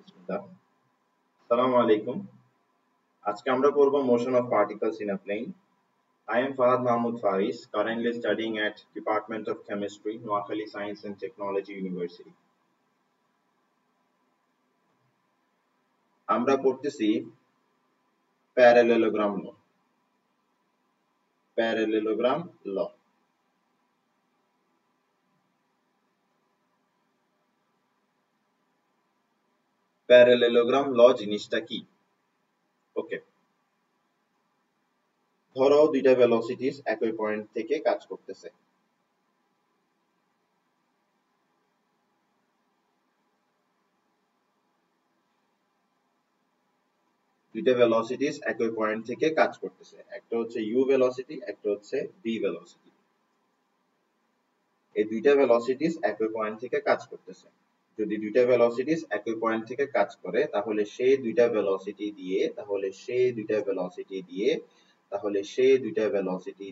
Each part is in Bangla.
Assalamu alaikum. আজকে আমরা পড়ব motion of particles in a plane. I am Fahad Mahmood Faris, currently studying at Department of Chemistry, Noakhali Science and Technology University. আমরা পড়তেছি parallelogram law. Parallelogram law. Parallelogram law জিনিসটা কি? ওকে, ধরো দুইটা ভেলোসিটিস একই পয়েন্ট থেকে কাজ করতেছে। দুইটা ভেলোসিটিস একই পয়েন্ট থেকে কাজ করতেছে, একটা হচ্ছে u ভেলোসিটি, একটা হচ্ছে v ভেলোসিটি। এই দুইটা ভেলোসিটিস একই পয়েন্ট থেকে কাজ করতেছে। যদি দুইটা ভেলোসিটিস একই পয়েন্ট থেকে কাজ করে তাহলে সেই দুইটা ভেলোসিটি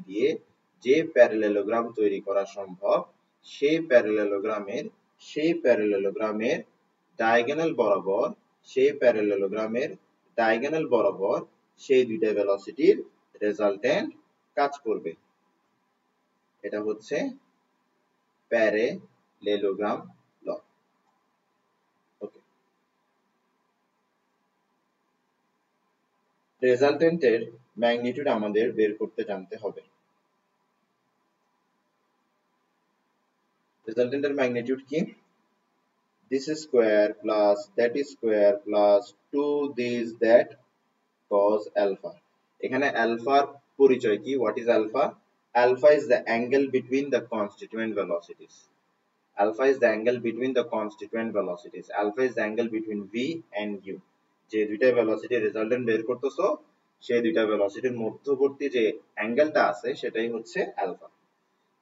দিয়ে যে প্যারালেলোগ্রাম তৈরি করা সম্ভব সেই প্যারালেলোগ্রামের ডায়াগোনাল বরাবর সেই দুইটা ভেলোসিটির রেজাল্টেন্ট কাজ করবে। এটা হচ্ছে প্যারালেলোগ্রাম ল। ওকে, রেজাল্টেন্টের ম্যাগনিটিউড আমাদের বের করতে জানতে হবে। রেজাল্টেন্টের ম্যাগনিটিউড কি? this square plus that square plus 2 this that cos alpha. এখানে আলফার পরিচয় কি? what is alpha? Alpha is the angle between the constituent velocities. Alpha is the angle between v and u. যে দুইটা ভেলোসিটি রেজাল্টেন্ট বের করতেছো সেই দুইটা ভেলোসিটির মধ্যবর্তী যে অ্যাঙ্গেলটা আছে সেটাই হচ্ছে আলফা।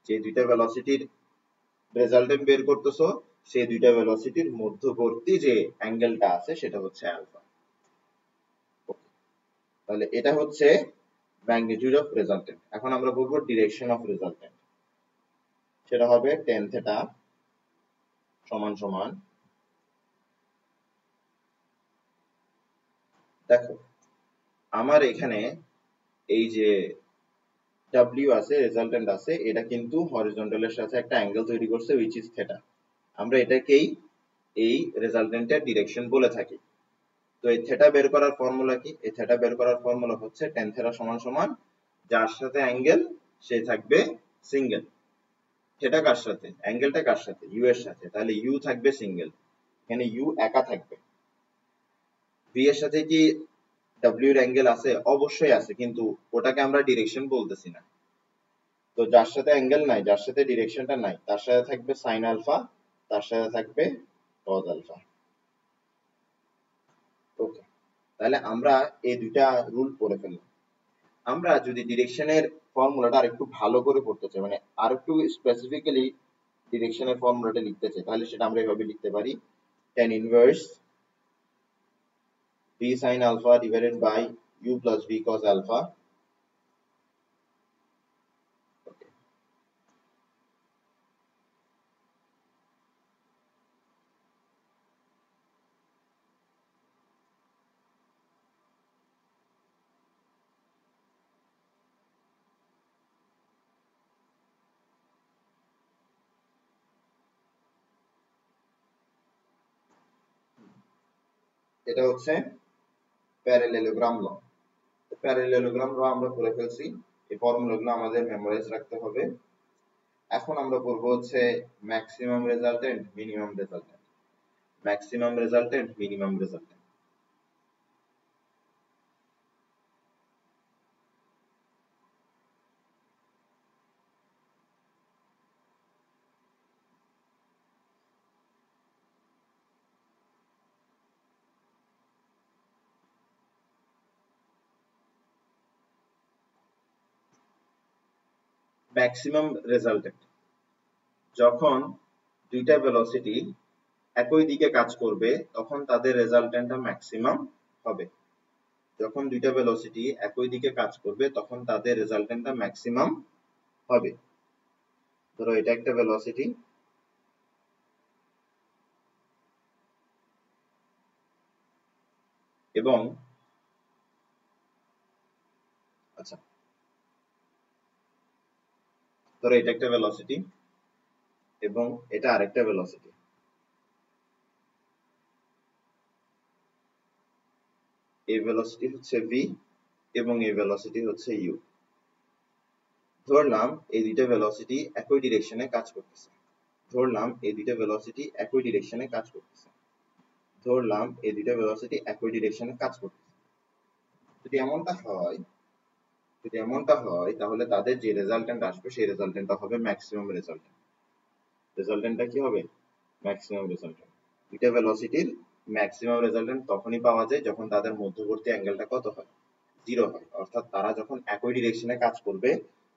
যে দুইটা ভেলোসিটির রেজাল্টেন্ট বের করতেছো সেই দুইটা ভেলোসিটির মধ্যবর্তী যে অ্যাঙ্গেলটা আছে সেটা হচ্ছে আলফা। তাহলে এটা হচ্ছে ম্যাগনিটিউড অফ রেজাল্টেন্ট। এখন আমরা বলবো ডিরেকশন অফ রেজাল্টেন্ট। সেটা হবে tan থিটা সমান সমান, দেখো আমার এখানে এই যে w আছে, রেজাল্টেন্ট আছে, এটা কিন্তু হরিজন্টালের সাথে একটা অ্যাঙ্গেল তৈরি করছে which is থিটা। আমরা এটাকেই এই রেজাল্টেন্টের ডিরেকশন বলে থাকি। তো এই থিটা বের করার ফর্মুলা কি? এই থিটা বের করার ফর্মুলা হচ্ছে tan থিটা সমান সমান যার সাথে অ্যাঙ্গেল সে থাকবে সিঙ্গেল। থিটা কার সাথে? অ্যাঙ্গেলটা কার সাথে? u এর সাথে, তাহলে u থাকবে সিঙ্গেল, এখানে u একা থাকবে। v এর সাথে কি w এর অ্যাঙ্গেল আছে? অবশ্যই আছে, কিন্তু ওটাকে আমরা ডিরেকশন বলতেছি না। তো যার সাথে অ্যাঙ্গেল নাই, যার সাথে ডিরেকশনটা নাই, তার সাথে থাকবে sin আলফা, তার সাথে থাকবে cos আলফা। ওকে, তাহলে আমরা এই দুইটা রুল পড়ে ফেললাম। আমরা যদি ডিরেকশনের ফর্মুলাটা আরেকটু ভালো করে পড়তে চাই, মানে আরেকটু স্পেসিফিক্যালি ডিরেকশনের ফর্মুলাটা লিখতে চাই, তাহলে সেটা আমরা এভাবে লিখতে পারি tan inverse v sin alpha divided by u plus v cos alpha. এটা হচ্ছে প্যারালেলোগ্রাম ল। প্যারালেলোগ্রাম ল আমরা পড়ে ফেলছি, এই ফর্মুলাগুলো আমাদের মেমোরাইজ রাখতে হবে। এখন আমরা পড়বো হচ্ছে maximum resultant, minimum resultant. Maximum resultant, minimum resultant. Maximum resultant যখন দুইটা ভেলোসিটি একই দিকে কাজ করবে তখন তাদের রেজাল্টেন্টটা ম্যাক্সিমাম হবে। যখন দুইটা ভেলোসিটি একই দিকে কাজ করবে তখন তাদের রেজাল্টেন্টটা ম্যাক্সিমাম হবে। ধরো এটা একটা ভেলোসিটি, এবং আচ্ছা ধরো এটা একটা ভেলোসিটি এবং এটা আরেকটা ভেলোসিটি, এই ভেলোসিটি হচ্ছে v এবং এই ভেলোসিটি হচ্ছে u। ধরলাম এই দুইটা ভেলোসিটি একই ডিরেকশনে কাজ করতেছে, ধরলাম এই দুইটা ভেলোসিটি একই ডিরেকশনে কাজ করতেছে, ধরলাম এই দুইটা ভেলোসিটি একই ডিরেকশনে কাজ করতেছে। যদি এমনটা হয়, যদি এমনটা হয় তাহলে তাদের যে রেজাল্টেন্ট আসবে সেই রেজাল্টেন্টটা হবে ম্যাক্সিমাম রেজাল্টেন্ট। রেজাল্টেন্টটা কি হবে? Maximum resultant. দুইটা ভেলোসিটির ম্যাক্সিমাম রেজাল্টেন্ট তখনই পাওয়া যায় যখন তাদের মধ্যবর্তী অ্যাঙ্গেলটা কত হয়? 0 হয়। অর্থাৎ তারা যখন একই ডিরেকশনে কাজ করবে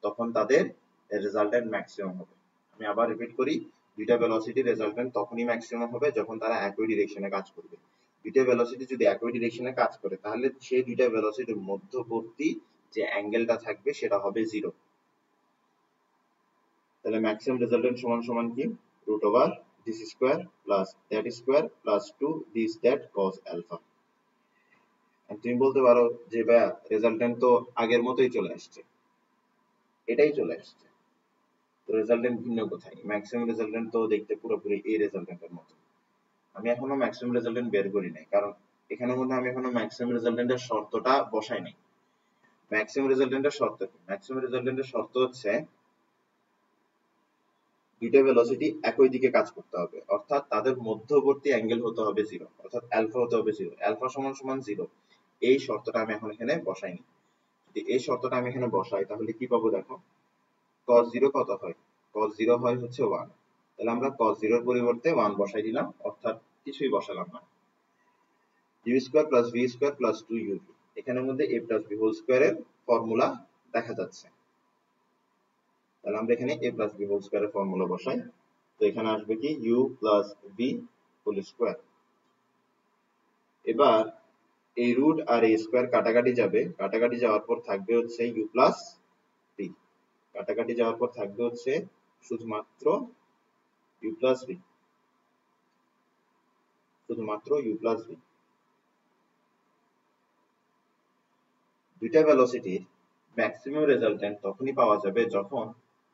তখন তাদের রেজাল্টেন্ট ম্যাক্সিমাম হবে। আমি আবার রিপিট করি, দুইটা ভেলোসিটির রেজাল্টেন্ট তখনই ম্যাক্সিমাম হবে যখন তারা একই ডিরেকশনে কাজ করবে। দুইটা ভেলোসিটি যদি একই ডিরেকশনে কাজ করে তাহলে সেই দুইটা ভেলোসিটির মধ্যবর্তী যে অ্যাঙ্গেলটা থাকবে সেটা হবে 0। তাহলে ম্যাক্সিমাম রেজাল্টেন্ট সমান সমান কি? Root over this square plus that square plus 2 this that cos alpha. তুমি বলতে পারো যে ভাইয়া রেজাল্টেন্ট তো আগের মতোই চলে আসছে, এটাই চলে আসছে, তো রেজাল্টেন্ট ভিন্ন কোথায়? ম্যাক্সিমাম রেজাল্টেন্ট তো দেখতে পুরোপুরি এই রেজাল্টেন্টের মতো। আমি এখনো ম্যাক্সিমাম রেজাল্টেন্ট বের করি নাই, কারণ এখানের মধ্যে আমি এখনো ম্যাক্সিমাম রেজাল্টেন্টের শর্তটা বসাই নাই। ম্যাক্সিমাম রেজাল্টেন্টের শর্ত কি? ম্যাক্সিমাম রেজাল্টেন্টের শর্ত হচ্ছে দুইটা ভেলোসিটি একই দিকে কাজ করতে হবে, অর্থাৎ তাদের মধ্যবর্তী অ্যাঙ্গেল হতে হবে 0, অর্থাৎ আলফা হতে হবে 0, আলফা সমান সমান 0। এই শর্তটা আমি এখন এখানে বসাইনি। যদি এই শর্তটা আমি এখানে বসাই তাহলে কি পাবো দেখো, cos 0 কত হয়? cos 0 হয় হচ্ছে 1। তাহলে আমরা cos 0 এর পরিবর্তে 1 বসাই দিলাম, অর্থাৎ কিছুই বসালাম না। u square plus v square plus 2uv, এখানের মধ্যে a প্লাস b হোল স্কয়ারের ফর্মুলা দেখা যাচ্ছে। তাহলে আমরা এখানে a প্লাস b হোল স্কয়ারের ফর্মুলা বসাই, তো এখানে আসবে কি u plus v whole square. এবার এই রুট আর এই স্কয়ার কাটাকাটি যাবে, কাটাকাটি যাওয়ার পর থাকবে হচ্ছে u প্লাস v, কাটাকাটি যাওয়ার পর থাকবে হচ্ছে শুধুমাত্র u প্লাস v, শুধুমাত্র u প্লাস v। দুইটা ভেলোসিটির ম্যাক্সিমাম রেজাল্টেন্ট তখনই পাওয়া যাবে যখন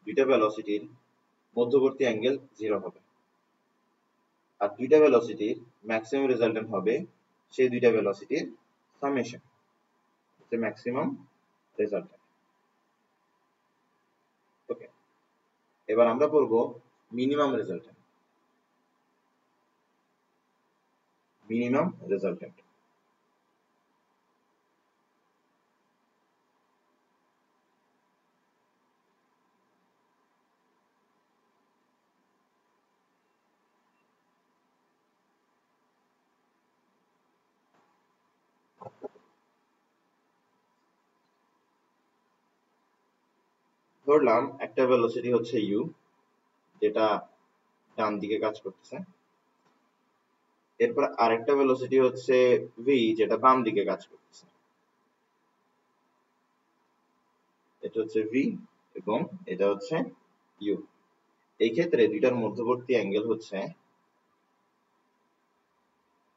দুইটা ভেলোসিটির মধ্যবর্তী অ্যাঙ্গেল 0 হবে, আর দুইটা ভেলোসিটির ম্যাক্সিমাম রেজাল্টেন্ট হবে সেই দুইটা ভেলোসিটির সামেশন, হচ্ছে ম্যাক্সিমাম রেজাল্টেন্ট। ওকে, এবার আমরা করব মিনিমাম রেজাল্টেন্ট। মিনিমাম রেজাল্টেন্ট ধরলাম একটা ভেলোসিটি হচ্ছে u, যেটা ডান দিকে কাজ করতেছে, এরপর আরেকটা ভেলোসিটি হচ্ছে v, যেটা বাম দিকে কাজ করতেছে। এটা হচ্ছে v এবং এটা হচ্ছে u। এই ক্ষেত্রে দুইটার মধ্যবর্তী অ্যাঙ্গেল হচ্ছে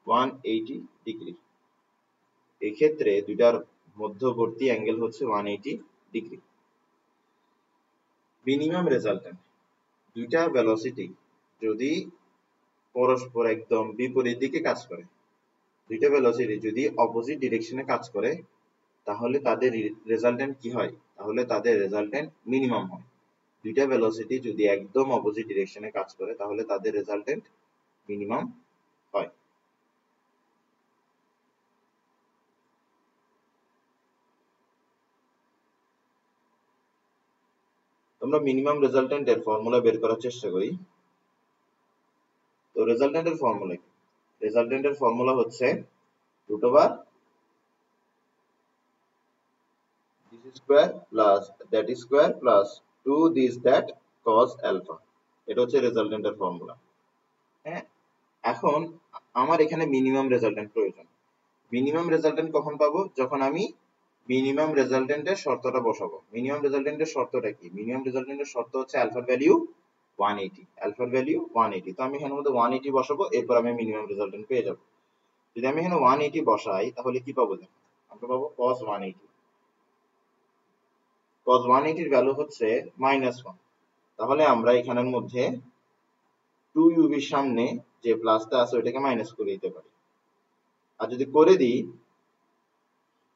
180 ডিগ্রি। এই ক্ষেত্রে দুইটার মধ্যবর্তী অ্যাঙ্গেল হচ্ছে 180 ডিগ্রি। মিনিমাম রেজাল্টেন্ট, দুইটা ভেলোসিটি যদি পরস্পর একদম বিপরীত দিকে কাজ করে, দুইটা ভেলোসিটি যদি অপোজিট ডিরেকশনে কাজ করে তাহলে তাদের রেজাল্টেন্ট কি হয়? তাহলে তাদের রেজাল্টেন্ট মিনিমাম হয়। দুইটা ভেলোসিটি যদি একদম অপোজিট ডিরেকশনে কাজ করে তাহলে তাদের রেজাল্টেন্ট মিনিমাম হয়। আমরা মিনিমাম রেজাল্টেন্টের ফর্মুলা বের করার চেষ্টা করি। তো রেজাল্টেন্টের ফর্মুলা কি? রেজাল্টেন্টের ফর্মুলা হচ্ছে root over this square plus that square plus 2 this that cos alpha. এটা হচ্ছে রেজাল্টেন্টের ফর্মুলা। হ্যাঁ, এখন আমার এখানে মিনিমাম রেজাল্টেন্ট প্রয়োজন। মিনিমাম রেজাল্টেন্ট কখন পাবো? যখন আমি মিনিমাম রেজাল্টেন্টের শর্তটা বসাবো। মিনিমাম রেজাল্টেন্টের শর্তটা কি? মিনিমাম রেজাল্টেন্টের শর্ত হচ্ছে আলফার ভ্যালু 180, আলফার ভ্যালু 180। তো আমি এখানের মধ্যে 180 বসাবো, এরপর আমি মিনিমাম রেজাল্টেন্ট পেয়ে যাব। যদি আমি এখানে 180 বসাই তাহলে কি পাবো দেখো, আমরা পাবো cos 180। cos 180 এর ভ্যালু হচ্ছে -1। তাহলে আমরা এখানের মধ্যে 2u এর সামনে যে প্লাসটা আছে ওটাকে মাইনাস করে দিতে পারি। আর যদি করে দিই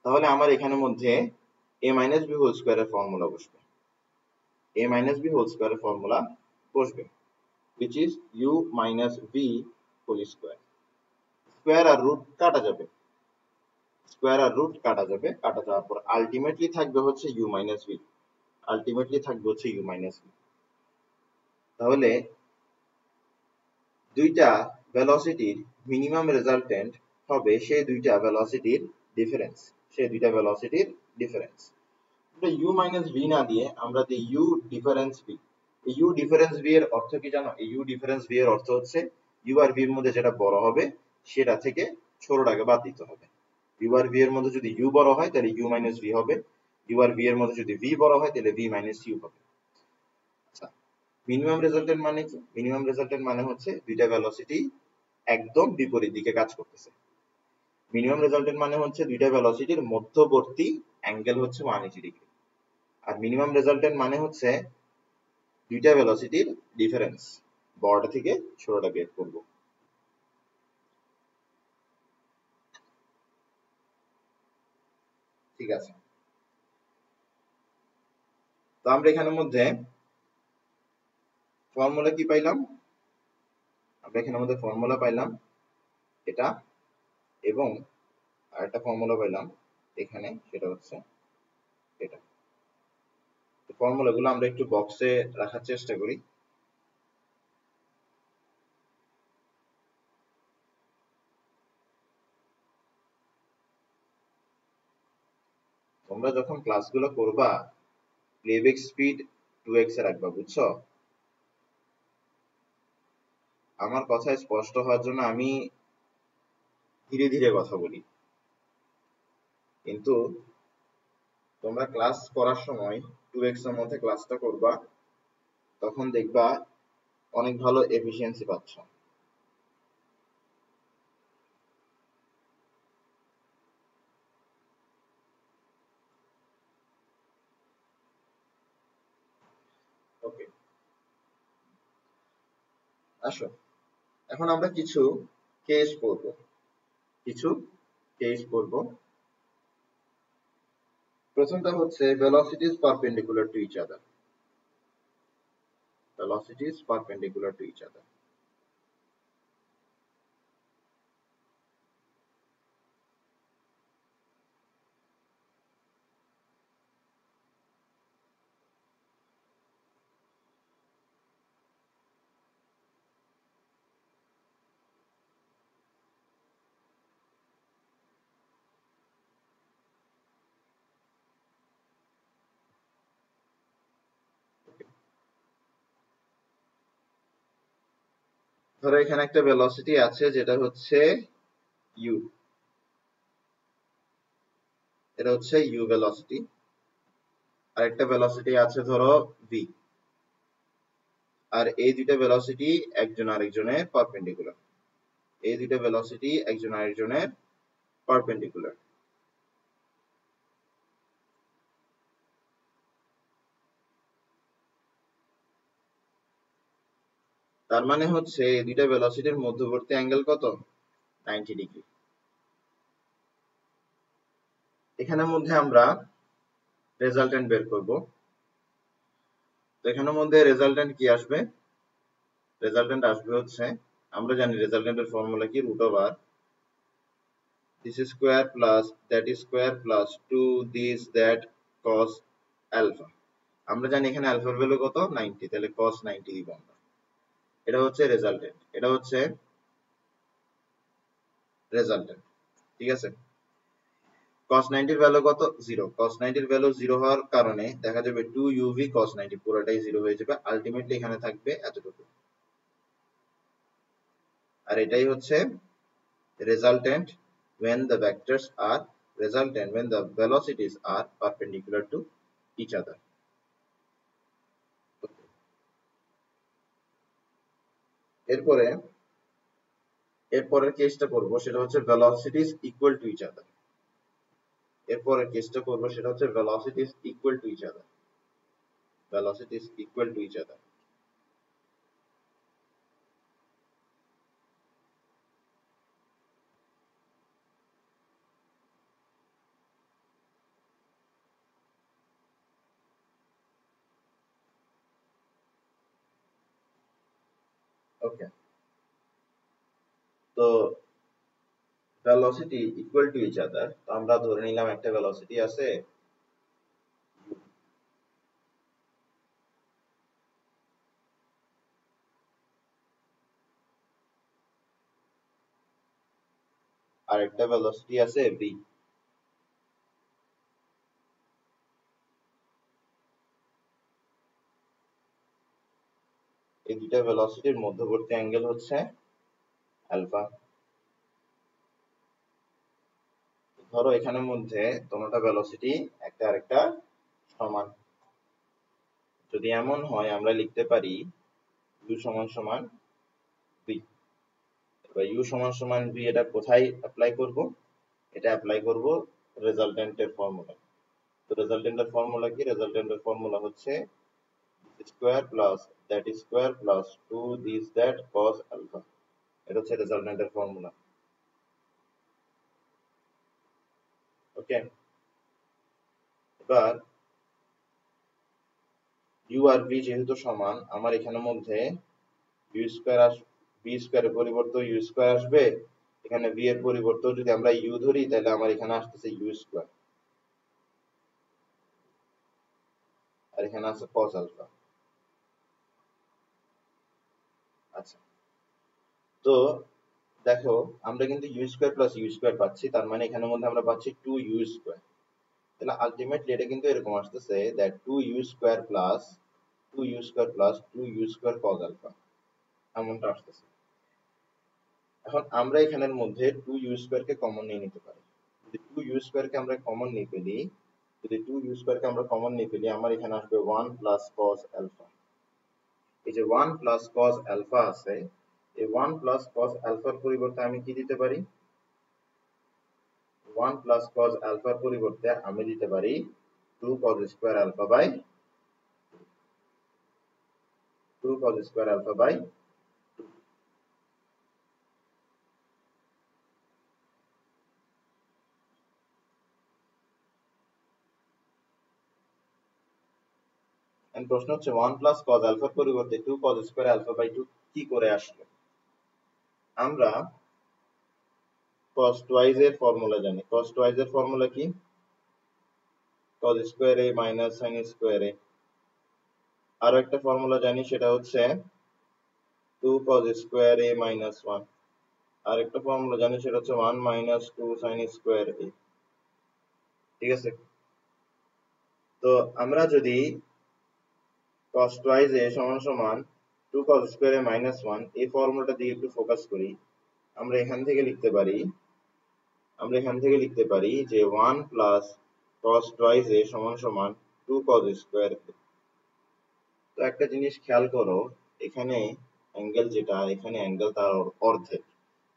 তাহলে আমার এখানের মধ্যে a মাইনাস b হোল স্কয়ারের ফর্মুলা বসবে। a মাইনাস b হোল স্কয়ারের ফর্মুলা বসবে, which is u minus v whole square. Square আর রুট কাটা যাবে, স্কয়ার আর রুট কাটা যাবে, কাটা যাওয়ার পর আলটিমেটলি থাকবে হচ্ছে u মাইনাস v, আলটিমেটলি থাকবে হচ্ছে u মাইনাস v। তাহলে দুইটা ভেলোসিটির মিনিমাম রেজাল্টেন্ট হবে সেই দুইটা ভেলোসিটির ডিফারেন্স, সেই দুইটা ভেলোসিটির ডিফারেন্স। আমরা u মাইনাস v না দিয়ে আমরা দিই u ডিফারেন্স v। এই u ডিফারেন্স v এর অর্থ কি জানো? এই u ডিফারেন্স v এর অর্থ হচ্ছে u আর v এর মধ্যে যেটা বড় হবে সেটা থেকে ছোটটাকে বাদ দিতে হবে। u আর v এর মধ্যে যদি u বড় হয় তাহলে u মাইনাস v হবে, u আর v এর মধ্যে যদি v বড় হয় তাহলে v মাইনাস u হবে। আচ্ছা, মিনিমাম রেজাল্টেন্ট মানে কি? মিনিমাম রেজাল্টেন্ট মানে হচ্ছে দুইটা ভেলোসিটি একদম বিপরীত দিকে কাজ করতেছে। মিনিমাম রেজাল্টেন্ট মানে হচ্ছে দুইটা ভেলোসিটির মধ্যবর্তী অ্যাঙ্গেল হচ্ছে 180 ডিগ্রি। আর মিনিমাম রেজাল্টেন্ট মানে হচ্ছে দুইটা ভেলোসিটির ডিফারেন্স, বড়টা থেকে ছোটটা বের করব। ঠিক আছে, তো আমরা এখানের মধ্যে ফর্মুলা কি পাইলাম? আমরা এখানের মধ্যে ফর্মুলা পাইলাম এটা, এবং আরেকটা ফর্মুলা পাইলাম এখানে, সেটা হচ্ছে এটা। ফর্মুলাগুলো আমরা একটু বক্সে রাখার চেষ্টা করি। তোমরা যখন ক্লাসগুলো করবা প্লেব্যাক স্পিড 2x এ রাখবা, বুঝছো? আমার কথা স্পষ্ট হওয়ার জন্য আমি ধীরে ধীরে কথা বলি, কিন্তু তোমরা ক্লাস করার সময় 2x এর মধ্যে ক্লাসটা করবা, তখন দেখবা অনেক ভালো এফিসিয়েন্সি পাচ্ছ। ওকে, আসো এখন আমরা কিছু কেস করব, কিছু কেস করব। প্রথমটা হচ্ছে velocities perpendicular to each other, velocities perpendicular to each other। ধরো এখানে একটা ভেলোসিটি আছে যেটা হচ্ছে u, এটা হচ্ছে u ভেলোসিটি, আর একটা ভেলোসিটি আছে ধরো v, আর এই দুইটা ভেলোসিটি একজন আরেকজনের পারপেন্ডিকুলার, এই দুইটা ভেলোসিটি একজন আরেকজনের পারপেন্ডিকুলার। তার মানে হচ্ছে এই দুইটা ভেলোসিটির মধ্যবর্তী অ্যাঙ্গেল কত? 90 ডিগ্রি। এখানের মধ্যে আমরা রেজাল্টেন্ট বের করব। তো এখানের মধ্যে রেজাল্টেন্ট কি আসবে? রেজাল্টেন্ট আসবে হচ্ছে, আমরা জানি রেজাল্টেন্টের ফর্মুলা কি, root over this square plus that square plus 2 this that cos alpha। আমরা জানি এখানে আলফার ভ্যালু কত? 90, তাহলে cos 90 দিব আমরা। এটা হচ্ছে রেজাল্টেন্ট, এটা হচ্ছে রেজাল্টেন্ট। ঠিক আছে, cos 90 এর ভ্যালু কত? 0। cos 90 এর ভ্যালু 0 হওয়ার কারণে দেখা যাবে 2uv cos 90 পুরোটাই 0 হয়ে যাবে, আলটিমেটলি এখানে থাকবে এতটুকু। আর এটাই হচ্ছে resultant when the vectors are resultant when the velocities are perpendicular to each other। এরপরে এরপরের কেসটা করব সেটা হচ্ছে velocities equal to each other. এরপরের কেসটা করব সেটা হচ্ছে velocities equal to each other. Velocities equal to each other. Okay, তো velocity equal to each other, তো আমরা ধরে নিলাম একটা ভেলোসিটি আছে আর একটা ভেলোসিটি আছে v। এই দুইটা ভেলোসিটির মধ্যবর্তী অ্যাঙ্গেল হচ্ছে আলফা। ধরো এখানের মধ্যে দুটোটা ভেলোসিটি একটা আরেকটা সমান। যদি এমন হয় আমরা লিখতে পারি u সমান সমান v। এবার u সমান সমান v এটা কোথায় অ্যাপ্লাই করব? এটা অ্যাপ্লাই করব রেজাল্টেন্টের ফর্মুলা। তো রেজাল্টেন্টের ফর্মুলা কি? রেজাল্টেন্টের ফর্মুলা হচ্ছে square plus that square plus 2 this that cos alpha. এটা হচ্ছে রেজাল্টেন্টের ফর্মুলা। ওকে, এবার u আর v যেহেতু সমান, আমার এখানের মধ্যে u স্কয়ার v স্কয়ারের পরিবর্তে u স্কয়ার আসবে, এখানে v এর পরিবর্তে যদি আমরা u ধরি তাহলে আমার এখানে আসতেছে u স্কয়ার, আর এখানে আছে cos আলফা। আচ্ছা, তো দেখো আমরা কিন্তু u square plus u square পাচ্ছি, তার মানে এখানের মধ্যে আমরা পাচ্ছি 2u স্কয়ার। তাহলে আলটিমেটলি এটা কিন্তু এরকম আসতেছে that 2u square plus 2u square plus 2u square cos alpha, এমনটা আসতেছে। এখন আমরা এখানের মধ্যে 2u স্কয়ার কে কমন নিয়ে নিতে পারি। যদি 2u স্কয়ার কে আমরা কমন নিয়ে ফেলি, যদি 2u স্কয়ার কে আমরা কমন নিয়ে ফেলি, আমার এখানে আসবে 1 প্লাস cos আলফা। এই যে 1 প্লাস cos আলফা আছে, এই 1 প্লাস cos আলফার পরিবর্তে আমি কি দিতে পারি? 1 প্লাস cos আলফার পরিবর্তে আমি দিতে পারি 2 cos square alpha by 2 cos square alpha by. And প্রশ্ন হচ্ছে 1 প্লাস cos আলফার পরিবর্তে 2 cos স্কয়ার আলফা বাই 2 কি করে আসলো? আমরা cos twice এর ফর্মুলা জানি। cos twice এর ফর্মুলা কি? cos square a minus sin square a। আরো একটা ফর্মুলা জানি, সেটা হচ্ছে 2 cos স্কয়ার a মাইনাস 1। আর একটা ফর্মুলা জানি, সেটা হচ্ছে 1 মাইনাস 2 sin স্কয়ার a। ঠিক আছে, তো আমরা যদি cos twice a সমান সমান 2 cos স্কয়ার a মাইনাস 1 এই ফর্মুলাটা দিয়ে একটু ফোকাস করি, আমরা এখান থেকে লিখতে পারি যে 1 প্লাস cos twice a সমান সমান 2 cos স্কয়ার a। তো একটা জিনিস খেয়াল করো, এখানে অ্যাঙ্গেল যেটা, এখানে অ্যাঙ্গেল তার অর্ধেক,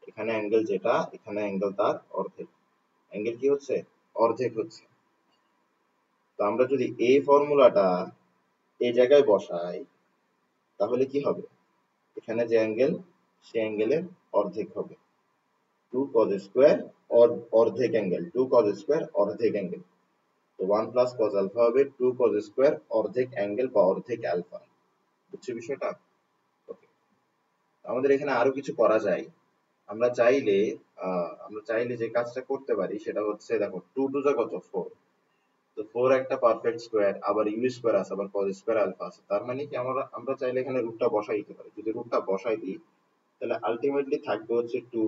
এখানে অ্যাঙ্গেল যেটা, এখানে অ্যাঙ্গেল তার অর্ধেক। অ্যাঙ্গেল কি হচ্ছে? অর্ধেক হচ্ছে। তো আমরা যদি এই ফর্মুলাটা এই জায়গায় বসাই তাহলে কি হবে? এখানে যে অ্যাঙ্গেল, সে অ্যাঙ্গেলের অর্ধেক হবে। 2 cos স্কয়ার অর্ধেক অ্যাঙ্গেল, 2 cos স্কয়ার অর্ধেক অ্যাঙ্গেল। তো 1 প্লাস cos আলফা হবে 2 cos স্কয়ার অর্ধেক অ্যাঙ্গেল বা অর্ধেক আলফা। বুঝছো বিষয়টা? ওকে, আমাদের এখানে আরো কিছু করা যায়। আমরা চাইলে যে কাজটা করতে পারি সেটা হচ্ছে, দেখো 2 টু যা কত 4, তো 4 একটা পারফেক্ট স্কয়ার, আবার ইউ স্কয়ার আছে, আবার cos স্কয়ার আলফা আছে, তার মানে কি আমরা চাইলে এখানে রুটটা বসাই দিতে পারি। যদি রুটটা বসাই দিই তাহলে আলটিমেটলি থাকবে হচ্ছে 2,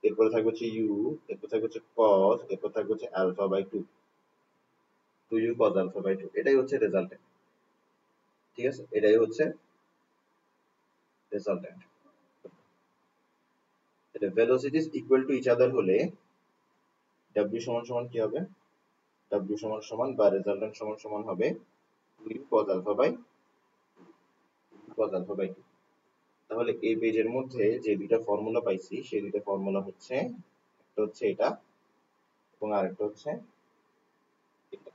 এরপরে থাকবে হচ্ছে ইউ, এরপর থাকবে হচ্ছে cos, এরপর থাকবে হচ্ছে alpha by 2, 2u cos alpha by 2। এটাই হচ্ছে রেজাল্টেন্ট। ঠিক আছে, এটাই হচ্ছে রেজাল্টেন্ট। এটা ভেলোসিটিস ইকুয়াল টু ইচ আদার হলে w সমান সমান কি হবে? w সমান সমান বা রেজাল্টেন্ট সমান সমান হবে 2u cos আলফা বাই 2। তাহলে এই পেজের মধ্যে যে দুইটা ফর্মুলা পাইছি সেই দুইটা ফর্মুলা হচ্ছে, একটা হচ্ছে এটা এবং আরেকটা হচ্ছে এটা।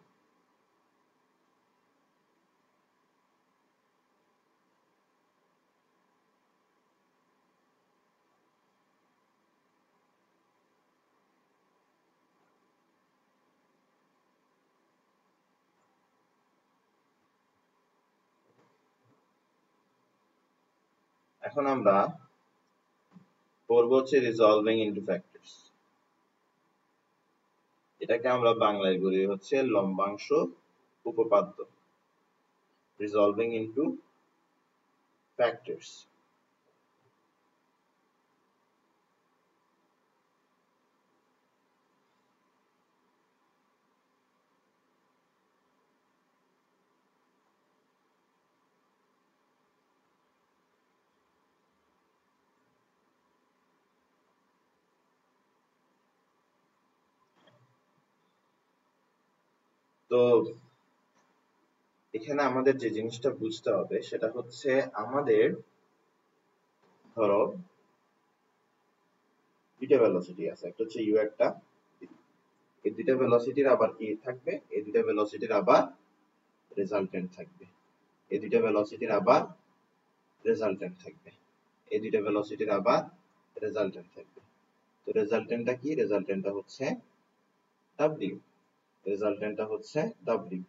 এখন আমরা পড়বো হচ্ছে রিজলভিং ইনটু ফ্যাক্টরস। এটাকে আমরা বাংলায় বলি হচ্ছে লম্বাংশ উপপাদ্য, রিজলভিং ইনটু ফ্যাক্টরস। তো এখানে আমাদের যে জিনিসটা বুঝতে হবে সেটা হচ্ছে, আমাদের ধরো দুইটা ভেলোসিটি আছে, একটা হচ্ছে ইউ, একটা এই দুইটা ভেলোসিটির আবার কি থাকবে, এই দুইটা ভেলোসিটির আবার রেজাল্টেন্ট থাকবে, এই দুইটা ভেলোসিটির আবার রেজাল্টেন্ট থাকবে, এই দুইটা ভেলোসিটির আবার রেজাল্টেন্ট থাকবে। তো রেজাল্টেন্টটা কি, রেজাল্টেন্টটা হচ্ছে ডাব্লিউ, রেজাল্টেন্টটা হচ্ছে ডাব্লিউ।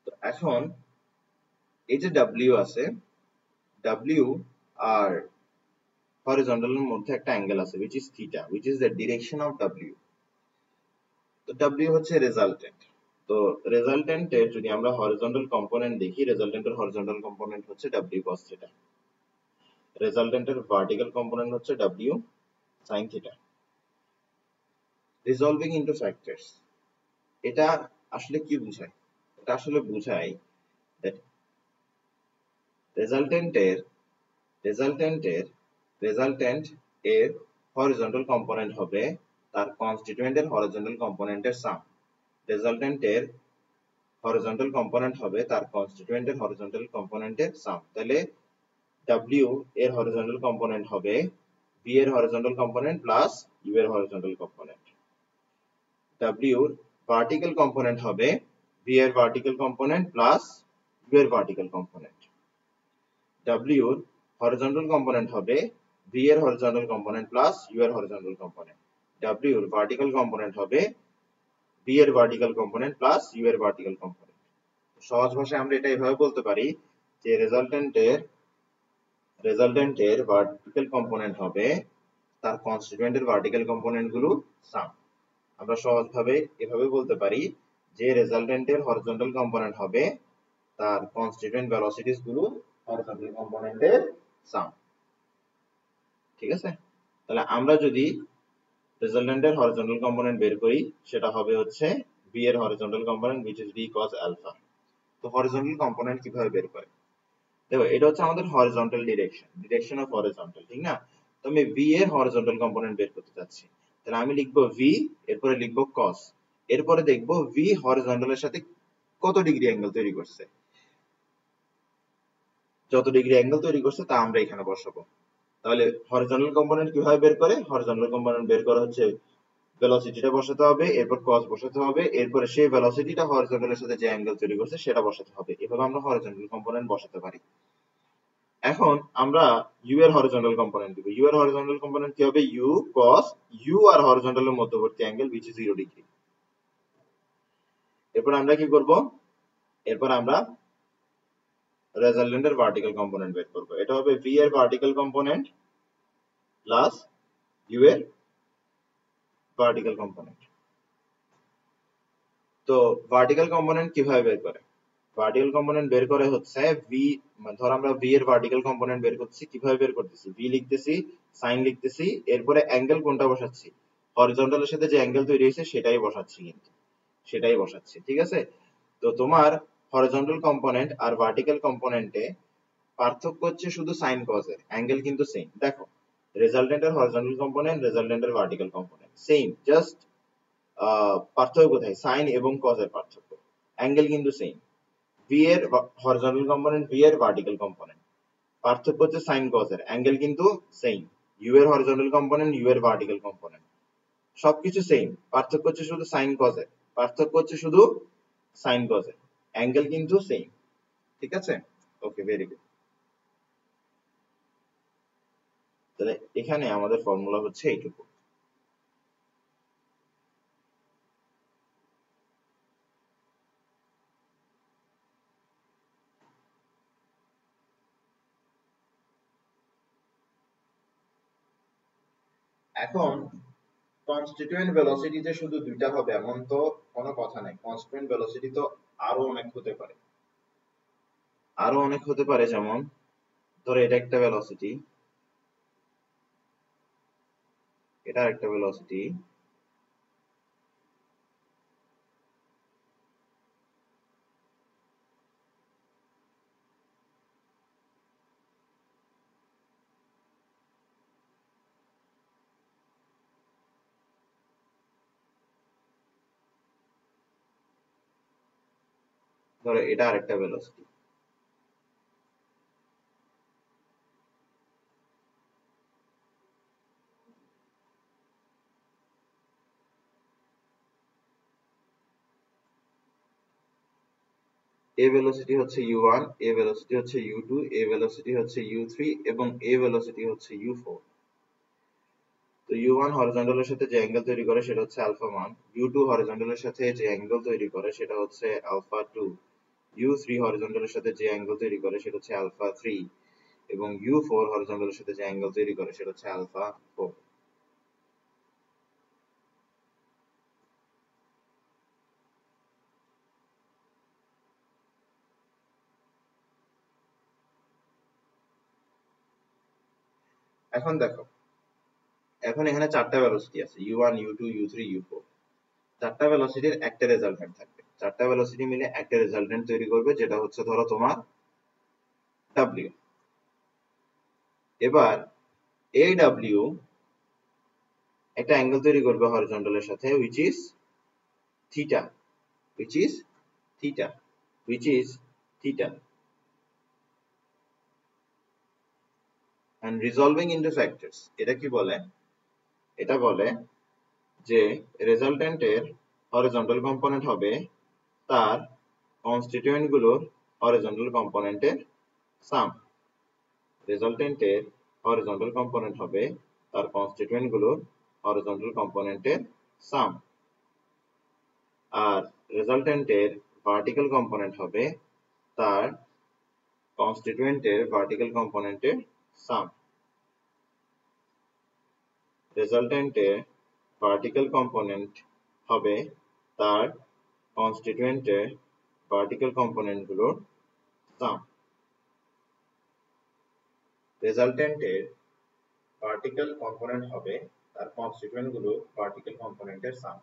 তো এখন এই যে ডাব্লিউ আছে, ডাব্লিউ আর হরিজন্টালের মধ্যে একটা অ্যাঙ্গেল আছে which is theta, which is the direction of w। তো w হচ্ছে রেজাল্টেন্ট। তো রেজাল্টেন্টের যদি আমরা হরিজন্টাল কম্পোনেন্ট দেখি, রেজাল্টেন্টের হরিজন্টাল কম্পোনেন্ট হচ্ছে w cos theta, রেজাল্টেন্টের ভার্টিক্যাল কম্পোনেন্ট হচ্ছে w sin theta। Resolving into factors, এটা আসলে কি বোঝায়? এটা আসলে বোঝায় that রেজাল্টেন্টের রেজাল্টেন্টের রেজাল্টেন্ট এর হরিজন্টাল কম্পোনেন্ট হবে তার কনস্টিটিউয়েন্টের হরিজন্টাল কম্পোনেন্টের সাম। রেজাল্টেন্টের হরিজন্টাল কম্পোনেন্ট হবে তার কনস্টিটিউয়েন্টের হরিজন্টাল কম্পোনেন্টের সাম। তাহলে w এর হরিজন্টাল কম্পোনেন্ট হবে v এর হরিজন্টাল কম্পোনেন্ট প্লাস u এর হরিজন্টাল কম্পোনেন্ট। w এর ভার্টিক্যাল কম্পোনেন্ট হবে v এর ভার্টিক্যাল কম্পোনেন্ট প্লাস u এর ভার্টিক্যাল কম্পোনেন্ট। w এর হরিজন্টাল কম্পোনেন্ট হবে v এর হরিজন্টাল কম্পোনেন্ট প্লাস u এর হরিজন্টাল কম্পোনেন্ট। w এর ভার্টিক্যাল কম্পোনেন্ট হবে v এর ভার্টিক্যাল কম্পোনেন্ট প্লাস u এর ভার্টিক্যাল কম্পোনেন্ট। সহজ ভাষায় আমরা এটা এভাবে বলতে পারি যে রেজাল্টেন্টের ভার্টিক্যাল কম্পোনেন্ট হবে তার কনস্টিটিউয়েন্টের ভার্টিক্যাল কম্পোনেন্ট গুলো সাম। আমরা সহজভাবে এভাবে বলতে পারি যে রেজাল্টেন্টের হরিজন্টাল কম্পোনেন্ট হবে তার কনস্টিটিউয়েন্ট ভেলোসিটিস গুলো হরিজন্টাল কম্পোনেন্টের সাম। ঠিক আছে? তাহলে আমরা যদি রেজাল্টেন্টের হরিজন্টাল কম্পোনেন্ট বের করি সেটা হবে হচ্ছে v এর horizontal component which is v cos alpha। তো হরিজন্টাল কম্পোনেন্ট কিভাবে বের করে? দেখো এটা হচ্ছে আমাদের হরিজন্টাল ডিরেকশন অফ হরিজন্টাল, ঠিক না? তো আমি v এর হরিজন্টাল কম্পোনেন্ট বের করতে চাচ্ছি, তাহলে আমি লিখবো v, এরপরে লিখবো cos, এরপরে দেখবো v হরিজন্টালের সাথে কত ডিগ্রি অ্যাঙ্গেল তৈরি করছে, যত ডিগ্রি অ্যাঙ্গেল তৈরি করছে তা আমরা এখানে বসাবো। তাহলে হরিজন্টাল কম্পোনেন্ট কিভাবে বের করে? হরিজন্টাল কম্পোনেন্ট বের করা হচ্ছে ভেলোসিটিটা বসাতে হবে, এরপর cos বসাতে হবে, এরপরে সেই ভেলোসিটিটা হরিজন্টালের সাথে যে অ্যাঙ্গেল তৈরি করছে সেটা বসাতে হবে। এভাবে আমরা হরিজন্টাল কম্পোনেন্ট বসাতে পারি। এখন আমরা u এর হরিজন্টাল কম্পোনেন্ট দিব। u এর হরিজন্টাল কম্পোনেন্ট কি হবে? u cos u আর হরিজন্টালের মধ্যবর্তী অ্যাঙ্গেল which is 0 ডিগ্রি। এরপর আমরা কি করব? এরপর আমরা রেজাল্টেন্টের ভার্টিক্যাল কম্পোনেন্ট বের করব। এটা হবে v এর ভার্টিক্যাল কম্পোনেন্ট প্লাস u এর ভার্টিক্যাল কম্পোনেন্ট। তো ভার্টিক্যাল কম্পোনেন্ট কিভাবে বের করে? ভার্টিক্যাল কম্পোনেন্ট বের করে হচ্ছে v, ধর আমরা v এর ভার্টিক্যাল কম্পোনেন্ট বের করছি, কিভাবে বের করতেছি? v লিখতেছি, sin লিখতেছি, এরপরে অ্যাঙ্গেল কোনটা বসাচ্ছি? হরিজন্টালের সাথে যে অ্যাঙ্গেল তৈরি হয়েছে সেটাই বসাচ্ছি, কিন্তু সেটাই বসাচ্ছি। ঠিক আছে? তো তোমার হরিজন্টাল কম্পোনেন্ট আর ভার্টিক্যাল কম্পোনেন্টে পার্থক্য হচ্ছে শুধু sin cos এর, অ্যাঙ্গেল কিন্তু সেম। দেখো রেজাল্টেন্টের হরিজন্টাল কম্পোনেন্ট, রেজাল্টেন্টের ভার্টিক্যাল কম্পোনেন্ট সেম, জাস্ট পার্থক্য কোথায়? সাইন এবং কজের পার্থক্য। অ্যাঙ্গেল কিন্তু সেম। ভি এর হরিজন্টাল কম্পোনেন্ট, ভি এর ভার্টিক্যাল কম্পোনেন্ট, পার্থক্য হচ্ছে সাইন কজের। অ্যাঙ্গেল কিন্তু সেম। ইউ এর হরিজন্টাল কম্পোনেন্ট, ইউ এর ভার্টিক্যাল কম্পোনেন্ট, সবকিছু সেম, পার্থক্য হচ্ছে শুধু সাইন কজের। পার্থক্য হচ্ছে শুধু সাইন কজের, অ্যাঙ্গেল কিন্তু সেম। ঠিক আছে, ওকে, ভেরি গুড। তাহলে এখানে আমাদের ফর্মুলা হচ্ছে এইটুকু। এখন কনস্টিটিউয়েন্ট ভেলোসিটি যে শুধু দুইটা হবে এমন তো কোনো কথা নাই। কনস্টিটিউয়েন্ট ভেলোসিটি তো আরো অনেক হতে পারে, আরো অনেক হতে পারে। যেমন ধরো এটা একটা ভেলোসিটি, এটা একটা ভেলোসিটি, ধরো এটা আরেকটা ভেলোসিটি। এ ভেলোসিটি হচ্ছে u1, এ ভেলোসিটি হচ্ছে u2, এ ভেলোসিটি হচ্ছে u3 এবং এ ভেলোসিটি হচ্ছে u4। তো u1 হরিজন্টালের সাথে যে অ্যাঙ্গেল তৈরি করে সেটা হচ্ছে আলফা 1, u2 হরিজন্টালের সাথে যে অ্যাঙ্গেল তৈরি করে সেটা হচ্ছে আলফা 2, u3 হরিজন্টালের সাথে যে অ্যাঙ্গেল তৈরি করে সেটা হচ্ছে আলফা 3 এবং u4 হরিজন্টালের সাথে যে অ্যাঙ্গেল তৈরি করে সেটা হচ্ছে আলফা 4। এখন দেখো, এখন এখানে চারটা ভেলোসিটি আছে, u1, u2, u3, u4। চারটা ভেলোসিটির একটা রেজাল্টেন্ট থাকবে, চারটা ভেলোসিটি মিলে একটা রেজাল্টেন্ট তৈরি করবে, যেটা হচ্ছে ধরো তোমার w। এবার এই w একটা অ্যাঙ্গেল তৈরি করবে হরিজন্টালের সাথে, which is theta, which is theta, which is theta, and resolving into factors। এটা কি বলে? এটা বলে যে রেজাল্টেন্টের হরিজন্টাল কম্পোনেন্ট হবে তার কনস্টিটিউয়েন্ট গুলোর হরিজন্টাল কম্পোনেন্টের সাম। রেজাল্টেন্টের হরিজন্টাল কম্পোনেন্ট হবে তার কনস্টিটিউয়েন্ট গুলোর হরিজন্টাল কম্পোনেন্টের সাম। আর রেজাল্টেন্টের ভার্টিক্যাল কম্পোনেন্ট হবে তার কনস্টিটিউয়েন্টের ভার্টিক্যাল কম্পোনেন্টের সাম। রেজাল্টেন্টের ভার্টিক্যাল কম্পোনেন্ট হবে তার কনস্টিটিউয়েন্টের ভার্টিক্যাল কম্পোনেন্ট গুলোর সাম। রেজাল্টেন্টের ভার্টিক্যাল কম্পোনেন্ট হবে তার কনস্টিটিউয়েন্ট গুলো ভার্টিক্যাল কম্পোনেন্টের সাম।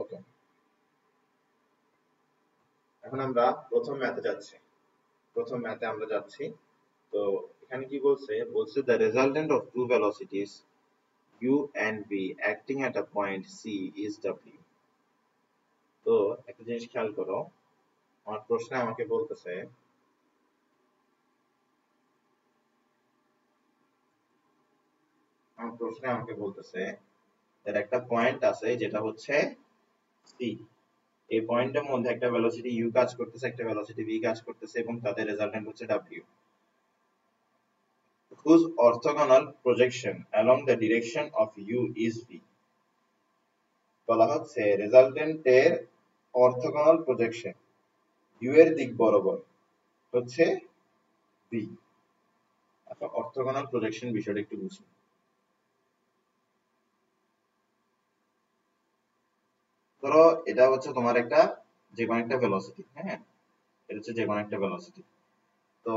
ওকে, এখন আমরা প্রথম ম্যাথে যাচ্ছি। প্রথম ম্যাথে আমরা যাচ্ছি। তো এখানে কি বলছে? বলছে the resultant of two velocities u and v acting at a point c is w। তো একটা জিনিস খেয়াল করো, আমার প্রশ্নে আমাকে বলতেছে এর একটা পয়েন্ট আছে যেটা হচ্ছে c। এই পয়েন্টের মধ্যে একটা ভেলোসিটি u কাজ করতেছে, একটা ভেলোসিটি v কাজ করতেছে এবং তাদের রেজাল্টেন্ট হচ্ছে w, whose orthogonal projection along the direction of u is v। বলা হচ্ছে রেজাল্টেন্টের অর্থোগোনাল প্রজেকশন u এর দিক বরাবর হচ্ছে v। আচ্ছা, অর্থোগোনাল প্রজেকশন বিষয়টা একটু বুঝি। ধরো এটা হচ্ছে তোমার একটা যে কোনো একটা ভেলোসিটি, হ্যাঁ, এটা হচ্ছে যে কোনো একটা ভেলোসিটি। তো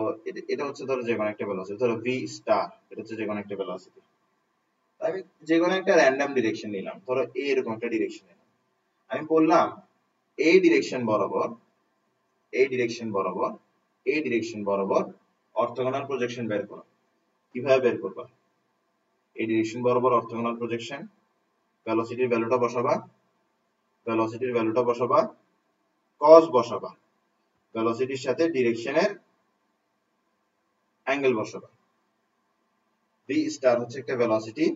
এটা হচ্ছে ধরো যে কোনো একটা ভেলোসিটি, ধরো ভি স্টার, এটা হচ্ছে যে কোনো একটা ভেলোসিটি। আমি যে কোনো একটা র্যান্ডম ডিরেকশন নিলাম, ধরো এরকম একটা ডিরেকশন নিলাম, আমি বললাম এই ডিরেকশন বরাবর, এই ডিরেকশন বরাবর, এই ডিরেকশন বরাবর অর্থোগোনাল প্রজেকশন বের করো। কিভাবে বের করবা? এই ডিরেকশন বরাবর অর্থোগোনাল প্রজেকশন, ভেলোসিটির ভ্যালুটা বসাবা, ভেলোসিটির ভ্যালুটা বসাবা, কস বসাবা, ভেলোসিটির সাথে ডিরেকশনের অ্যাঙ্গেল বসাবা। ভি স্টার হচ্ছে একটা ভেলোসিটি,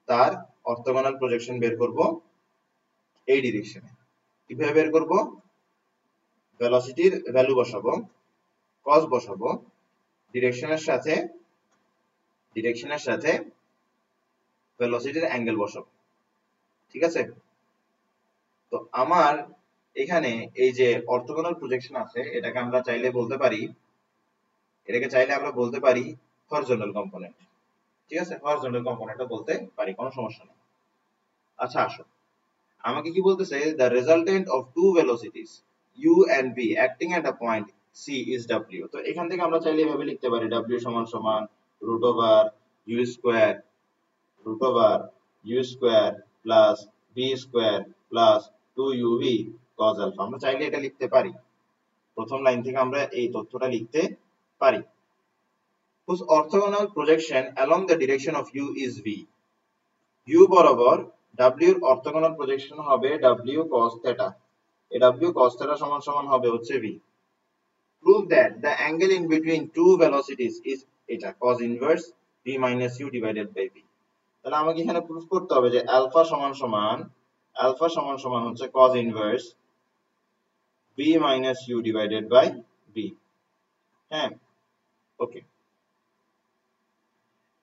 তার অর্থোগোনাল প্রজেকশন বের করব এই ডিরেকশনে। কিভাবে বের করব? ভেলোসিটির ভ্যালু বসাবো, কস বসাবো, ডিরেকশনের সাথে ভেলোসিটির অ্যাঙ্গেল বসাবো। ঠিক আছে? তো আমার এখানে এই যে অর্থোগোনাল প্রজেকশন আছে, এটাকে আমরা চাইলে বলতে পারি, এটাকে চাইলে আমরা বলতে পারি হরিজন্টাল কম্পোনেন্ট। ঠিক আছে, হরিজন্টাল কম্পোনেন্টও বলতে পারি, কোনো সমস্যা নেই। আচ্ছা আসো, আমাকে কি বলতেছে, the resultant of two velocities u and v acting at a point c is w। তো এখান থেকে আমরা চাইলে এভাবে লিখতে পারি w সমান সমান root over u square, root over u square plus v square plus 2uv cos alpha। আমরা চাইলে এটা লিখতে পারি, প্রথম লাইন থেকে আমরা এই তথ্যটা লিখতে পারি। whose orthogonal projection along the direction of u is v। u বরাবর w এর অর্থোগোনাল প্রজেকশন হবে w cos theta, এই w cos theta সমান সমান হবে হচ্ছে v। prove that the angle in between two velocities is এটা cos inverse v minus u divided by v। তাহলে আমাকে এখানে প্রুফ করতে হবে যে আলফা সমান সমান হচ্ছে cos inverse v minus u divided by v। হ্যাঁ, ওকে।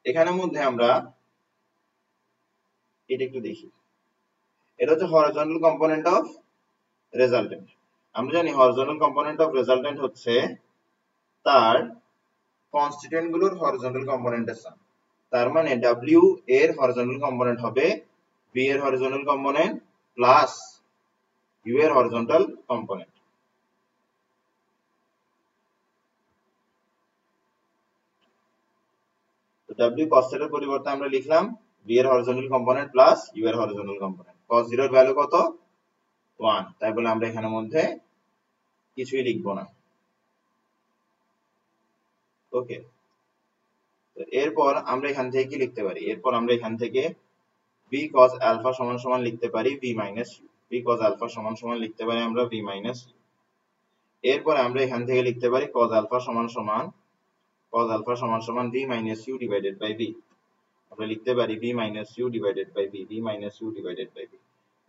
এখানের মধ্যে আমরা এটা একটু দেখি, এটা হচ্ছে হরিজন্টাল কম্পোনেন্ট অফ রেজাল্টেন্ট। আমরা জানি হরিজন্টাল কম্পোনেন্ট অফ রেজাল্টেন্ট হচ্ছে তার কনস্টিটিউয়েন্ট গুলোর হরিজন্টাল কম্পোনেন্টের সাম। তার মানে w এর হরিজন্টাল কম্পোনেন্ট হবে v এর হরিজন্টাল কম্পোনেন্ট প্লাস u এর হরিজন্টাল কম্পোনেন্ট। তো w cos θ এর পরিবর্তে আমরা লিখলাম v এর হরিজন্টাল কম্পোনেন্ট প্লাস u এর হরিজন্টাল কম্পোনেন্ট। cos 0 এর ভ্যালু কত? 1। তাই বলে আমরা এখানের মধ্যে কিছুই লিখব না। ওকে, তো এরপর আমরা এখান থেকে কি লিখতে পারি? এরপর আমরা এখান থেকে v cos alpha সমান সমান লিখতে পারি v minus u। v cos alpha সমান সমান লিখতে পারি আমরা v minus u। এরপর আমরা এখান থেকে লিখতে পারি cos alpha সমান সমান v minus u divided by v। আমরা লিখতে পারি v minus u divided by v, v minus u divided by v।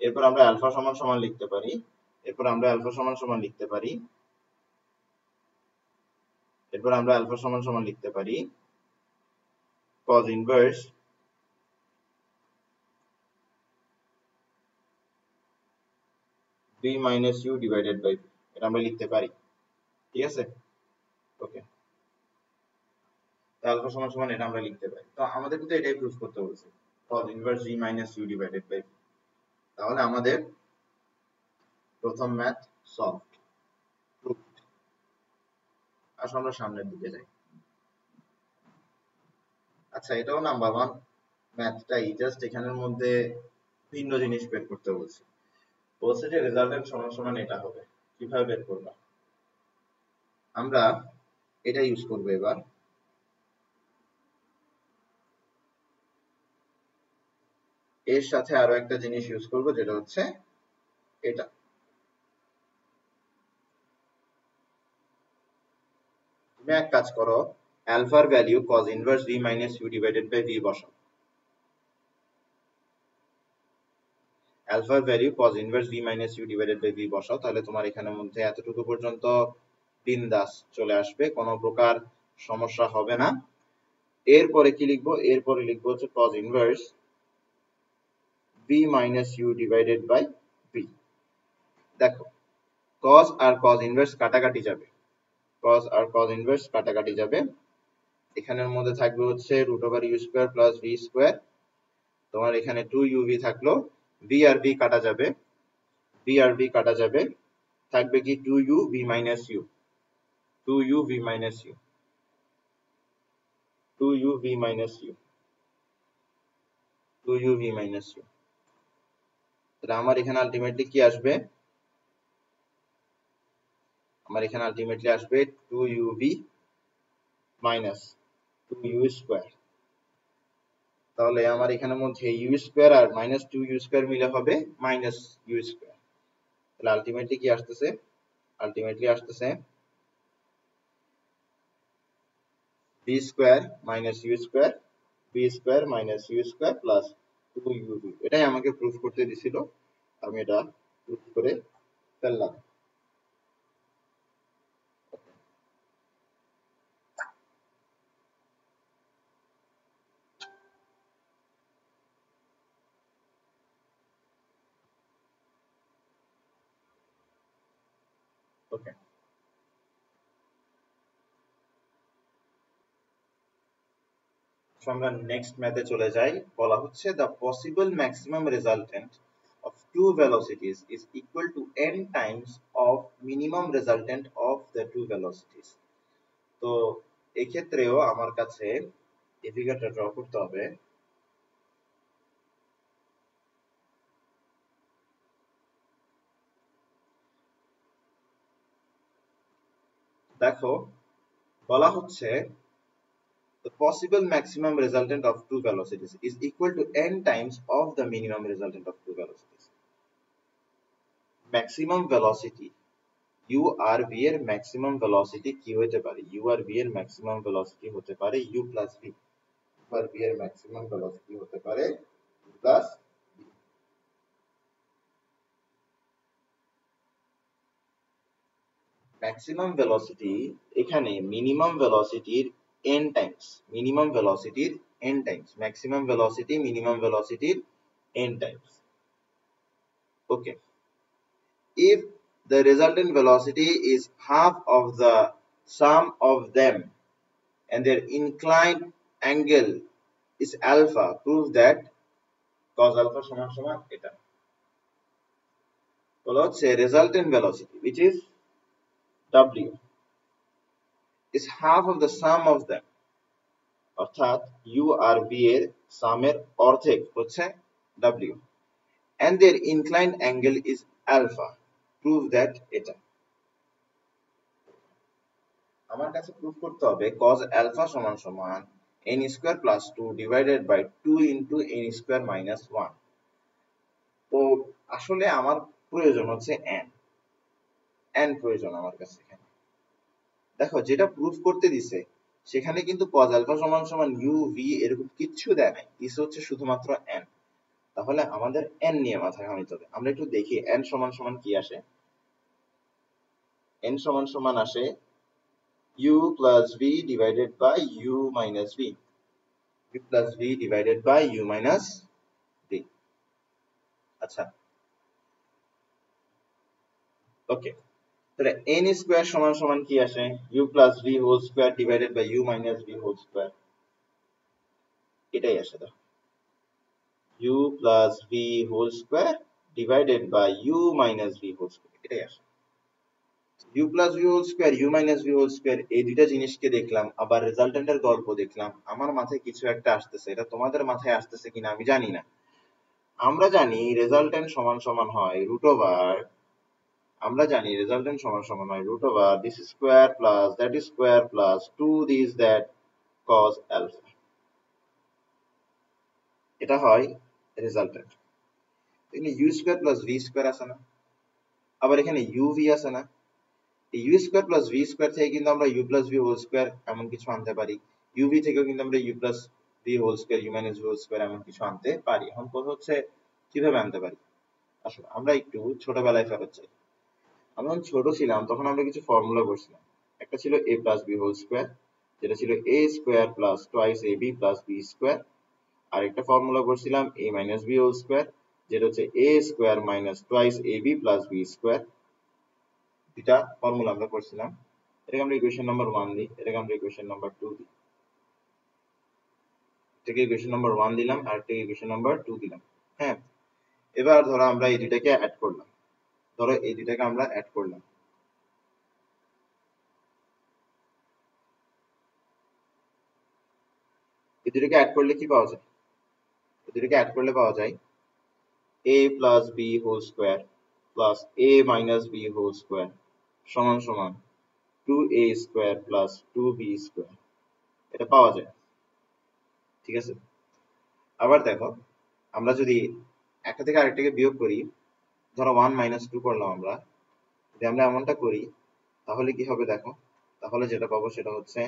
এরপর আমরা আলফা সমান সমান লিখতে পারি, এরপর আমরা আলফা সমান সমান লিখতে পারি, এরপর আমরা আলফা সমান সমান লিখতে পারি cos inverse v minus u divided by v। এটা আমরা লিখতে পারি। ঠিক আছে, ওকে। আলফা সমান সমান এটা আমরা লিখতে পারি। তো আমাদের কিন্তু এটাই প্রুফ করতে বলছে, cos inverse v minus u divided by v। তাহলে আমাদের প্রথম ম্যাথ সলভ, প্রুফ। আসলে আমরা সামনের দিকে যাই। আচ্ছা, এটাও নাম্বার 1 ম্যাথটাই, জাস্ট এখানের মধ্যে ভিন্ন জিনিস বের করতে বলছে। বলছে যে রেজাল্টেন্ট সমান সমান এটা হবে। কিভাবে বের করবা? আমরা এটা ইউজ করব এবার। এর সাথে আরো একটা জিনিস ইউজ করব, যেটা হচ্ছে এটা। তুমি এক কাজ করো, আলফার value cos inverse v minus u divided by v বসাও। আলফার value cos inverse v minus u divided by v বসাও, তাহলে তোমার এখানের মধ্যে এতটুকু পর্যন্ত বিন্দাস চলে আসবে, কোনো প্রকার সমস্যা হবে না। এরপরে কি লিখবো? এরপরে লিখবো হচ্ছে cos inverse v minus u divided by v। দেখো, cos আর cos ইনভার্স কাটাকাটি যাবে, cos আর cos ইনভার্স কাটাকাটি যাবে। এখানের মধ্যে থাকবে হচ্ছে root over u square plus v square। তোমার এখানে 2uv থাকলো, v আর v কাটা যাবে, ভি আর ভি কাটা যাবে, থাকবে কি 2u v minus u, 2u v minus u, 2u v minus u, 2u v minus u। তাহলে আমার এখানে আলটিমেটলি কি আসবে? আমার এখানে আলটিমেটলি আসবে 2uv মাইনাস 2u স্কয়ার। তাহলে আমার এখানের মধ্যে u স্কয়ার আর মাইনাস 2u স্কয়ার মিলে হবে মাইনাস u স্কয়ার। তাহলে আলটিমেটলি কি আসতেছে? আলটিমেটলি আসতেছে v square minus u square, v square minus u square plus 2uv। এটাই আমাকে প্রুফ করতে দিছিল, আমি এটা প্রুফ করে ফেললাম। ওকে, আমরা নেক্সট ম্যাথে চলে যাই। বলা হচ্ছে the possible maximum resultant of two velocities is equal to n times of minimum resultant of the two velocities। তো এক্ষেত্রেও আমার কাছে এই ফিগারটা ড্র করতে হবে। দেখো বলা হচ্ছে the possible maximum resultant of two velocities is equal to n times of the minimum resultant of two velocities। maximum velocity u আর v এর ম্যাক্সিমাম ভেলোসিটি কি হতে পারে? u আর v এর ম্যাক্সিমাম ভেলোসিটি হতে পারে u প্লাস v। u আর v এর ম্যাক্সিমাম ভেলোসিটি হতে পারে u plus v। Maximum velocity এখানে মিনিমাম ভেলোসিটির n টাইমস, মিনিমাম ভেলোসিটির n times, maximum velocity minimum ভেলোসিটির n times. Okay, if the resultant velocity is half of the sum of them and their inclined angle is alpha, prove that cos alpha সমান সমান এটা। বলা হচ্ছে resultant velocity which is w is half of the sum of them, অর্থাৎ u আর v এর সামের অর্ধেক হচ্ছে w, and their inclined angle is alpha, prove that এটা। আমার কাছে প্রুফ করতে হবে cos alpha সমান সমান n square plus 2 divided by 2 into n square minus 1। তো আসলে আমার প্রয়োজন হচ্ছে n, n প্রয়োজন আমার কাছে এখানে। দেখো যেটা প্রুফ করতে দিছে সেখানে কিন্তু cos alpha সমান সমান u v এরকম কিচ্ছু দেয় নাই, দিছে হচ্ছে শুধুমাত্র n। তাহলে আমাদের n নিয়ে মাথা ঘামাইতে হবে। আমরা একটু দেখি n সমান সমান কি আসে। n সমান সমান আসে u plus v divided by u minus v, u plus v divided by u minus v। আচ্ছা ওকে, তাহলে n স্কয়ার সমান সমান কি আসে? u plus v whole square divided by u minus v whole square, এটাই আসে। দেখো u plus v whole square divided by u minus v whole square, এটাই আসে। u plus v whole square u minus v whole square এই দুইটা জিনিসকে দেখলাম, আবার রেজাল্টেন্টের গল্প দেখলাম, আমার মাথায় কিছু একটা আসতেছে। এটা তোমাদের মাথায় আসতেছে কিনা আমি জানি না। আমরা জানি রেজাল্টেন্ট সমান সমান হয় রুট ওভার, আমরা জানি রেজাল্টেন্ট সমান সমান হয় root over this square plus that square plus 2 this that cos alpha। এটা হয় রেজাল্টেন্ট। এখানে u square plus v square আছে না, আবার এখানে uv আছে না। এই u square plus v square থেকে কিন্তু আমরা u plus v whole square এমন কিছু আনতে পারি, uv থেকেও কিন্তু আমরা u plus v whole square u minus v whole square এমন কিছু আনতে পারি। এখন কথা হচ্ছে কিভাবে আনতে পারি। আসলে আমরা একটু ছোটবেলায় ফেরত যাই। আমরা যখন ছোট ছিলাম তখন আমরা কিছু ফর্মুলা করছিলাম। একটা ছিল a plus b whole square, যেটা ছিল a square plus twice ab plus b square. আর একটা ফর্মুলা করছিলাম a minus b whole square, যেটা হচ্ছে a square minus twice ab plus b square. দুটা ফর্মুলা আমরা করছিলাম। এটাকে আমরা ইকুয়েশন নাম্বার 1 দিই, এটাকে আমরা ইকুয়েশন নাম্বার 2 দিই। এটাকে ইকুয়েশন নাম্বার 1 দিলাম আর এটাকে ইকুয়েশন নাম্বার 2 দিলাম। হ্যাঁ, এবার ধরো আমরা এই দুটাকে অ্যাড করলাম। ধরো এই দুটাকে আমরা অ্যাড করলাম, এই দুটাকে অ্যাড করলে কি পাওয়া যায়? এই দুটাকে অ্যাড করলে পাওয়া যায় a plus b whole square plus a minus b whole square সমান সমান 2a square plus 2b square. এটা পাওয়া যায়, ঠিক আছে? আবার দেখো, আমরা যদি একটা থেকে আরেকটাকে বিয়োগ করি, ধরো 1 মাইনাস 2 করলাম আমরা, যদি আমরা এমনটা করি তাহলে কি হবে দেখো, তাহলে যেটা পাবো সেটা হচ্ছে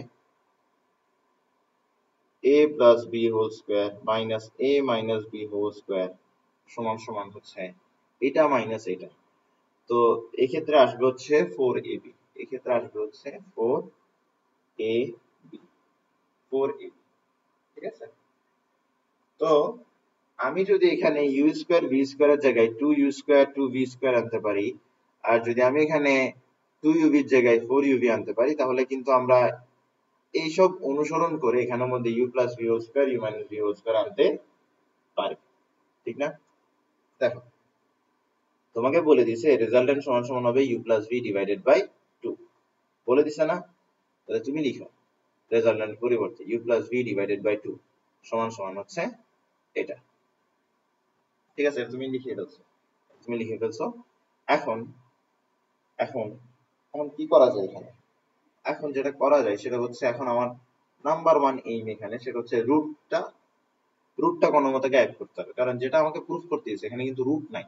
a plus b whole square minus a minus b whole square সমান সমান হচ্ছে এটা মাইনাস এটা। তো এক্ষেত্রে আসবে হচ্ছে 4ab, এক্ষেত্রে আসবে হচ্ছে 4ab, 4ab, ঠিক আছে? তো আমি যদি এখানে ইউ স্কোয়ার ভি স্কোয়ারের জায়গায় 2u স্কোয়ার 2v স্কোয়ার আনতে পারি, আর যদি আমি এখানে 2uv এর জায়গায় 4uv আনতে পারি, তাহলে কিন্তু আমরা এইসব অনুসরণ করে এখানের মধ্যে u plus v whole square u minus v whole square আনতে পারি, ঠিক না? দেখো, তোমাকে বলে দিছে রেজাল্টেন্ট সমান সমান হবে u plus v divided by 2, বলে দিছে না? তাহলে তুমি লিখো রেজাল্টেন্ট পরিবর্তে u plus v divided by 2 সমান সমান হচ্ছে এটা, ঠিক আছে? তুমি লিখে ফেলছো, তুমি লিখে ফেলছো। এখন এখন এখন কি করা যায় এখানে? এখন যেটা করা যায় সেটা হচ্ছে, এখন আমার নাম্বার ওয়ান এইম এখানে সেটা হচ্ছে রুটটা কোনো মতে গায়েব করতে হবে, কারণ যেটা আমাকে প্রুফ করতে দিয়েছে এখানে কিন্তু রুট নাই,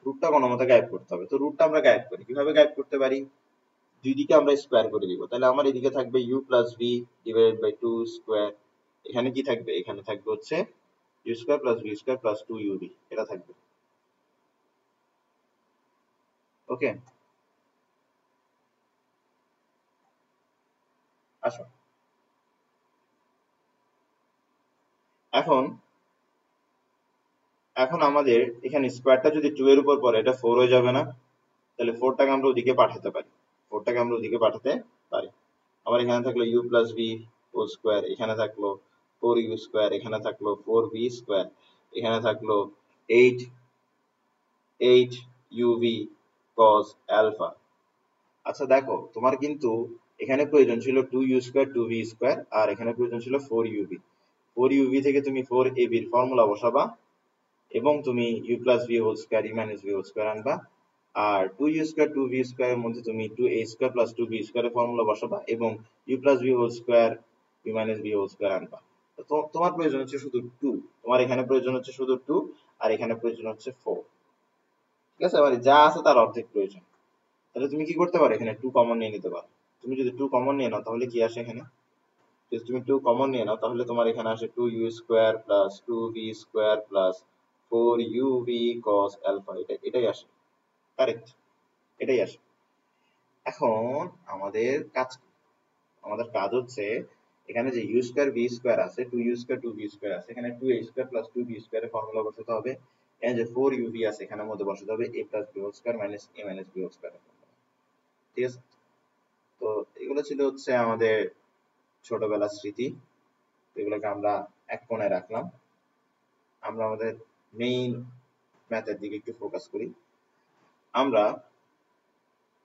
রুটটা কোনো মতে গায়েব করতে হবে। তো রুটটা আমরা গায়েব করি, কিভাবে গায়েব করতে পারি? দুই দিকে আমরা স্কোয়ার করে দিব, তাহলে আমার এদিকে থাকবে u plus v divided by 2 square, এখানে কি থাকবে? এখানে থাকবে হচ্ছে u square plus v square plus 2uv, এটা থাকবে। ওকে, আসো এখন এখন আমাদের এখানে স্কোয়ারটা যদি 2 এর উপর পড়ে এটা 4 হয়ে যাবে না? তাহলে 4টাকে আমরা ওদিকে পাঠাতে পারি, 4টাকে আমরা ওদিকে পাঠাতে পারি। আবার এখানে থাকলো u plus v whole square, এখানে থাকলো 4u স্কোয়ার, এখানে থাকলো 4v স্কোয়ার, এখানে থাকলো 8uv cos আলফা। আচ্ছা দেখো, তোমার কিন্তু এখানে প্রয়োজন ছিল 2u স্কোয়ার 2v স্কোয়ার, আর এখানে প্রয়োজন ছিল 4uv। 4uv থেকে তুমি 4ab এর ফর্মুলা বসাবা এবং তুমি u plus v whole square u minus v whole square আনবা, আর 2u স্কোয়ার 2v স্কোয়ারের মধ্যে তুমি 2a স্কোয়ার প্লাস 2b স্কোয়ারের ফর্মুলা বসাবা এবং u plus v whole square u minus v whole square আনবা। তো তোমার প্রয়োজন হচ্ছে শুধু 2, তোমার এখানে প্রয়োজন হচ্ছে শুধু 2, আর এখানে প্রয়োজন হচ্ছে 4, ঠিক আছে? মানে যা আছে তার অর্ধেক প্রয়োজন। তাহলে তুমি কি করতে পারো? এখানে 2 কমন নিয়ে নিতে পারো। তুমি যদি 2 কমন নিয়ে নাও তাহলে কি আসে এখানে? যদি তুমি 2 কমন নিয়ে নাও তাহলে তোমার এখানে আসে 2u square plus 2v square plus 4uv cos alpha, এটাই আসে, কারেক্ট? এটাই আসে। এখন আমাদের কাজ কি? আমাদের কাজ হচ্ছে এখানে যে ইউ স্কোয়ার ভি স্কোয়ার আছে, 2u স্কোয়ার 2v স্কোয়ার আছে, এখানে 2a স্কোয়ার প্লাস 2b স্কোয়ারের ফর্মুলা বসাতে হবে। এখানে যে 4uv আছে এখানের মধ্যে বসাতে হবে a plus b whole square minus a minus b whole square, ঠিক আছে? তো এগুলো ছিল হচ্ছে আমাদের ছোটবেলার স্মৃতি, এগুলোকে আমরা এক কোণায় রাখলাম। আমরা আমাদের মেইন ম্যাথের দিকে একটু ফোকাস করি। আমরা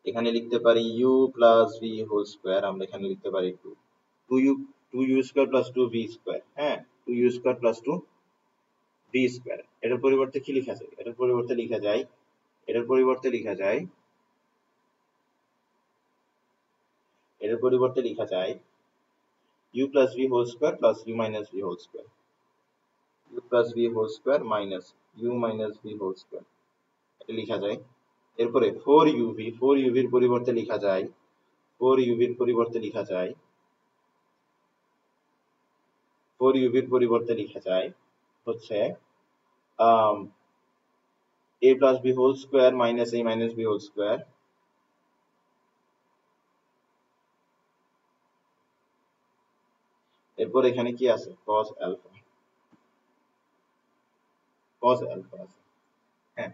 এখানে লিখতে পারি u plus v whole square, আমরা এখানে লিখতে পারি 2u square plus 2v square, হ্যাঁ, 2u square plus 2v square. এটার পরিবর্তে কি লেখা যায়? এটার পরিবর্তে লেখা যায়, এটার পরিবর্তে লেখা যায়, এটার পরিবর্তে লেখা যায় u plus v whole square plus u minus v whole square, u plus v whole square minus u minus v whole square, এটা লেখা যায়। এরপরে 4uv এর পরিবর্তে লেখা যায় 4uv এর পরিবর্তে লেখা যায় 4uv এর পরিবর্তে লেখা যায় হচ্ছে a plus b whole square minus a minus b whole square, এরপর এখানে কি আছে? cos আলফা, cos আলফা আছে, হ্যাঁ।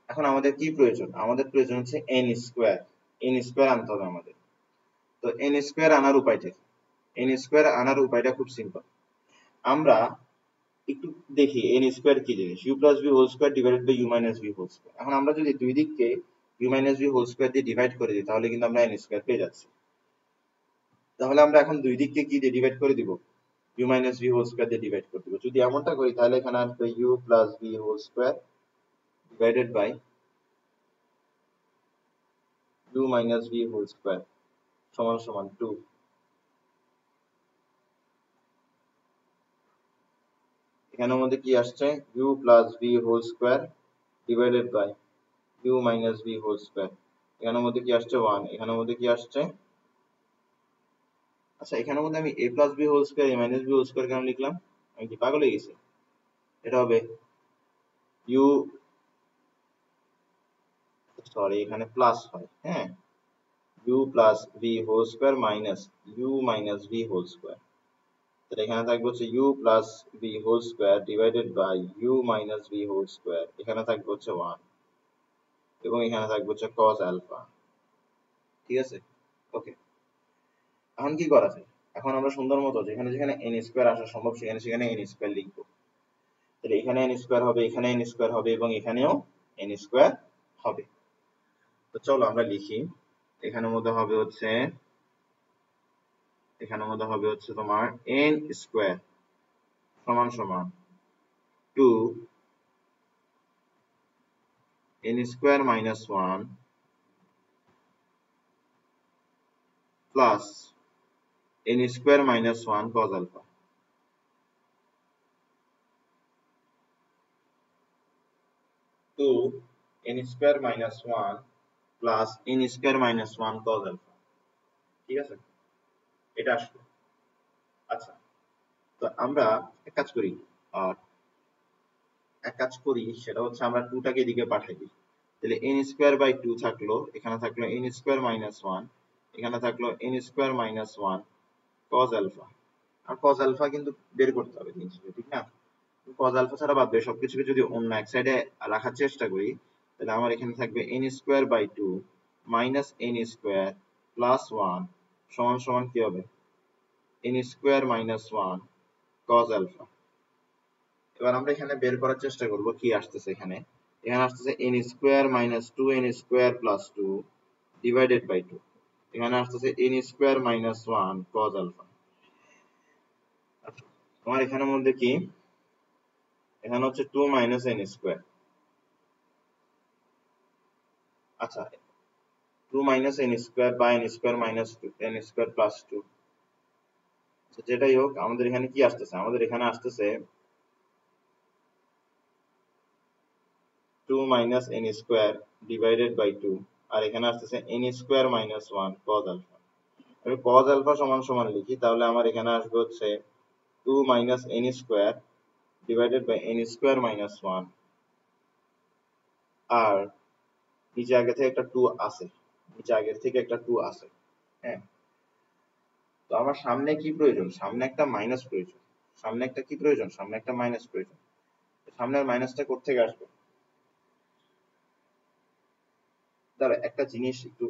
এখন আমাদের কি প্রয়োজন? আমাদের প্রয়োজন হচ্ছে n স্কোয়ার, n স্কোয়ার আনতে হবে আমাদের। তো n স্কোয়ার আনার উপায়টা কি? n স্কোয়ার আনার উপায়টা খুব সিম্পল। আমরা একটু দেখি এন স্কোয়ার কি জিনিস, u plus b whole square divided by u minus b whole square. এখন আমরা যদি দুই দিককে u minus b whole square দিয়ে ডিভাইড করে দিই তাহলে কিন্তু আমরা এন স্কোয়ার পেয়ে যাচ্ছি। তাহলে আমরা এখন দুই দিককে কি দিয়ে ডিভাইড করে দিব, u minus b whole square দিয়ে ডিভাইড করে দিব। যদি এমনটা করি তাহলে এখানে আসবে u plus b whole square divided by u minus b whole square সমান সমান 2। এখানের মধ্যে কি আসছে, u plus b whole square divided by u minus b whole square. এখানের মধ্যে কি আসছে 1, এখানের মধ্যে কি আসছে, আচ্ছা এখানের মধ্যে আমি a plus b whole square a minus b whole square কেন লিখলাম, আমি কি পাগল হয়ে গেছি? এটা হবে ইউ, সরি এখানে প্লাস হয়, হ্যাঁ, u plus b whole square minus u minus b whole square. তাহলে এখানে থাকবে হচ্ছে u plus b whole square divided by u minus b whole square. এখানে থাকবে হচ্ছে 1 এবং এখানে থাকবে হচ্ছে cos আলফা। ঠিক আছে, ওকে। এখন কি করা যায়, এখন আমরা সুন্দর মতো যেখানে যেখানে এন স্কোয়ার আসা সম্ভব সেখানে সেখানে এন স্কোয়ার লিখবো। তাহলে এখানে এন স্কোয়ার হবে, এখানে এন স্কোয়ার হবে এবং এখানেও এন স্কোয়ার হবে। তো চলো আমরা লিখি, এখানের মধ্যে হবে হচ্ছে, এখানের মধ্যে হবে হচ্ছে তোমার এন স্কোয়ার সমান সমান 2 n square minus 1 plus n square minus 1 cos alpha. 2 n square minus 1 plus n square minus 1 cos alpha. ঠিক আছে, এটা আসলো। আচ্ছা, তো আমরা এক কাজ করি, আর এক কাজ করি সেটা হচ্ছে আমরা 2 টাকে এদিকে পাঠাই দিই। তাহলে n স্কয়ার বাই 2 থাকলো, এখানে থাকলো n স্কয়ার মাইনাস 1, এখানে থাকলো n square minus 1 cos alpha. আর cos আলফা কিন্তু বের করতে হবে জিনিসটা, ঠিক না? cos আলফা ছাড়া বাদ দিয়ে সবকিছুকে যদি অন্য এক সাইডে রাখার চেষ্টা করি তাহলে আমার এখানে থাকবে n square by 2 minus n square plus 1 সমান সমান কি হবে, n square minus 1 cos alpha. এবার আমরা এখানে বের করার চেষ্টা করব কি আসতেছে, এখানে এখানে আসতেছে n square minus 2n square plus 2 divided by 2। এখানে আসতেছে n square minus 1 cos alpha. তোমার এখানের মধ্যে কি, এখানে হচ্ছে 2 মাইনাস n স্কয়ার, আচ্ছা 2 মাইনাস n স্কয়ার বা n square minus n square plus 2, যেটাই হোক আমাদের এখানে কি আসতেছে, আমাদের এখানে আসতেছে 2 minus n square divided by 2 আর এখানে আসতেছে n square minus 1 cos alpha. আমি cos আলফা সমান সমান লিখি তাহলে আমার এখানে আসবে হচ্ছে 2 minus n square divided by n square minus 1 আর নিচে আগে থেকে একটা 2 আছে, নিচে আগের থেকে একটা 2 আছে, হ্যাঁ। তো আমার সামনে কি প্রয়োজন, সামনে একটা মাইনাস প্রয়োজন, সামনে একটা কি প্রয়োজন, সামনে একটা মাইনাস প্রয়োজন। সামনের মাইনাসটা কোথা থেকে আসবে, দাঁড়া একটা জিনিস একটু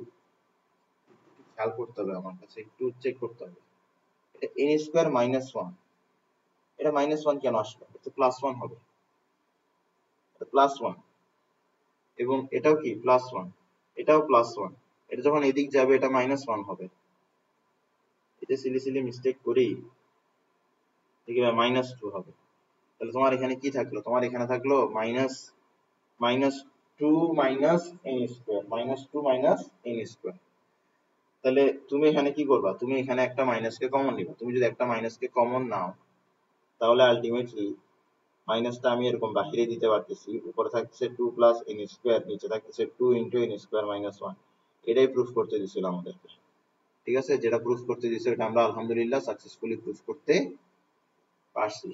খেয়াল করতে হবে, আমার কাছে একটু চেক করতে হবে। এটা n স্কয়ার মাইনাস 1, এটা মাইনাস 1 কেন আসলো, এটা প্লাস 1 হবে, এটা প্লাস 1 এবং এটাও কি প্লাস 1, এটাও প্লাস 1, এটা যখন এদিক যাবে এটা মাইনাস 1 হবে। এটা সিলি সিলি মিস্টেক করি দেখবে মাইনাস 2 হবে। তাহলে তোমার এখানে কি থাকলো, তোমার এখানে থাকলো minus minus 2 minus n square, minus 2 minus n square. তাহলে তুমি এখানে কি করবা, তুমি এখানে একটা মাইনাসকে কমন নিবা। তুমি যদি একটা মাইনাসকে কমন নাও তাহলে আলটিমেটলি মাইনাসটা আমি এরকম বাহিরে দিতে পারতেছি, উপরে থাকছে 2 প্লাস n স্কয়ার, নিচে থাকছে 2 ইনটু n স্কয়ার মাইনাস 1। এটাই প্রুফ করতে দিছিল আমাদেরকে, ঠিক আছে? যেটা প্রুফ করতে দিছে এটা আমরা আলহামদুলিল্লাহ সাকসেসফুলি প্রুফ করতে পারছি।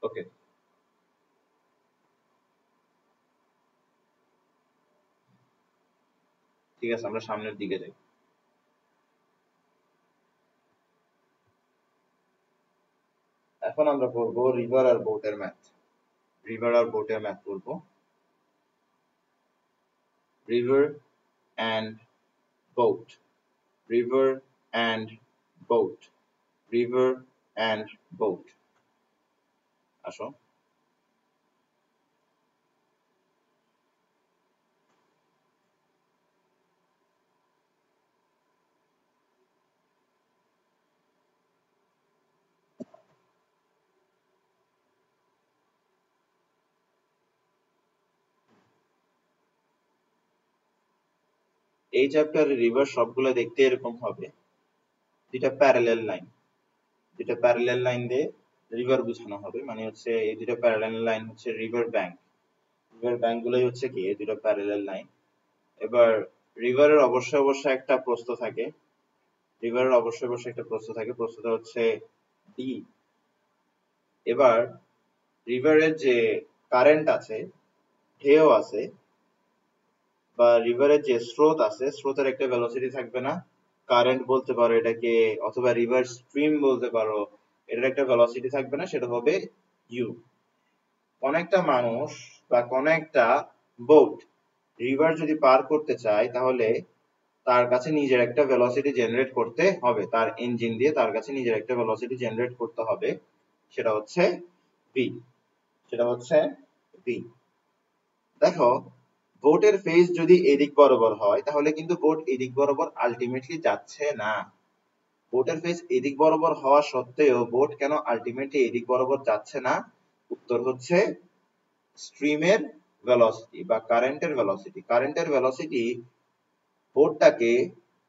ওকে, ঠিক আছে, আমরা সামনের দিকে যাই। এখন আমরা পড়বো রিভার আর বোটের ম্যাথ। রিভার আর বোটের ম্যাথ পড়বো। River and boat, river and boat, river and boat. আসো। এই চ্যাপ্টারে রিভার সবগুলো দেখতে এরকম হবে, দুইটা প্যারালাল লাইন, দুইটা প্যারালাল লাইন দিয়ে রিভার বোঝানো হবে। মানে হচ্ছে এই দুটো প্যারালাল লাইন হচ্ছে রিভার ব্যাংক, রিভার ব্যাংক গুলোই হচ্ছে কি এই দুটো প্যারালাল লাইন। এবার রিভারের অবশ্যই অবশ্যই একটা প্রস্থ থাকে, রিভারের অবশ্যই অবশ্যই একটা প্রস্থ থাকে, প্রস্থটা হচ্ছে ডি। এবার রিভারের যে কারেন্ট আছে, ঢেউ আছে, বা রিভারের যে স্রোত আছে, স্রোতের একটা ভেলোসিটি থাকবে না, কারেন্ট বলতে পারো এটাকে, অথবা রিভার স্ট্রিম বলতে পারো, এটার একটা ভেলোসিটি থাকবে না, সেটা হবে ইউ। কোন একটা মানুষ বা কোন একটা বোট রিভার যদি পার করতে চায়, তাহলে তার কাছে নিজের একটা ভেলোসিটি জেনারেট করতে হবে, তার ইঞ্জিন দিয়ে তার কাছে নিজের একটা ভেলোসিটি জেনারেট করতে হবে, সেটা হচ্ছে ভি, সেটা হচ্ছে ভি। দেখো, বোটের ফেজ যদি এদিক বরাবর হয়, তাহলে কিন্তু বোট এদিক বরাবর আলটিমেটলি যাচ্ছে না। বোটের ফেজ এদিক বরাবর হওয়া সত্ত্বেও বোট কেন আলটিমেটলি এদিক বরাবর যাচ্ছে না? উত্তর হচ্ছে স্ট্রিমের ভেলোসিটি বা কারেন্টের ভেলোসিটি। কারেন্টের ভেলোসিটি বোটটাকে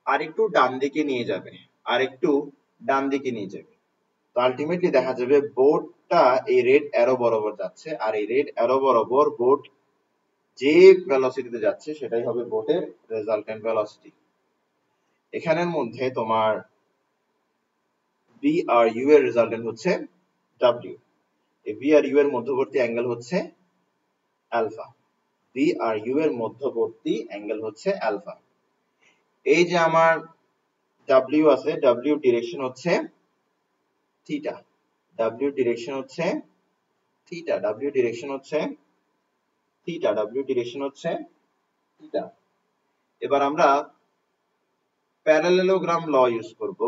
আরেকটু ডান দিকে নিয়ে যাবে, আরেকটু ডান দিকে নিয়ে যাবে। তো আলটিমেটলি দেখা যাবে বোটটা এই রেড অ্যারো বরাবর যাচ্ছে, আর এই রেড অ্যারো বরাবর বোট যে ভেলোসিটিতে যাচ্ছে সেটাই হবে বোটের রেজাল্টেন্ট ভেলোসিটি। এখানের মধ্যে তোমার ভি আর ইউ এর রেজাল্টেন্ট হচ্ছে ডাব্লিউ। এই ভি আর ইউ এর মধ্যবর্তী অ্যাঙ্গেল হচ্ছে আলফা। ভি আর ইউ এর মধ্যবর্তী অ্যাঙ্গেল হচ্ছে আলফা। এই যে আমার ডাব্লিউ আছে, ডাব্লিউ ডিরেকশন হচ্ছে থিটা, ডাব্লিউ ডিরেকশন হচ্ছে থিটা, ডাব্লিউ ডিরেকশন হচ্ছে থিটা, ডাব্লিউ ডিরেকশন হচ্ছে থিটা। এবার আমরা প্যারালেলোগ্রাম ল ইউজ করব।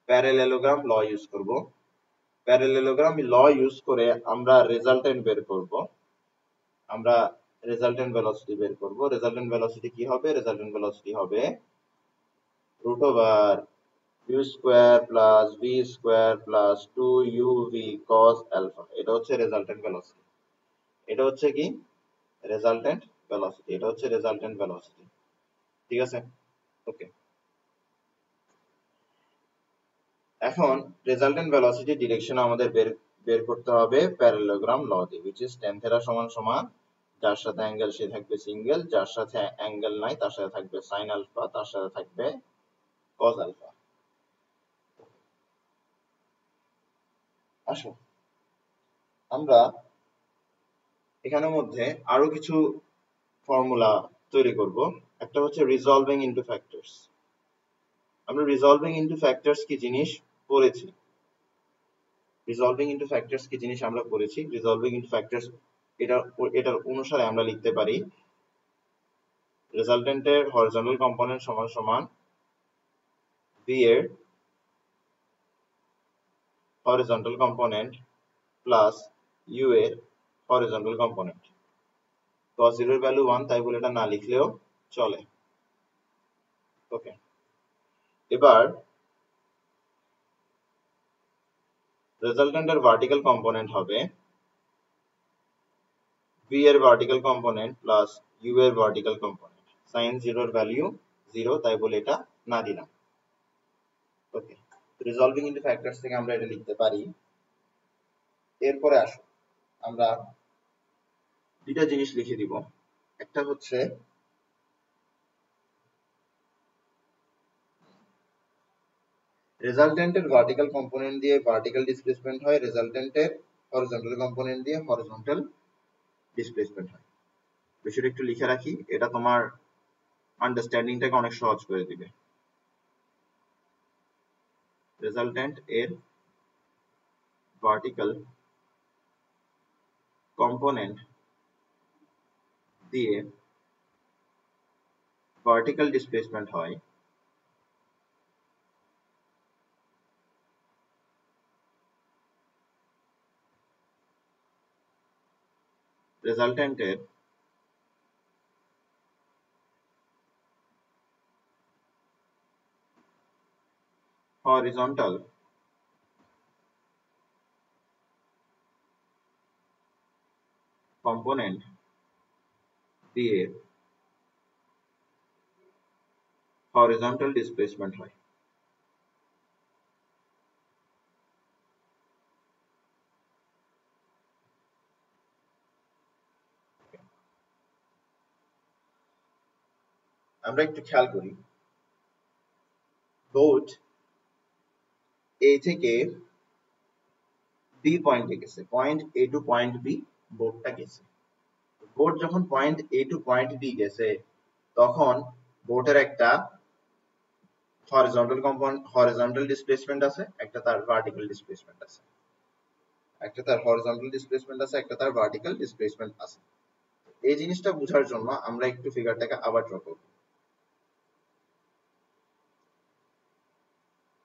প্যারালেলোগ্রাম ল ইউজ করব। প্যারালেলোগ্রাম ল ইউজ করে আমরা রেজাল্টেন্ট বের করব। আমরা রেজাল্টেন্ট ভেলোসিটি বের করব। রেজাল্টেন্ট ভেলোসিটি কি হবে? রেজাল্টেন্ট ভেলোসিটি হবে root over u square plus v square plus 2uv cos alpha. এটা হচ্ছে রেজাল্টেন্ট ভেলোসিটি। এটা হচ্ছে কি? Resultant velocity. এটা হচ্ছে রেজাল্টেন্ট ভেলোসিটি। ঠিক আছে? ওকে। এখন রেজাল্টেন্ট ভেলোসিটি ডিরেকশন আমাদের বের করতে হবে প্যারালেলোগ্রাম ল দিয়ে, which is tan থিটা সমান সমান, যার সাথে অ্যাঙ্গেল সে থাকবে সিঙ্গেল, যার সাথে অ্যাঙ্গেল নাই তার সাথে থাকবে sin আলফা, তার সাথে থাকবে cos আলফা। আসো আমরা এখানের মধ্যে আরো কিছু ফর্মুলা তৈরি করব। একটা হচ্ছে রিজলভিং ইনটু ফ্যাক্টরস। আমরা রিজলভিং ইনটু ফ্যাক্টরস কি জিনিস পড়েছি, রিজলভিং ইনটু ফ্যাক্টরস কি জিনিস আমরা পড়েছি। রিজলভিং ইনটু ফ্যাক্টরস এটার অনুসারে আমরা লিখতে পারি রেজাল্টেন্টের হরিজন্টাল কম্পোনেন্ট সমান সমান ভি এর হরিজন্টাল কম্পোনেন্ট প্লাস ইউ এর হরিজন্টাল কম্পোনেন্ট। cos 0 এর ভ্যালু 1, তাই বলে এটা না লিখলেও চলে। ওকে। এবার রেজাল্টেন্টের ভার্টিক্যাল কম্পোনেন্ট হবে ভি এর ভার্টিক্যাল কম্পোনেন্ট প্লাস ইউ এর ভার্টিক্যাল কম্পোনেন্ট। sin 0 এর ভ্যালু 0, তাই বলে এটা না দিলাম। ওকে। রিজলভিং ইনটু ফ্যাক্টরস থেকে আমরা এটা লিখতে পারি। এরপরে আসো আমরা দুইটা জিনিস লিখে দিব। একটা হচ্ছে রেজাল্টেন্টের ভার্টিক্যাল কম্পোনেন্ট দিয়ে ভার্টিক্যাল ডিসপ্লেসমেন্ট হয়, রেজাল্টেন্টের হরিজন্টাল কম্পোনেন্ট দিয়ে হরিজন্টাল ডিসপ্লেসমেন্ট হয়। বিষয়টা একটু লিখে রাখি, এটা তোমার আন্ডারস্ট্যান্ডিংটাকে অনেক সহজ করে দিবে। রেজাল্ট্যান্ট এর ভার্টিক্যাল কম্পোনেন্ট দিয়ে ভার্টিক্যাল ডিসপ্লেসমেন্ট হয়, রেজাল্ট্যান্টের হরিজন্টাল কম্পোনেন্ট দিয়ে হরিজন্টাল ডিসপ্লেসমেন্ট হয়। আমরা একটু খেয়াল করি, বোর্ড এ থেকে বি পয়েন্টে গেছে, পয়েন্ট এ টু পয়েন্ট বি বোর্ডটা গেছে। বোর্ড যখন পয়েন্ট এ টু পয়েন্ট বি গেছে, তখন বোর্ডের একটা হরিজন্টাল ডিসপ্লেসমেন্ট আছে, একটা তার ভার্টিক্যাল ডিসপ্লেসমেন্ট আছে, একটা তার হরিজন্টাল ডিসপ্লেসমেন্ট আছে, একটা তার ভার্টিক্যাল ডিসপ্লেসমেন্ট আছে। এই জিনিসটা বোঝার জন্য আমরা একটু ফিগারটাকে আবার ড্র করব।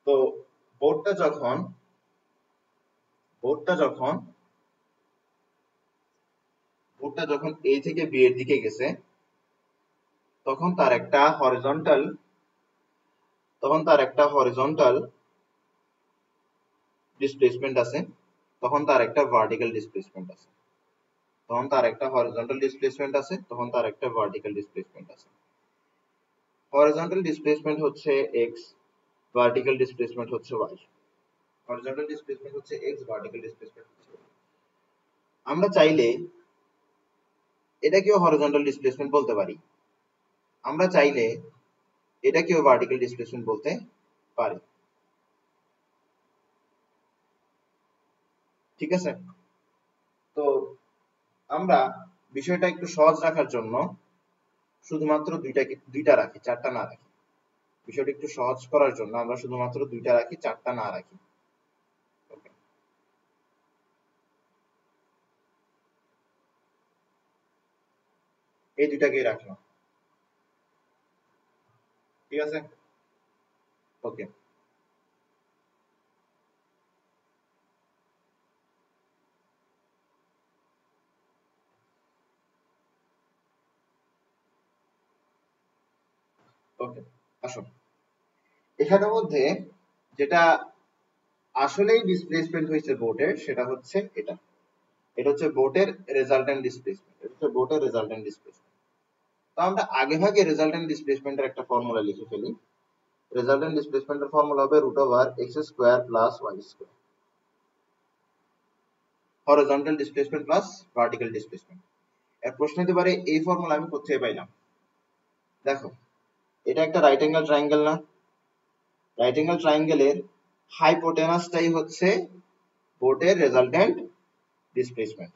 তো বোর্ডটা যখন এ থেকে বি এর দিকে গেছে, তখন তার একটা হরিজন্টাল ডিসপ্লেসমেন্ট আছে, তখন তার একটা ভার্টিক্যাল ডিসপ্লেসমেন্ট আছে, তখন তার একটা হরিজন্টাল ডিসপ্লেসমেন্ট আছে, তখন তার একটা ভার্টিক্যাল ডিসপ্লেসমেন্ট আছে। হরিজন্টাল ডিসপ্লেসমেন্ট হচ্ছে x, ভার্টিক্যাল ডিসপ্লেসমেন্ট হচ্ছে y। হরিজন্টাল ডিসপ্লেসমেন্ট হচ্ছে x, ভার্টিক্যাল ডিসপ্লেসমেন্ট হচ্ছে y। আমরা চাইলে এটাকেও হরিজন্টাল ডিসপ্লেসমেন্ট বলতে পারি, আমরা চাইলে এটাকেও ভার্টিক্যাল ডিসপ্লেসমেন্ট বলতে পারি। ঠিক আছে? তো আমরা বিষয়টা একটু সহজ রাখার জন্য শুধুমাত্র দুইটা রাখি, চারটা না রাখি। বিষয়টা একটু সহজ করার জন্য আমরা শুধুমাত্র দুইটা রাখি, চারটা না রাখি। এই দুইটাকেই রাখলাম। ঠিক আছে? ওকে। ওকে, আসুন এখানের মধ্যে যেটা আসলেই ডিসপ্লেসমেন্ট হয়েছে বোর্ডের, সেটা হচ্ছে এটা হচ্ছে বোর্ডের রেজাল্টেন্ট ডিসপ্লেসমেন্ট। এটা হচ্ছে বোর্ডের রেজাল্টেন্ট ডিসপ্লেসমেন্ট। তো আমরা আগে ভাগে রেজাল্টেন্ট ডিসপ্লেসমেন্টের একটা ফর্মুলা লিখে ফেলি। রেজাল্টেন্ট ডিসপ্লেসমেন্টের ফর্মুলা হবে √x square plus y square, horizontal displacement plus vertical displacement. এর প্রশ্ন হতে পারে এই ফর্মুলা আমি কোথায় পাইলাম? দেখো, এটা একটা রাইট অ্যাঙ্গেল ট্রায়াঙ্গেল না? রাইট অ্যাঙ্গেল ট্রায়াঙ্গেলের হাইপোটেনাসটাই হচ্ছে বোর্ডের রেজাল্টেন্ট ডিসপ্লেসমেন্ট।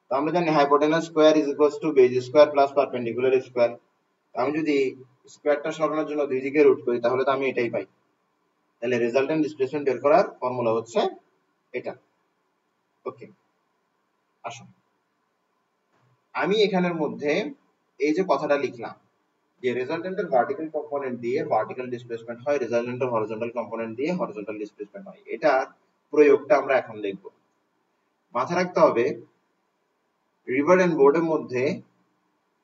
তো আমরা জানি hypotenuse square is equals to base square plus perpendicular square. আমি যদি স্কয়ারটা সরানোর জন্য দুই দিকে রুট করি, তাহলে তো আমি এটাই পাই। তাহলে রেজাল্টেন্ট ডিসপ্লেসমেন্ট বের করার ফর্মুলা হচ্ছে এটা। ওকে, আসুন আমি এখানের মধ্যে এই যে কথাটা লিখলাম যে রেজাল্টেন্টের ভার্টিক্যাল কম্পোনেন্ট দিয়ে ভার্টিক্যাল ডিসপ্লেসমেন্ট হয়, রেজাল্টেন্টের হরিজন্টাল কম্পোনেন্ট দিয়ে হরিজন্টাল ডিসপ্লেসমেন্ট হয়, এটার প্রয়োগটা আমরা এখন দেখব। মাথায় রাখতে হবে রিভার এন্ড বোর্ডের মধ্যে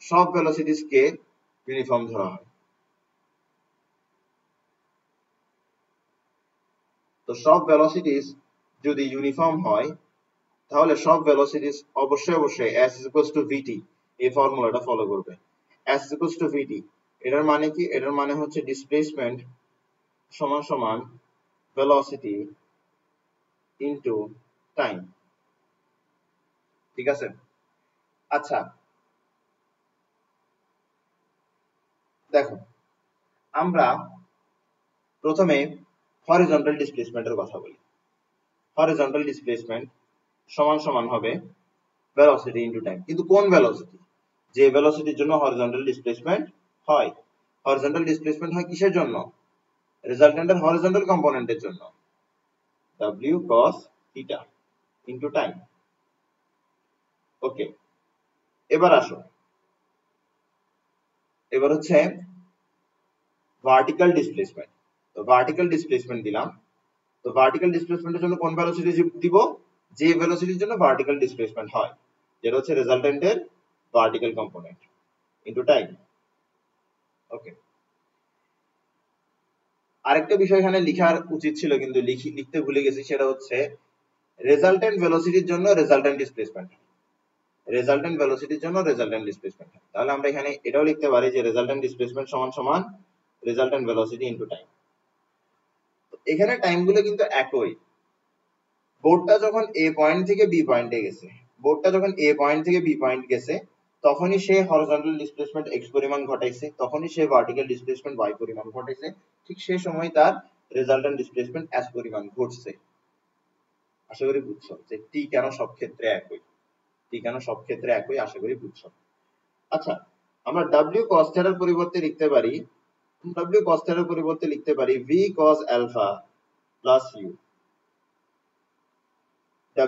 সব ভেলোসিটিস কে ইউনিফর্ম ধরা হয়। তো সব ভেলোসিটিস যদি ইউনিফর্ম হয়, তাহলে সব ভেলোসিটিস অবশ্যই s vt এই ফর্মুলাটা ফলো করবে। s vt এটার মানে কি? এটার মানে হচ্ছে ডিসপ্লেসমেন্ট সমান সমান ভেলোসিটি ইনটু টাইম। ঠিক আছে? আচ্ছা, দেখো আমরা প্রথমে হরিজন্টাল ডিসপ্লেসমেন্টের কথা বলি। হরিজন্টাল ডিসপ্লেসমেন্ট সমান সমান হবে ভেলোসিটি ইনটু টাইম। কিন্তু কোন ভেলোসিটি? যে ভেলোসিটির জন্য হরিজন্টাল ডিসপ্লেসমেন্ট হয়। হরিজন্টাল ডিসপ্লেসমেন্ট হয় কিসের জন্য? রেজাল্টেন্টের হরিজন্টাল কম্পোনেন্টের জন্য। w cos theta into time. Okay, এবার আসো, এবার হচ্ছে ভার্টিক্যাল ডিসপ্লেসমেন্ট। তো ভার্টিক্যাল ডিসপ্লেসমেন্ট দিলাম। তো ভার্টিক্যাল ডিসপ্লেসমেন্টের জন্য কোন ভেলোসিটি দিব? যে ভেলোসিটির জন্য ভার্টিক্যাল ডিসপ্লেসমেন্ট হয়, যেটা হচ্ছে রেজাল্টেন্টের ভার্টিক্যাল কম্পোনেন্ট ইনটু টাইম। ওকে, আরেকটা বিষয় এখানে লেখার উচিত ছিল কিন্তু লিখতে ভুলে গেছি, সেটা হচ্ছে রেজাল্টেন্ট ভেলোসিটির জন্য রেজাল্টেন্ট ডিসপ্লেসমেন্ট, রেজাল্টেন্ট ভেলোসিটির জন্য রেজাল্টেন্ট ডিসপ্লেসমেন্ট। তাহলে আমরা এখানে এটাও লিখতে পারি যে রেজাল্টেন্ট ডিসপ্লেসমেন্ট সমান সমান রেজাল্টেন্ট ভেলোসিটি ইনটু টাইম। এখানে টাইম গুলো কিন্তু একই। বোর্ডটা যখন এ পয়েন্ট থেকে বি পয়েন্টে গেছে, বোর্ডটা যখন এ পয়েন্ট থেকে বি পয়েন্ট গেছে, তখনই সে হরিজন্টাল ডিসপ্লেসমেন্ট এক্স পরিমাণ ঘটাইছে, তখনই সে ভার্টিক্যাল ডিসপ্লেসমেন্ট ওয়াই পরিমাণ ঘটাইছে, ঠিক সেই সময় তার রেজাল্টেন্ট ডিসপ্লেসমেন্ট এস পরিমাণ ঘটছে। আশা করি বুঝছো যে টি কেন সব ক্ষেত্রে একই, টি কেন সব ক্ষেত্রে একই, আশা করি বুঝছো। আচ্ছা, আমরা w cos θ এর পরিবর্তে লিখতে পারি, w cos θ এর পরিবর্তে লিখতে পারি v cos alpha plus u।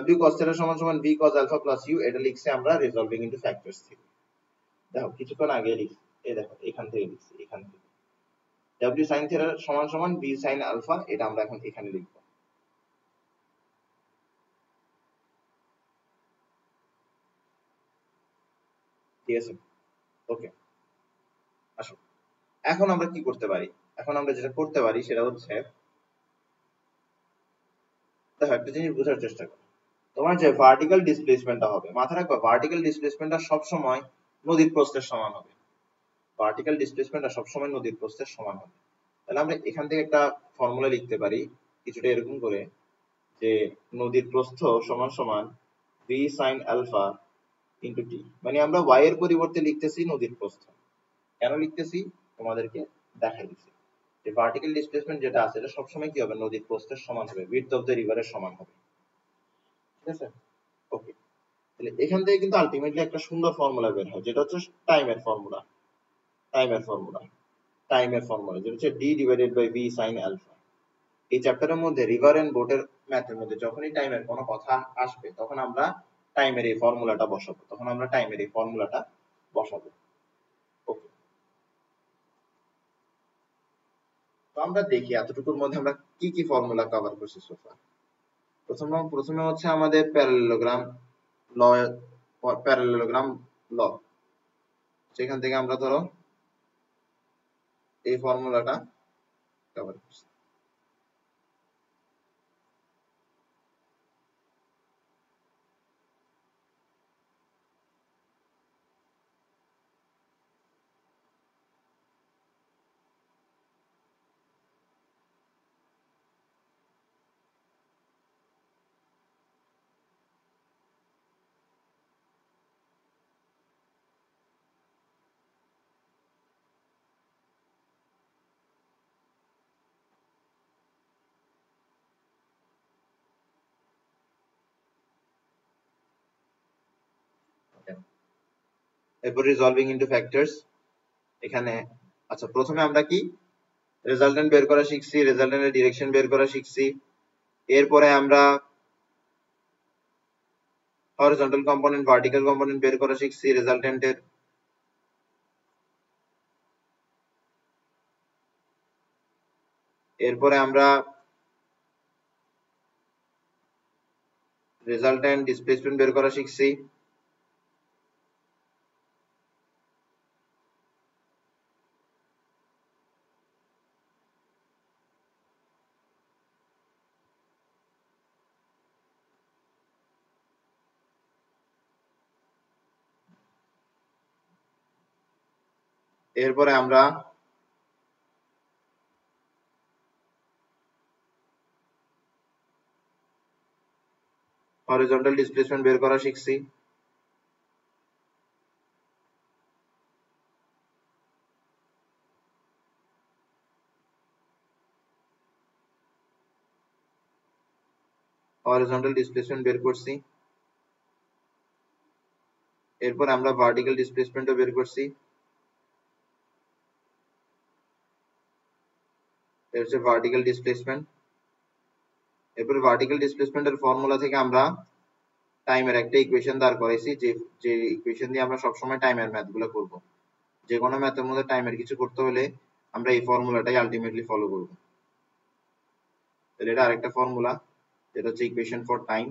w cos θ সমান সমান v cos alpha plus u, এটা লিখছি আমরা রিজলভিং ইনটু ফ্যাক্টরস থেকে। দেখো কিছুক্ষণ আগে লিখছি, এই দেখো এখান থেকে লিখছি, এখান থেকে w sin θ সমান সমান v sin alpha, এটা আমরা এখন এখানে লিখব। ঠিক আছে, ওকে। আসো, এখন আমরা কি করতে পারি? এখন আমরা যেটা করতে পারি সেটা হচ্ছে, দেখো একটা জিনিস বোঝার চেষ্টা করো। তোমার যে ভার্টিক্যাল ডিসপ্লেসমেন্টটা হবে, মাথায় রাখবা ভার্টিক্যাল ডিসপ্লেসমেন্টটা সব সময় নদীর প্রস্থের সমান হবে। ভার্টিক্যাল ডিসপ্লেসমেন্টটা সব সময় নদীর প্রস্থের সমান হবে। তাহলে আমরা এখান থেকে একটা ফর্মুলা লিখতে পারি কিছুটা এরকম করে, যে নদীর প্রস্থ সমান সমান v sin alpha into t। মানে আমরা y এর পরিবর্তে লিখতেছি নদীর প্রস্থ। কেন লিখতেছি তোমাদেরকে দেখাই দিচ্ছি, যে ভার্টিক্যাল ডিসপ্লেসমেন্ট যেটা আছে এটা সবসময় কি হবে? নদীর প্রস্থের সমান হবে, উইডথ অফ দ্য রিভারের সমান হবে। ঠিক আছে, ওকে। তাহলে এখান থেকে কিন্তু আলটিমেটলি একটা সুন্দর ফর্মুলা বের হয়, যেটা হচ্ছে টাইমের ফর্মুলা, টাইমের ফর্মুলা, টাইমের ফর্মুলা যেটা হচ্ছে d divided by v sin alpha। এই চ্যাপ্টারের মধ্যে রিভার এন্ড বোটের ম্যাথের মধ্যে যখনই টাইমের কোনো কথা আসবে, তখন আমরা টাইমের এই ফর্মুলাটা বসাবো, তখন আমরা টাইমের এই ফর্মুলাটা বসাবো। ওকে, তো আমরা দেখি এতটুকুর মধ্যে আমরা কি কি ফর্মুলা কভার করছি সোফার। প্রথমে হচ্ছে আমাদের প্যারালেলোগ্রাম ল, প্যারালেলোগ্রাম ল, সেখান থেকে আমরা ধরো এই ফর্মুলাটা কভার করছি। এরপর রিজলভিং ইনটু ফ্যাক্টরস এখানে। আচ্ছা, প্রথমে আমরা কি রেজাল্টেন্ট বের করা শিখছি, রেজাল্টেন্টের ডিরেকশন বের করা শিখছি। এরপরে আমরা হরিজন্টাল কম্পোনেন্ট, ভার্টিক্যাল কম্পোনেন্ট বের করা শিখছি রেজাল্টেন্টের। এরপরে আমরা রেজাল্টেন্ট ডিসপ্লেসমেন্ট বের করা শিখছি। এরপরে আমরা হরিজন্টাল ডিসপ্লেসমেন্ট বের করা শিখছি। হরিজন্টাল ডিসপ্লেসমেন্ট বের করছি। এরপর আমরা ভার্টিক্যাল ডিসপ্লেসমেন্টও বের করছি। এটা হচ্ছে ভার্টিক্যাল ডিসপ্লেসমেন্ট। এরপর ভার্টিক্যাল ডিসপ্লেসমেন্টের ফর্মুলা থেকে আমরা টাইমের একটা ইকুয়েশন দাঁড় করাইছি, যে ইকুয়েশন দিয়ে আমরা সবসময় টাইমের ম্যাথ গুলো করবো। যে কোনো ম্যাথের মধ্যে টাইমের কিছু করতে হলে আমরা এই ফর্মুলাটাই আলটিমেটলি ফলো করব। তাহলে এটা আরেকটা ফর্মুলা, যেটা হচ্ছে ইকুয়েশন ফর টাইম।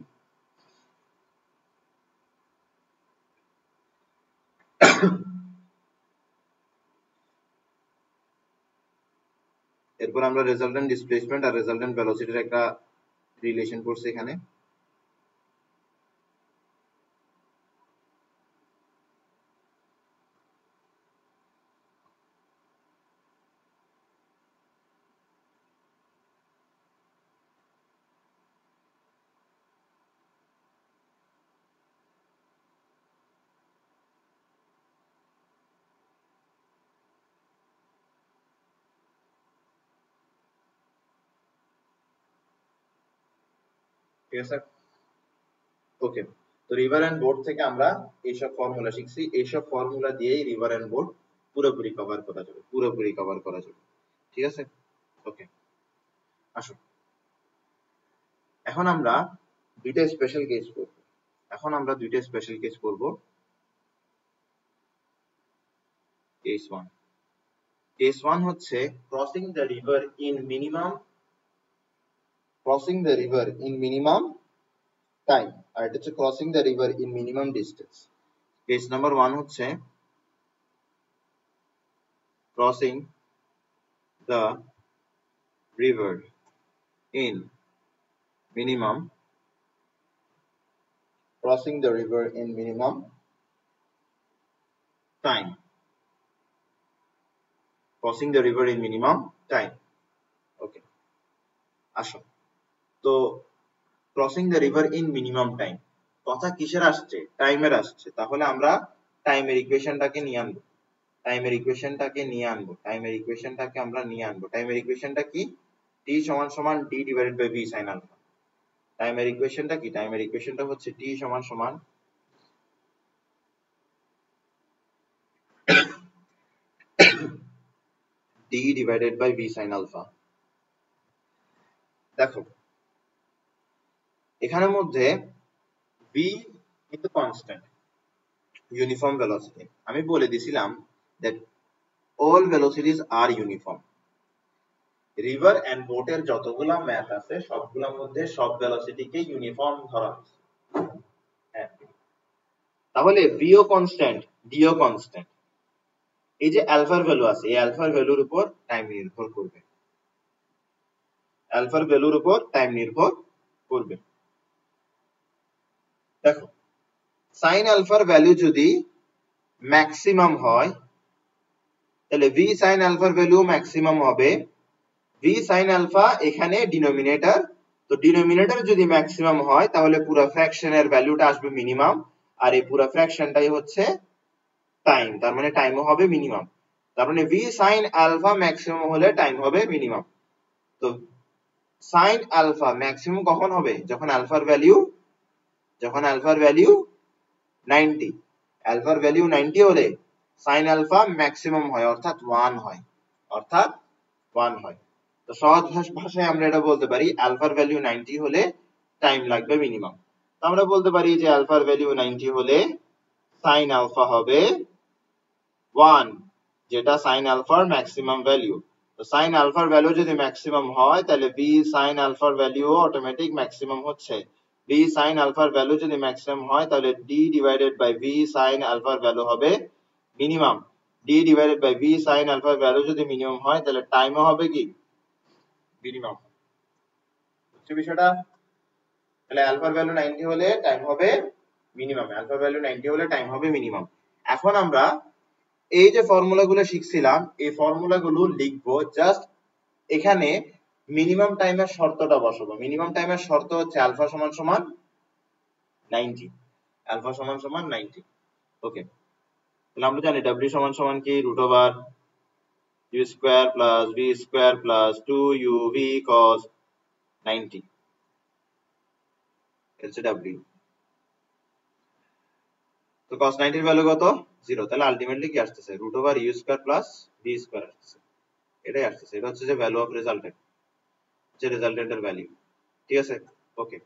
এরপর আমরা রেজাল্টেন্ট ডিসপ্লেসমেন্ট আর রেজাল্টেন্ট ভেলোসিটির একটা রিলেশন করছি এখানে। ঠিক আছে, ওকে। তো রিভার এন্ড বোর্ড থেকে আমরা এইসব ফর্মুলা শিখছি, এইসব ফর্মুলা দিয়েই রিভার এন্ড বোর্ড পুরোপুরি কভার করা যাবে, পুরোপুরি কভার করা যাবে। ঠিক আছে, ওকে। আসো, এখন আমরা দুইটা স্পেশাল কেস করব। কেস 1। কেস 1 হচ্ছে crossing the river in minimum time, আর এটা হচ্ছে crossing the river in minimum distance. Case number 1 হচ্ছে crossing the river in minimum time. Crossing the river in minimum time, okay. আসো, তো crossing the river in minimum time কথা কিসের আসছে? টাইমের আসছে। তাহলে আমরা টাইমের ইকুয়েশনটাকে নিয়ে আনবো। টাইমের ইকুয়েশনটা কি? t সমান সমান d divided by v sin alpha. টাইমের ইকুয়েশনটা কি? টাইমের ইকুয়েশনটা হচ্ছে t সমান সমান d divided by v sin alpha. দেখো, এখানের মধ্যে v কিন্তু কনস্ট্যান্ট, ইউনিফর্ম ভেলোসিটি। আমি বলে দিছিলাম that all velocities are uniform. River and বোটের যতগুলা ম্যাথ আছে সবগুলোর মধ্যে সব ভেলোসিটিকে ইউনিফর্ম ধরা হয়েছে। হ্যাঁ, তাহলে v ও কনস্ট্যান্ট, d ও কনস্ট্যান্ট। এই যে আলফার ভ্যালু আছে, এই আলফার ভ্যালুর উপর টাইম নির্ভর করবে। দেখো, সাইন আলফার ভ্যালু যদি ম্যাক্সিমাম হয় তাহলে v sin আলফার ভ্যালু ম্যাক্সিমাম হবে। v sin আলফা এখানে ডিনোমিনেটর, তো ডিনোমিনেটর যদি ম্যাক্সিমাম হয় তাহলে পুরো ফ্র্যাকশনের ভ্যালুটা আসবে মিনিমাম, আর এই পুরো ফ্র্যাকশনটাই হচ্ছে টাইম, তার মানে টাইমও হবে মিনিমাম। তার মানে v sin আলফা ম্যাক্সিমাম হলে টাইম হবে মিনিমাম। তো sin আলফা ম্যাক্সিমাম কখন হবে? যখন আলফার ভ্যালু 90। আলফার ভ্যালু 90 হলে sin আলফা ম্যাক্সিমাম হয়, অর্থাৎ 1 হয়। তো সহজ ভাষায় আমরা এটা বলতে পারি আলফার ভ্যালু 90 হলে টাইম লাগবে মিনিমাম। তো আমরা বলতে পারি যে আলফার ভ্যালু 90 হলে sin আলফা হবে 1, যেটা sin আলফার ম্যাক্সিমাম ভ্যালু। তো sin আলফার ভ্যালু যদি ম্যাক্সিমাম হয় তাহলে v sin আলফার ভ্যালু অটোমেটিক ম্যাক্সিমাম হচ্ছে। v sin আলফার ভ্যালু যদি ম্যাক্সিমাম হয় তাহলে d divided by v sin আলফার ভ্যালু হবে minimum. d divided by v sin আলফার ভ্যালু যদি মিনিমাম হয় তাহলে টাইমও হবে কি? মিনিমাম। বুঝছো বিষয়টা? তাহলে আলফার ভ্যালু 90 হলে টাইম হবে মিনিমাম। এখন আমরা এই যে ফর্মুলাগুলো শিখছিলাম এই ফর্মুলাগুলো লিখবো, জাস্ট এখানে মিনিমাম টাইমের শর্তটা বসাবো। মিনিমাম টাইমের শর্ত হচ্ছে আলফা সমান সমান 90। ওকে, তাহলে আমরা জানি w সমান সমান কি √u square plus v square plus 2uv cos 90 হচ্ছে w। তো cos 90 এর ভ্যালু কত 0, তাহলে আলটিমেটলি কি আসছে √u² প্লাস b² আসছে, এটাই আসছে, এটা হচ্ছে যে ভ্যালু অফ রেজাল্টেন্ট, যে রেজাল্টেন্টের ভ্যালু। ঠিক আছে, ওকে।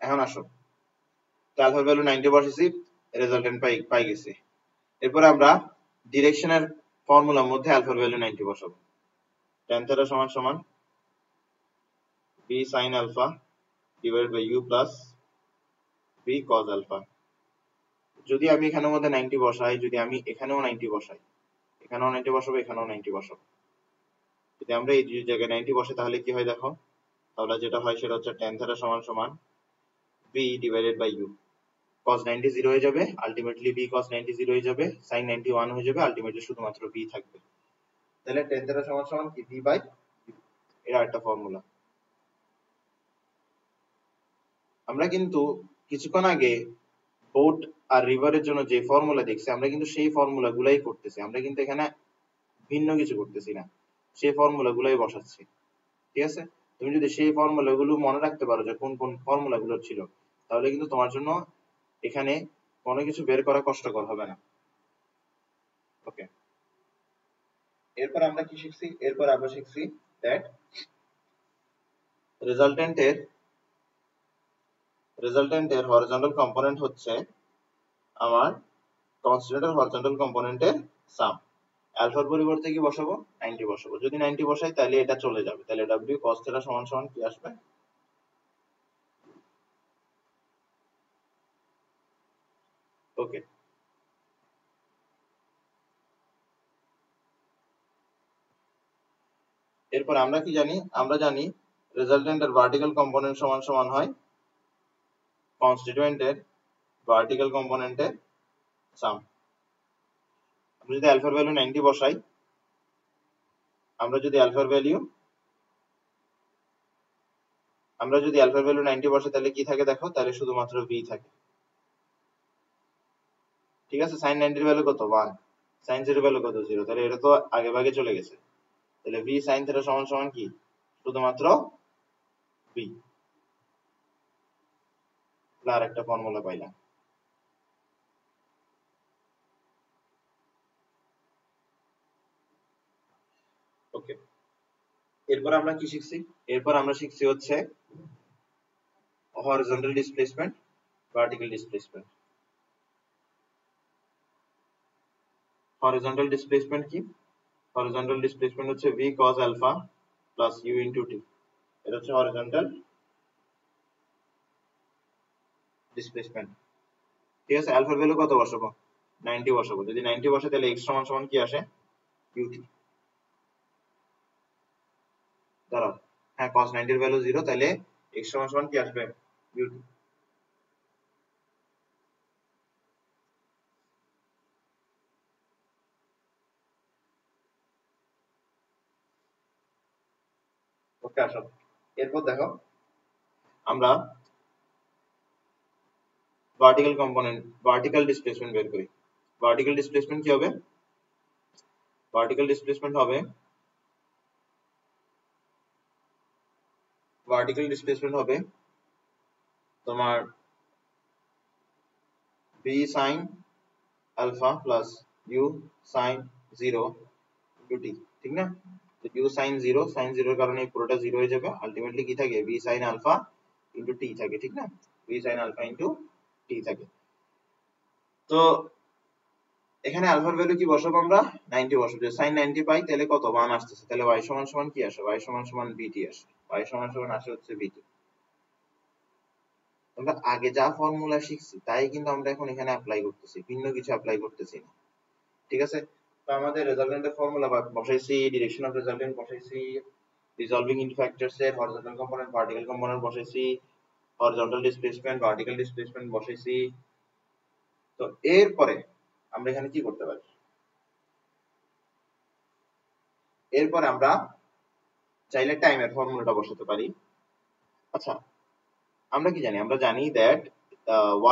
এখন আসো, তো আলফার ভ্যালু 90 বসেছি, রেজাল্টেন্ট পাই গেছি। এরপর আমরা ডিরেকশনের ফর্মুলার মধ্যে আলফার ভ্যালু 90 বসাবো। tan θ সমান সমান b sin alpha divided by u plus b cos alpha। যদি আমি এখানের মধ্যে 90 বসাই, যদি আমি এখানেও 90 বসাই, এখানেও 90 বসাবো, এখানেও 90 বসাবো, যদি আমরা এই দুই জায়গায় 90 বসে তাহলে কি হয় দেখো, তাহলে যেটা হয় সেটা হচ্ছে tan θ সমান সমান b divided by u। cos 90 0 হয়ে যাবে, আলটিমেটলি b cos 90 0 হয়ে যাবে, sin 90 1 হয়ে যাবে, আলটিমেটলি শুধুমাত্র b থাকবে। তাহলে tan θ সমান সমান কি b বাই u, এটা একটা ফর্মুলা। আমরা কিন্তু কিছুক্ষণ আগে বোট আর রিভারের জন্য যে ফর্মুলা দেখছি, আমরা কিন্তু সেই ফর্মুলা গুলাই করতেছি, আমরা কিন্তু এখানে ভিন্ন কিছু করতেছি না, সেই ফর্মুলা গুলাই বসাচ্ছি। ঠিক আছে, তুমি যদি সেই ফর্মুলা গুলো মনে রাখতে পারো যে কোন কোন ফর্মুলা গুলো ছিল, তাহলে কিন্তু তোমার জন্য এখানে কোনো কিছু বের করা কষ্টকর হবে না। ওকে, এরপর আমরা কি শিখছি, এরপর আমরা শিখছি দ্যাট রেজাল্টেন্টের হরিজন্টাল কম্পোনেন্ট হচ্ছে আমার কনস্ট্যান্টের হরিজন্টাল কম্পোনেন্টের সাম। আলফার পরিবর্তে কি বসাবো 90 বসাবো, যদি 90 বসাই তাহলে এটা চলে যাবে, তাহলে w cos θ সমান সমান কি আসবে, ওকে। এরপর আমরা কি জানি, আমরা জানি রেজাল্টেন্টের ভার্টিক্যাল কম্পোনেন্ট সমান সমান হয় কনস্টিটিউয়েন্টের ভার্টিক্যাল কম্পোনেন্টের সাম। আমরা যদি আলফার ভ্যালু 90 বসাই, আমরা যদি আলফার ভ্যালু 90 বসাই তাহলে কি থাকে দেখো, তাহলে শুধুমাত্র b থাকে। ঠিক আছে, sin 90 এর ভ্যালু কত 1, sin 0 এর ভ্যালু কত 0, তাহলে এটা তো আগে ভাগে চলে গেছে, তাহলে v sin θ সমান সমান কি শুধুমাত্র b। আর একটা ফর্মুলা পাইলাম, ওকে। এরপর আমরা কি শিখছি, এরপর আমরা শিখছি হচ্ছে horizontal displacement, vertical displacement. Horizontal displacement কি, হরিজন্টাল ডিসপ্লেসমেন্ট হচ্ছে v cos alpha plus u into t, এটা হচ্ছে হরিজন্টাল ডিসপ্লেসমেন্ট। ঠিক আছে, আলফার ভ্যালু কত বসাবো 90 বসাবো, যদি 90 বসে তাহলে x সমান সমান কি আসে ut। দাঁড়াও, হ্যাঁ cos 90 এর ভ্যালু 0, তাহলে x সমান সমান কি আসবে ut। ওকে, আসো। এরপর দেখো আমরা ভার্টিক্যাল কম্পোনেন্ট, ভার্টিক্যাল ডিসপ্লেসমেন্ট বের করি। ভার্টিক্যাল ডিসপ্লেসমেন্ট কি হবে, ভার্টিক্যাল ডিসপ্লেসমেন্ট হবে, ভার্টিক্যাল ডিসপ্লেসমেন্ট হবে তোমার b sin alpha plus u sin 0 into t, ঠিক না। তো u sin 0, sin 0 এর কারণে এই পুরোটা 0 হয়ে যাবে, আলটিমেটলি কি থাকে b sin alpha into t থাকে, ঠিক না, b sin alpha into t থাকে। তো এখানে আলফার ভ্যালু কি বসাবো আমরা 90 বসাবো, যদি sin 90 পাই তাহলে কত 1 আসতেছে, তাহলে y সমান সমান কি আসে, y সমান সমান bt আসে, y সমান সমান আসে হচ্ছে bt। আমরা আগে যা ফর্মুলা শিখছি তাই কিন্তু আমরা এখন এখানে অ্যাপ্লাই করতেছি, ভিন্ন কিছু অ্যাপ্লাই করতেছি না। ঠিক আছে, তো আমাদের রেজাল্টেন্টের ফর্মুলা বসাইছি, ডিরেকশন অফ রেজাল্টেন্ট বসাইছি, রিজলভিং ইন ফ্যাক্টরস এর হরিজন্টাল কম্পোনেন্ট ভার্টিক্যাল কম্পোনেন্ট বসাইছি, হরিজন্টাল ডিসপ্লেসমেন্ট ভার্টিক্যাল ডিসপ্লেসমেন্ট বসাইছি। তো এরপরে আমরা এখানে কি করতে পারি, এরপরে আমরা চাইলে টাইমের ফর্মুলাটা বসাতে পারি। আচ্ছা, আমরা কি জানি? আমরা জানি দ্যাট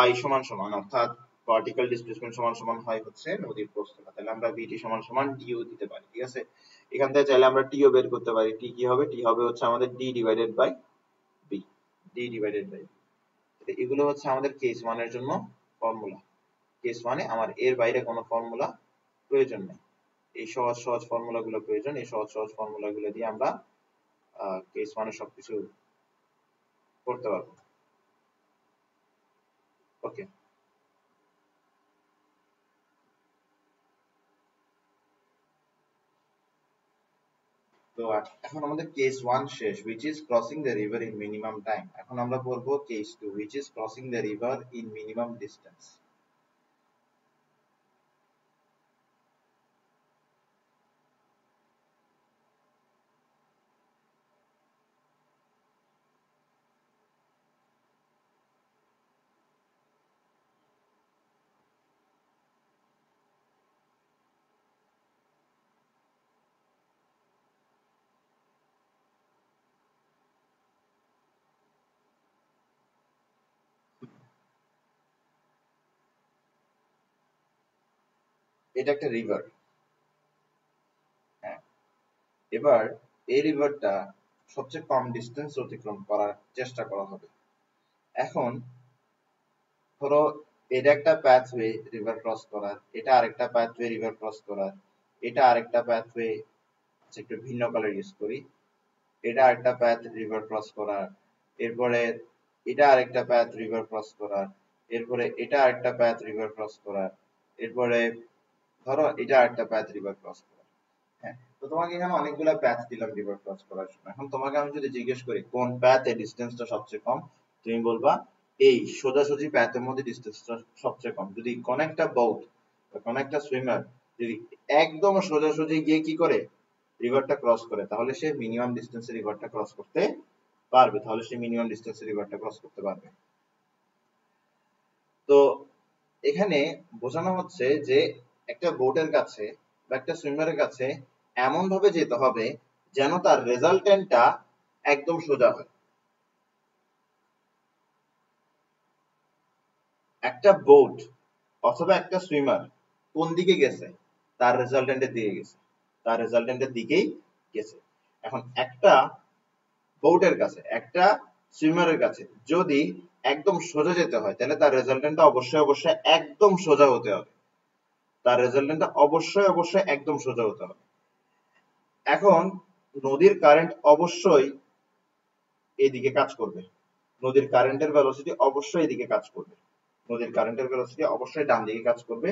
y সমান সমান অর্থাৎ ভার্টিক্যাল ডিসপ্লেসমেন্ট সমান সমান হয় হচ্ছে নদীর প্রস্থটা। তাহলে আমরা vt সমান সমান du দিতে পারি, ঠিক আছে? এখান থেকে চাইলে আমরা t ও বের করতে পারি। t কি হবে? t হবে হচ্ছে আমাদের d divided by b, d divided by b। এগুলো হচ্ছে আমাদের কেস 1 এর জন্য ফর্মুলা। কেস 1 এ আমার এর বাইরে কোনো ফর্মুলা প্রয়োজন নেই। এই সহজ সহজ ফর্মুলাগুলো প্রয়োজন। এই সহজ সহজ ফর্মুলাগুলো দিয়ে আমরা কেস 1 এ সবকিছু করতে পারবো। ওকে, তো এখন আমাদের কেস 1 শেষ, which is crossing the river in minimum time। এখন আমরা পড়বো case 2, which is crossing the river in minimum distance। এটা একটা রিভার, হ্যাঁ। এবার এই রিভারটা সবচেয়ে কম ডিস্টেন্স অতিক্রম করার চেষ্টা করা হবে। এখন ধরো এটা একটা প্যাথওয়ে রিভার ক্রস করার, এটা আরেকটা প্যাথওয়ে রিভার ক্রস করার, এটা আরেকটা প্যাথওয়ে, আচ্ছা একটু ভিন্ন কালার ইউজ করি, এটা আরেকটা প্যাথ রিভার ক্রস করার, এরপরে এটা আরেকটা প্যাথ রিভার ক্রস করার, এরপরে এটা আরেকটা প্যাথ রিভার ক্রস করার, এরপরে ধরো এটা আরেকটা প্যাথ রিভার ক্রস করার। হ্যাঁ, তো তোমাকে এখানে অনেকগুলো প্যাথ দিলাম রিভার ক্রস করার জন্য। এখন তোমাকে আমি যদি জিজ্ঞেস করি কোন প্যাথে ডিসটেন্সটা সবচেয়ে কম, তুমি বলবা এই সোজাসুজি প্যাথের মধ্যে ডিসটেন্সটা সবচেয়ে কম। যদি কোন একটা বোট বা কোন একটা সুইমার যদি একদম সোজাসুজি গিয়ে কি করে রিভারটা ক্রস করে, তাহলে সে মিনিমাম ডিস্টেন্সে রিভারটা ক্রস করতে পারবে, তাহলে সে মিনিমাম ডিস্টেন্সে রিভারটা ক্রস করতে পারবে। তো এখানে বোঝানো হচ্ছে যে একটা বোটের কাছে বা একটা সুইমারের কাছে এমন ভাবে যেতে হবে যেন তার রেজাল্টেন্টটা একদম সোজা হয়। একটা বোট অথবা একটা সুইমার কোন দিকে গেছে? তার রেজাল্টেন্টের দিকে গেছে, তার রেজাল্টেন্টের দিকেই গেছে। এখন একটা বোটের কাছে একটা সুইমারের কাছে যদি একদম সোজা যেতে হয়, তাহলে তার রেজাল্টেন্টটা অবশ্যই অবশ্যই একদম সোজা হতে হবে, তার রেজাল্টেন্টটা অবশ্যই অবশ্যই একদম সোজা হতে হবে। এখন নদীর কারেন্ট অবশ্যই এইদিকে কাজ করবে, নদীর কারেন্টের ভেলোসিটি অবশ্যই এদিকে কাজ করবে, নদীর কারেন্টের ভেলোসিটি অবশ্যই ডান দিকে কাজ করবে।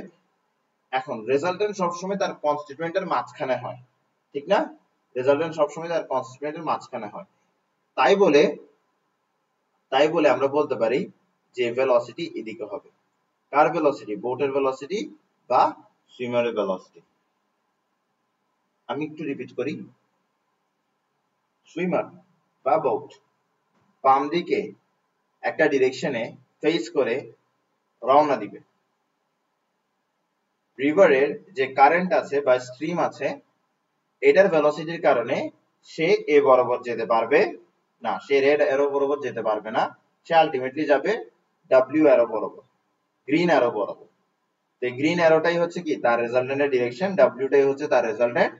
এখন রেজাল্টেন্ট সবসময় তার কনস্টিটুয়েন্টের মাঝখানে হয়, ঠিক না? রেজাল্টেন্ট সবসময় তার কনস্টিটুয়েন্টের মাঝখানে হয়। তাই বলে আমরা বলতে পারি যে ভেলোসিটি এদিকে হবে। কার ভেলোসিটি? বোটের ভেলোসিটি বা সুইমারের ভেলোসিটি। আমি একটু রিপিট করি, সুইমার বা বোট বাম দিকে একটা ডিরেকশনে ফেস করে রওনা দিবে। রিভারের যে কারেন্ট আছে বা স্ট্রিম আছে, এটার ভেলোসিটির কারণে সে এ বরাবর যেতে পারবে না, সে রেড অ্যারো বরাবর যেতে পারবে না, সে আলটিমেটলি যাবে ডাব্লিউ অ্যারো বরাবর, গ্রিন অ্যারো বরাবর। তো গ্রিন অ্যারোটাই হচ্ছে কি তার রেজাল্টেন্টের ডিরেকশন, ডাব্লিউটাই হচ্ছে তার রেজাল্টেন্ট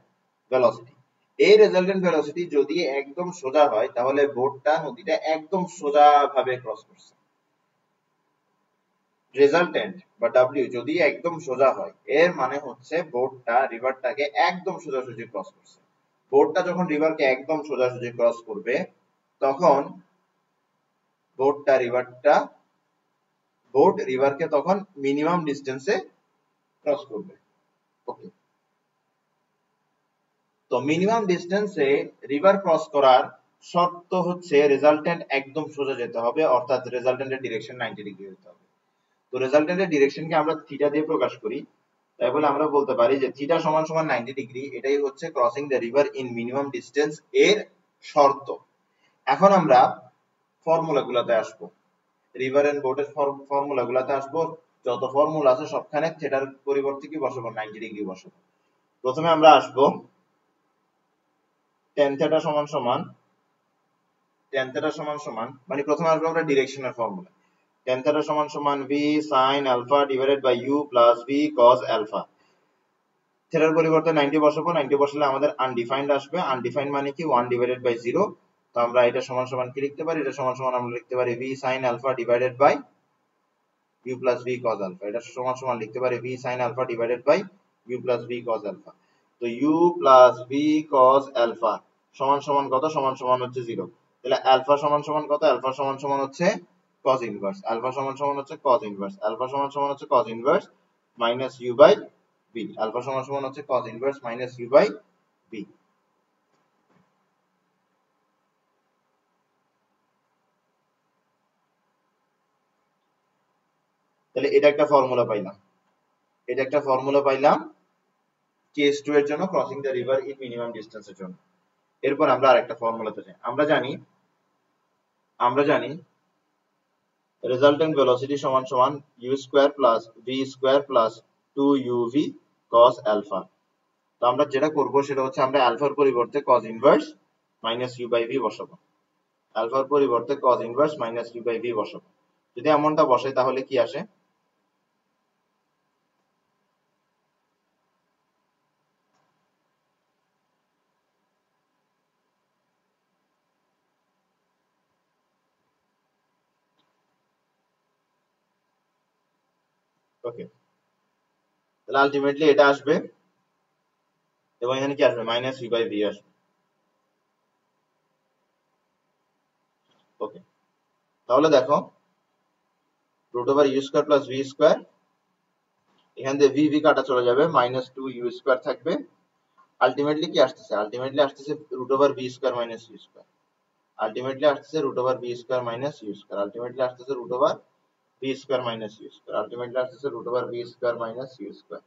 ভেলোসিটি। এই রেজাল্টেন্ট ভেলোসিটি যদি একদম সোজা হয়, তাহলে বোটটা নদীটা একদম সোজা ভাবে ক্রস করছে। রেজাল্টেন্ট বা ডাব্লিউ যদি একদম সোজা হয়, এর মানে হচ্ছে বোটটা রিভারটাকে একদম সোজাসুজি ক্রস করছে। বোটটা যখন রিভারকে একদম সোজাসুজি ক্রস করবে, তখন বোট রিভারকে তখন মিনিমাম ডিস্টেন্সে ক্রস করবে। ওকে, তো মিনিমাম ডিস্টেন্সে রিভার ক্রস করার শর্ত হচ্ছে রেজাল্টেন্ট একদম সোজা যেতে হবে, অর্থাৎ রেজাল্টেন্টের ডিরেকশন 90 ডিগ্রি হতে হবে। তো রেজাল্টেন্টের ডিরেকশনকে আমরা থিটা দিয়ে প্রকাশ করি, তাই বলে আমরা বলতে পারি যে থিটা সমান সমান 90 ডিগ্রি, এটাই হচ্ছে crossing the river in minimum distance এর শর্ত। এখন আমরা ফর্মুলাগুলোতে আসবো, রিভার এন্ড বোটের ফর্মুলাগুলোতে আসবো। যত ফর্মুলা আছে সবখানে থিটার পরিবর্তে কি বসাবো? 90 ডিগ্রি বসাবো। প্রথমে আমরা আসবো tan theta সমান সমান tan theta সমান সমান মানে প্রথমে আসবে আমরা ডিরেকশনের ফর্মুলা tan theta সমান সমান v sin alpha divided by u plus v cos alpha থিটার পরিবর্তে 90 বসাবো 90 বসালে আমাদের আনডিফাইন্ড আসবে আনডিফাইন্ড মানে কি 1 ডিভাইডেড বাই 0 তো আমরা এটা সমান সমান কি লিখতে পারি এটা সমান সমান আমরা লিখতে পারি v sin alpha divided by u plus v cos alpha এটা সমান সমান লিখতে পারি v sin alpha divided by u plus v cos alpha তো u plus v cos alpha সমান সমান কত সমান সমান হচ্ছে 0 তাহলে আলফা সমান সমান কত আলফা সমান সমান হচ্ছে cos ইনভার্স আলফা সমান সমান হচ্ছে cos ইনভার্স আলফা সমান সমান হচ্ছে cos inverse minus u by v alpha সমান সমান হচ্ছে cos inverse minus u by v তাহলে এটা একটা ফর্মুলা পাইলাম কেস 2 এর জন্য crossing the river in minimum ডিসটেন্সের জন্য এরপর আমরা আরেকটা ফর্মুলাতে যাই আমরা জানি resultant velocity সমান সমান u square plus v square plus 2uv cos alpha তো আমরা যেটা করব সেটা হচ্ছে আমরা আলফার পরিবর্তে cos inverse minus u by v বসাবো আলফার পরিবর্তে cos inverse minus u by v বসাবো যদি এমনটা বসাই তাহলে কি আসে ওকে তাহলে আলটিমেটলি এটা আসবে এবং এখানে কি আসবে minus u by v আসবে ওকে তাহলে দেখো root over u square plus v square এখান থেকে v কাটা চলে যাবে minus 2u square থাকবে আলটিমেটলি কি আসছে root over v square minus u square ultimately আসছে root over v square minus u square ultimately আসছে root over v square minus u square ultimately আসছে root over v square minus u square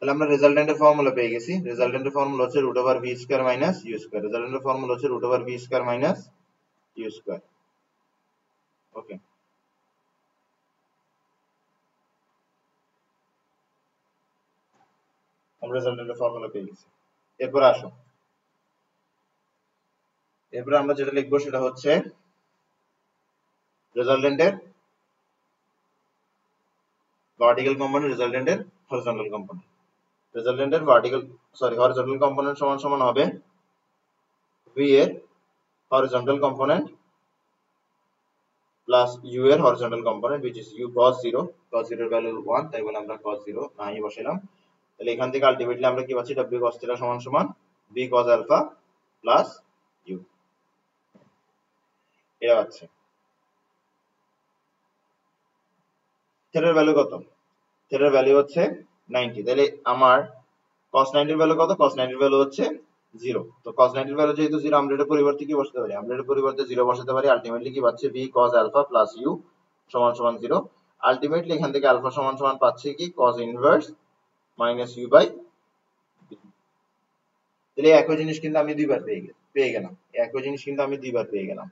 তাহলে আমরা রেজাল্টেন্টের ফর্মুলা পেয়ে গেছি রেজাল্টেন্টের ফর্মুলা হচ্ছে root over v square minus u square রেজাল্টেন্টের ফর্মুলা হচ্ছে root over v square minus u square okay আমরা রেজাল্টেন্টের ফর্মুলা পেয়ে গেছি এরপর আসো এরপর আমরা যেটা লিখবো সেটা হচ্ছে রেজাল্টেন্টের ভার্টিক্যাল কম্পোনেন্ট রেজাল্টেন্টের হরিজন্টাল কম্পোনেন্ট রেজাল্টেন্টের হরিজন্টাল কম্পোনেন্ট সমান সমান হবে v এর হরিজন্টাল কম্পোনেন্ট প্লাস u এর horizontal component which is u cos 0 এর ভ্যালু 1 তাই বলে আমরা cos 0 নাই বসাইলাম তাহলে এখান থেকে আলটিমেটলি আমরা কি পাচ্ছি w cos θ সমান সমান v cos alpha plus u এটা আছে থিটার ভ্যালু কত থিটার ভ্যালু হচ্ছে 90 তাহলে আমার cos 90 এর ভ্যালু কত cos 90 এর ভ্যালু হচ্ছে 0 তো cos 90 এর ভ্যালু যেহেতু 0 আমরা এর পরিবর্তে কি বসাতে পারি আমরা এর পরিবর্তে 0 বসাতে পারি আলটিমেটলি কি পাচ্ছি v cos alpha plus u সমান সমান 0 আলটিমেটলি এখান থেকে আলফা সমান সমান পাচ্ছি কি cos inverse minus u by v তাহলে একই জিনিস কিন্তু আমি দুইবার পেয়ে গেলাম একই জিনিস কিন্তু আমি দুইবার পেয়ে গেলাম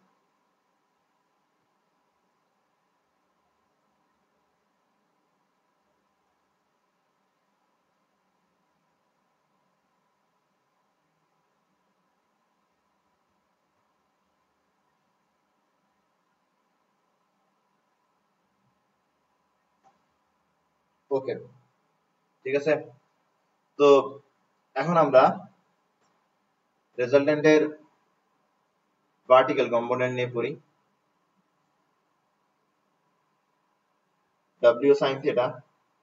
ওকে ঠিক আছে তো এখন আমরা রেজাল্টেন্টের ভার্টিক্যাল কম্পোনেন্ট নিয়ে পড়ি w sin θ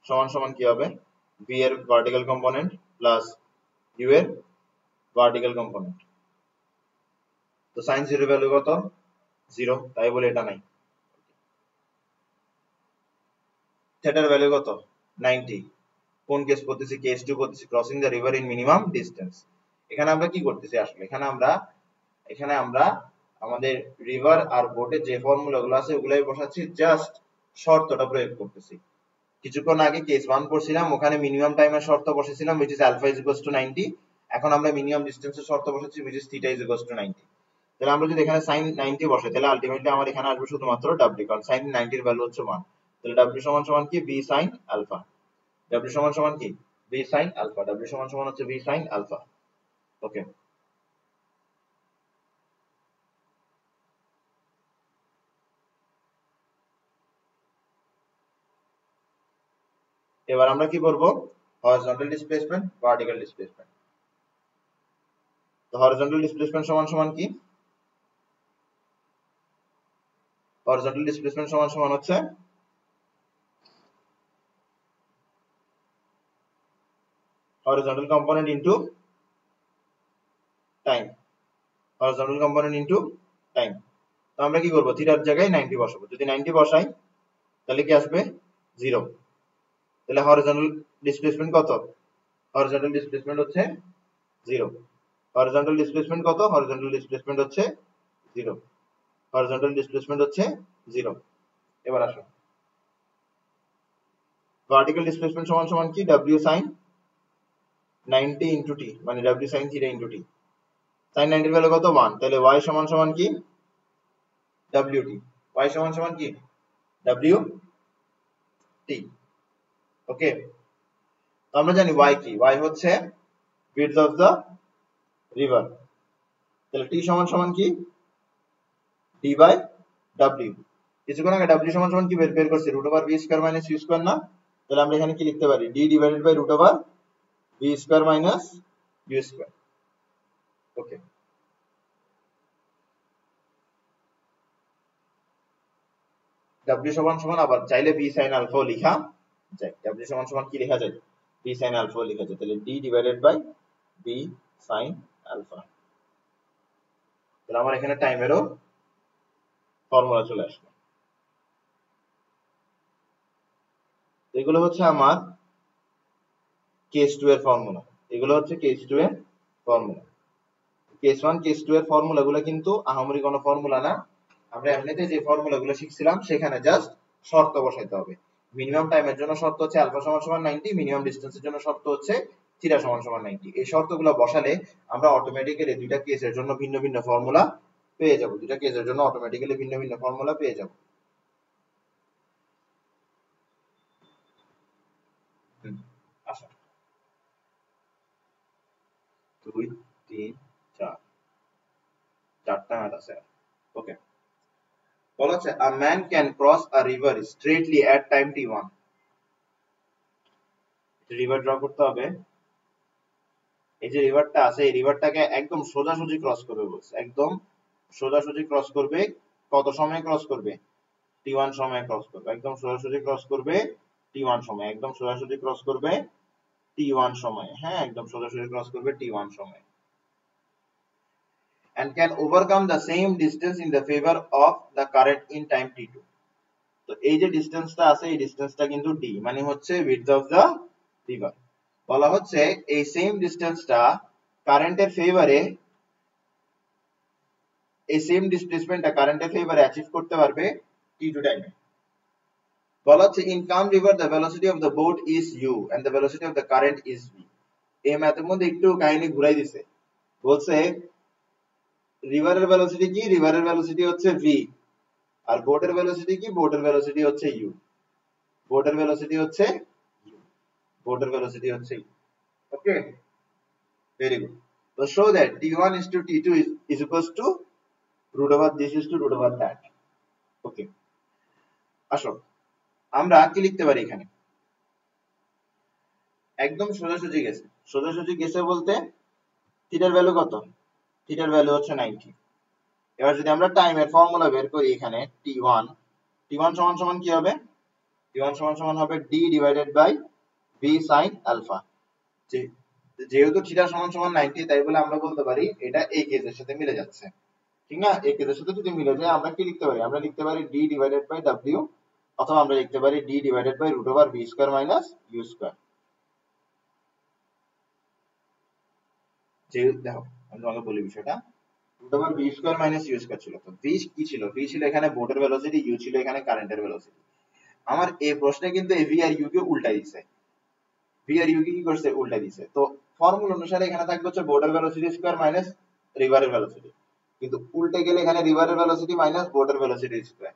সমান সমান কি হবে v এর ভার্টিক্যাল কম্পোনেন্ট প্লাস u এর ভার্টিক্যাল কম্পোনেন্ট তো sin 0 ভ্যালু কত 0 তাই বলে এটা নাই থিটার ভ্যালু কত 90 কোন কেস পড়তেছি কেস 2 পড়তেছি crossing the river in minimum distance এখানে আমরা কি করতেছি আসলে এখানে আমরা আমাদের রিভার আর বোটে যে ফর্মুলাগুলো আছে ওগুলাই বসাচ্ছি জাস্ট শর্তটা প্রয়োগ করতেছি কিছুক্ষণ আগে কেস 1 পড়ছিলাম, ওখানে মিনিমাম টাইমের শর্ত বসেছিলাম which is alpha is equals to 90। এখন আমরা মিনিমাম ডিসটেন্সের শর্ত বসাচ্ছি which is theta is equals to 90। তাহলে আমরা যদি এখানে sin 90 বসাই তাহলে আলটিমেটলি আমার এখানে আসবে শুধুমাত্র w, কারণ sin 90 এর ভ্যালু হচ্ছে 1। তাহলে w সমান সমান কি b sin alpha, w সমান সমান কি b sin alpha, w সমান সমান হচ্ছে b sin alpha। ওকে, এবার আমরা কি করব, হরিজন্টাল ডিসপ্লেসমেন্ট, ভার্টিক্যাল ডিসপ্লেসমেন্ট। তো হরিজন্টাল ডিসপ্লেসমেন্ট সমান সমান কি, হরিজন্টাল ডিসপ্লেসমেন্ট সমান সমান হচ্ছে horizontal component into time, horizontal component into time। তো আমরা কি করব, থিটার জায়গায় 90 বসাবো। যদি 90 বসাই তাহলে কি আসবে 0। তাহলে হরিজন্টাল ডিসপ্লেসমেন্ট কত, হরিজন্টাল ডিসপ্লেসমেন্ট হচ্ছে 0। হরিজন্টাল ডিসপ্লেসমেন্ট কত, হরিজন্টাল ডিসপ্লেসমেন্ট হচ্ছে 0, হরিজন্টাল ডিসপ্লেসমেন্ট হচ্ছে 0। এবার আসো, ভার্টিক্যাল ডিসপ্লেসমেন্ট সমান সমান কি w sin 90 into t, মানে w sin theta into t। sin 90 এর ভ্যালু কত 1, তাহলে y সমান সমান কি wt, y সমান সমান কি wt। ওকে, তো আমরা জানি y কি, y হচ্ছে width of the river। তাহলে t সমান সমান কি d by w। কিছুক্ষণ আগে w সমান সমান কি বের করছি, root over v square minus u square না। তাহলে আমরা এখানে কি লিখতে পারি, d divided by root over v square minus u square. Okay, w সমান সমান আবার চাইলে v sin আলফা লেখা যায়, w সমান সমান কি লেখা যায়, v sin আলফা লেখা যায়। তাহলে d divided by v sin alpha. তাহলে আমার এখানে টাইমেরও ফর্মুলা চলে আসলো। এগুলো হচ্ছে আমার কেস 2 এর ফর্মুলা, এগুলো হচ্ছে কেস 2 এর ফর্মুলা। কেস 1 কেস 2 এর ফর্মুলাগুলো কিন্তু আহামরি কোনো ফর্মুলা না, আমরা এমনিতে যে ফর্মুলাগুলো শিখছিলাম সেখানে জাস্ট শর্ত বসাইতে হবে। মিনিমাম টাইমের জন্য শর্ত হচ্ছে আলফা সমান সমান 90, মিনিমাম ডিসটেন্সের জন্য শর্ত হচ্ছে থিটা সমান সমান 90। এই শর্তগুলো বসালে আমরা অটোমেটিক্যালি দুইটা কেসের জন্য ভিন্ন ভিন্ন ফর্মুলা পেয়ে যাব, দুইটা কেসের জন্য অটোমেটিক্যালি ভিন্ন ভিন্ন ফর্মুলা পেয়ে যাব। আচ্ছা, 2 3 4, চারটা ম্যাথ আছে। ওকে, বলা হচ্ছে a man can cross a river straightly at time t1। River draw করতে হবে, এই যে রিভারটা আছে এই রিভারটাকে একদম সোজাসুজি ক্রস করবে বলছে, একদম সোজাসুজি ক্রস করবে। কত সময় ক্রস করবে, t1 সময় ক্রস করবে, একদম সোজাসুজি ক্রস করবে t1 সময়, একদম সোজাসুজি ক্রস করবে t1 সময়, হ্যাঁ একদম সোজাসুজি ক্রস করবে t1 সময়। and can overcome the same distance in the favor of the current in time t2। তো এই যে ডিসটেন্সটা আছে এই ডিসটেন্সটা কিন্তু d, মানে হচ্ছে width of the river। বলা হচ্ছে এই সেম ডিসটেন্সটা কারেন্টের ফেভারে, এই সেম ডিসপ্লেসমেন্টটা কারেন্টের ফেভারে অ্যাচিভ করতে পারবে t2 টাইমে। বলা হচ্ছে in calm river the velocity of the boat is u and the velocity of the current is v। এই ম্যাথের মধ্যে একটু কাহিনী ঘুরাই দিছে, বলছে রিভারের ভেলোসিটি কি, রিভারের ভেলোসিটি হচ্ছে v, আর বোটের ভেলোসিটি কি, বোটের ভেলোসিটি হচ্ছে u, বোটের ভেলোসিটি হচ্ছে u, বোটের ভেলোসিটি হচ্ছে u। ওকে, ভেরি গুড। তো show that t1 is to t2 is equals to root over this is to root over that। ওকে, আসো আমরা কি লিখতে পারি এখানে, একদম সোজাসুজি গেছে, সোজাসুজি গেছে বলতে থিটার ভ্যালু কত, থিটার ভ্যালু হচ্ছে 90। এবার যদি আমরা টাইমের ফর্মুলা বের করি এখানে t1, t1 সমান সমান কি হবে, t1 সমান সমান হবে d divided by v sin alpha. যেহেতু থিটা সমান সমান 90 তাই বলে আমরা বলতে পারি এটা এই কেসের সাথে মিলে যাচ্ছে, ঠিক না। এই কেসের সাথে যদি মিলে যায় আমরা কি লিখতে পারি, আমরা লিখতে পারি d ডিভাইডেড বাই w, অথবা আমরা লিখতে পারি d divided by root over v square minus u square. যে দেখো আমি তোমাকে বলি বিষয়টা, root over v square minus u square ছিল, তো v কি ছিল, v ছিল এখানে বোটের ভেলোসিটি, u ছিল এখানে কারেন্টের ভেলোসিটি। আমার এই প্রশ্নে কিন্তু ভি আর ইউ কে উল্টা দিছে, ভি আর ইউ কে কি করছে উল্টা দিছে। তো ফর্মুলা অনুসারে এখানে থাকবে হচ্ছে বোর্ডের ভেলোসিটি স্কয়ার মাইনাস রিভারের ভেলোসিটি, কিন্তু উল্টে গেলে এখানে রিভারের ভেলোসিটি মাইনাস বোর্ডের ভেলোসিটি স্কয়ার,